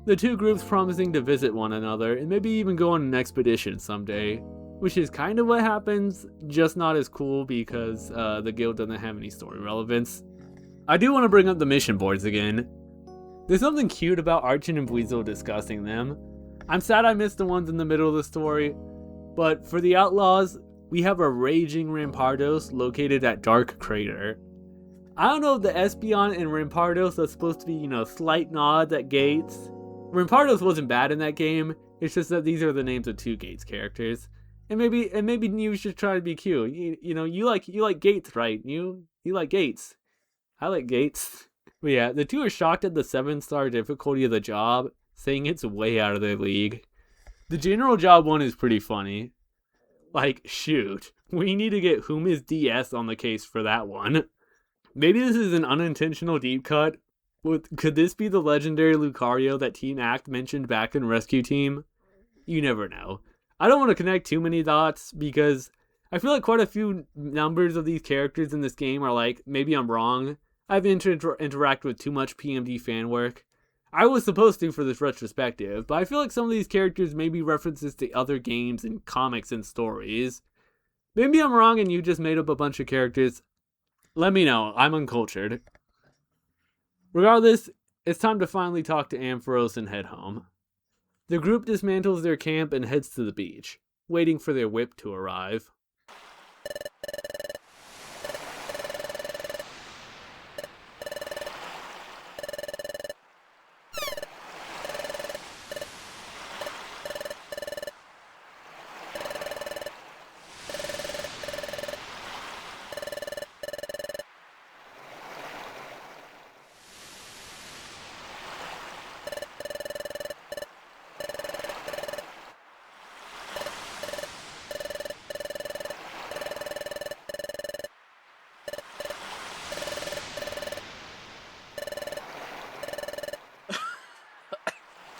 The two groups promising to visit one another and maybe even go on an expedition someday. Which is kind of what happens, just not as cool because the guild doesn't have any story relevance. I do want to bring up the mission boards again. There's something cute about Archon and Weasel discussing them. I'm sad I missed the ones in the middle of the story, but for the Outlaws, we have a raging Rampardos located at Dark Crater. I don't know if the Espeon and Rampardos are supposed to be, slight nods at Gates. Rampardos wasn't bad in that game, it's just that these are the names of two Gates characters. And maybe you should try to be cute. You like Gates, right? You like Gates. I like Gates. But yeah, the two are shocked at the 7-star difficulty of the job, saying it's way out of their league. The general job one is pretty funny. Like, shoot, we need to get Huma's DS on the case for that one. Maybe this is an unintentional deep cut. Could this be the legendary Lucario that Team Act mentioned back in Rescue Team? You never know. I don't want to connect too many dots because I feel like quite a few numbers of these characters in this game are like, maybe I'm wrong. I've interacted with too much PMD fan work. I was supposed to for this retrospective, but I feel like some of these characters may be references to other games and comics and stories. Maybe I'm wrong and you just made up a bunch of characters. Let me know, I'm uncultured. Regardless, it's time to finally talk to Ampharos and head home. The group dismantles their camp and heads to the beach, waiting for their whip to arrive.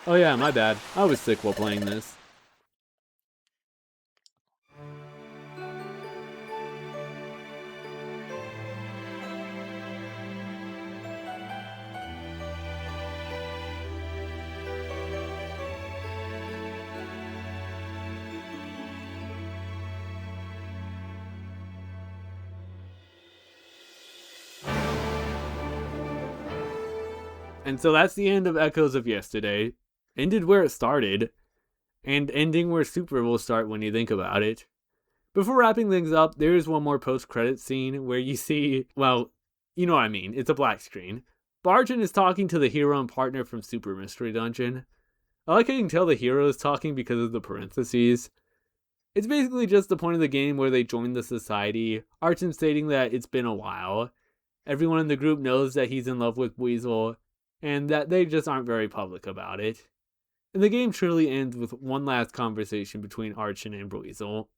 Oh yeah, my bad. I was sick while playing this. And so that's the end of Echoes of Yesterday. Ended where it started, and ending where Super will start when you think about it. Before wrapping things up, there is one more post-credits scene where you see, well, you know what I mean, it's a black screen. Barton is talking to the hero and partner from Super Mystery Dungeon. I like how you can tell the hero is talking because of the parentheses. It's basically just the point of the game where they join the society, Archon stating that it's been a while. Everyone in the group knows that he's in love with Weasel, and that they just aren't very public about it. And the game truly ends with one last conversation between Archon and Weasel.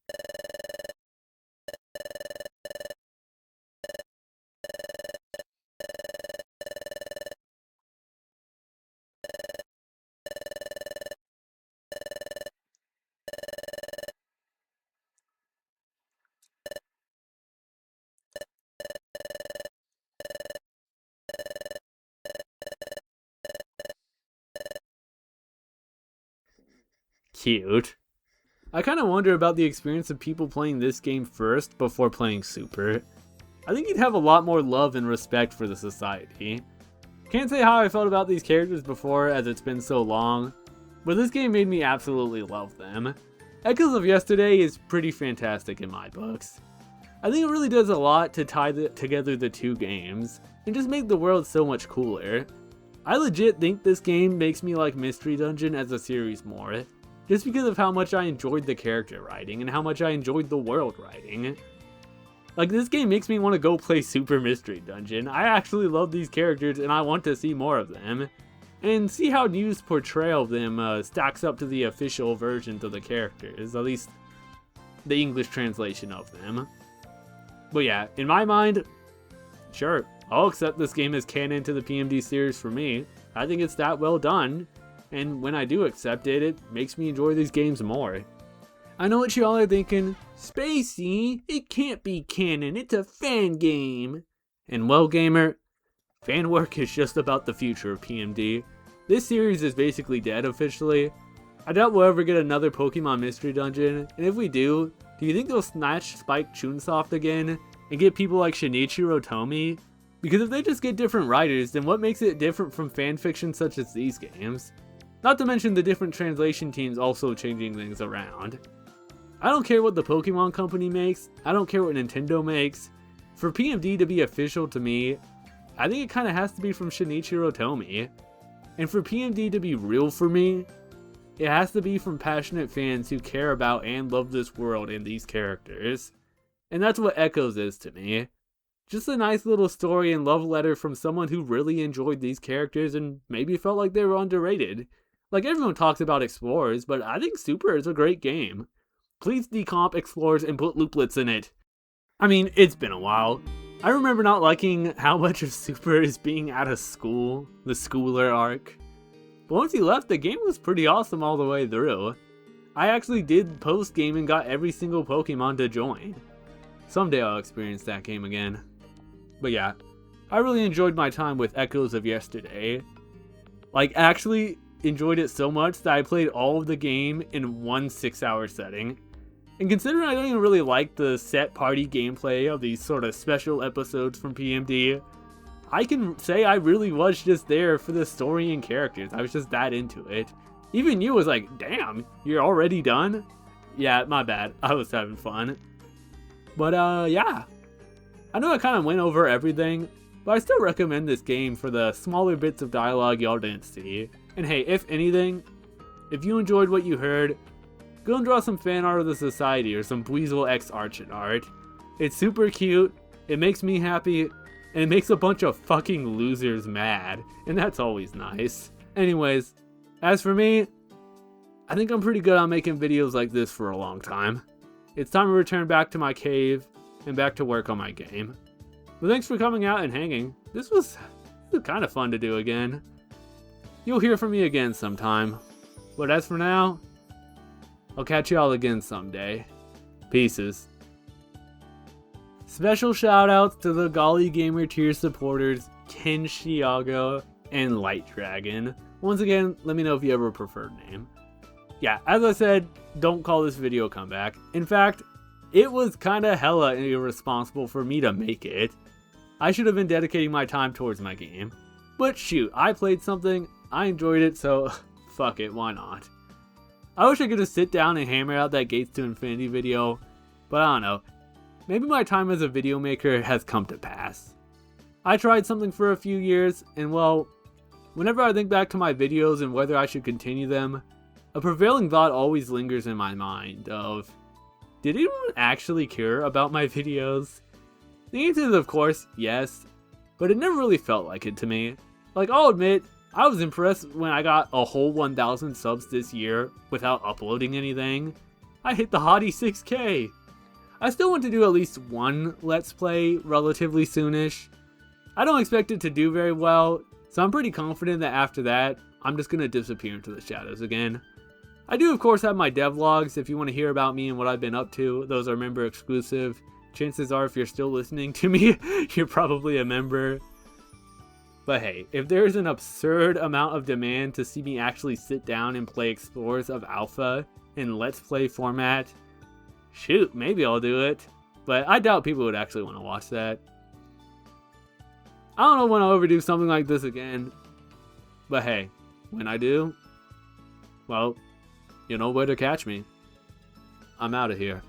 Cute. I kind of wonder about the experience of people playing this game first before playing Super. I think you'd have a lot more love and respect for the society. Can't say how I felt about these characters before, as it's been so long, but this game made me absolutely love them. Echoes of Yesterday is pretty fantastic in my books. I think it really does a lot to tie together the two games, and just make the world so much cooler. I legit think this game makes me like Mystery Dungeon as a series more, just because of how much I enjoyed the character writing, and how much I enjoyed the world writing. Like, this game makes me want to go play Super Mystery Dungeon. I actually love these characters, and I want to see more of them. And see how news portrayal of them stacks up to the official versions of the characters, at least the English translation of them. But yeah, in my mind, sure, I'll accept this game as canon to the PMD series for me. I think it's that well done, and when I do accept it, it makes me enjoy these games more. I know what y'all are thinking, Spacey, it can't be canon, it's a fan game. And well, gamer, fan work is just about the future of PMD. This series is basically dead officially. I doubt we'll ever get another Pokemon Mystery Dungeon, and if we do you think they'll snatch Spike Chunsoft again, and get people like Shinichiro Tomy? Because if they just get different writers, then what makes it different from fanfiction such as these games? Not to mention the different translation teams also changing things around. I don't care what the Pokemon company makes, I don't care what Nintendo makes. For PMD to be official to me, I think it kinda has to be from Shinichiro Tomy. And for PMD to be real for me, it has to be from passionate fans who care about and love this world and these characters. And that's what Echoes is to me. Just a nice little story and love letter from someone who really enjoyed these characters and maybe felt like they were underrated. Like, everyone talks about Explorers, but I think Super is a great game. Please decomp Explorers and put looplets in it. I mean, it's been a while. I remember not liking how much of Super is being out of school, the schooler arc. But once he left, the game was pretty awesome all the way through. I actually did post-game and got every single Pokemon to join. Someday I'll experience that game again. But yeah, I really enjoyed my time with Echoes of Yesterday. Like, actually enjoyed it so much that I played all of the game in one 6-hour setting. And considering I don't even really like the set party gameplay of these sort of special episodes from PMD, I can say I really was just there for the story and characters. I was just that into it. Even you was like, damn, you're already done? Yeah, my bad. I was having fun. But yeah. I know I kind of went over everything, but I still recommend this game for the smaller bits of dialogue y'all didn't see. And hey, if anything, if you enjoyed what you heard, go and draw some fan art of the society or some Buizel X Archon art. It's super cute, it makes me happy, and it makes a bunch of fucking losers mad, and that's always nice. Anyways, as for me, I think I'm pretty good on making videos like this for a long time. It's time to return back to my cave and back to work on my game. But thanks for coming out and hanging. This was kind of fun to do again. You'll hear from me again sometime. But as for now, I'll catch y'all again someday. Peaces. Special shoutouts to the Golly Gamer tier supporters Ken Chiago and Light Dragon. Once again, let me know if you have a preferred name. Yeah, as I said, don't call this video a comeback. In fact, it was kinda hella irresponsible for me to make it. I should have been dedicating my time towards my game. But shoot, I played something, I enjoyed it, so fuck it, why not? I wish I could just sit down and hammer out that Gates to Infinity video, but I don't know. Maybe my time as a video maker has come to pass. I tried something for a few years, and well, whenever I think back to my videos and whether I should continue them, a prevailing thought always lingers in my mind of, did anyone actually care about my videos? The answer is of course, yes, but it never really felt like it to me. Like, I'll admit, I was impressed when I got a whole 1,000 subs this year without uploading anything. I hit the haughty 6K. I still want to do at least one Let's Play relatively soonish. I don't expect it to do very well, so I'm pretty confident that after that, I'm just gonna disappear into the shadows again. I do of course have my devlogs if you want to hear about me and what I've been up to. Those are member exclusive. Chances are if you're still listening to me, you're probably a member. But hey, if there's an absurd amount of demand to see me actually sit down and play Explorers of Alpha in Let's Play format, shoot, maybe I'll do it. But I doubt people would actually want to watch that. I don't know when I'll ever do something like this again. But hey, when I do, well, you know where to catch me. I'm out of here.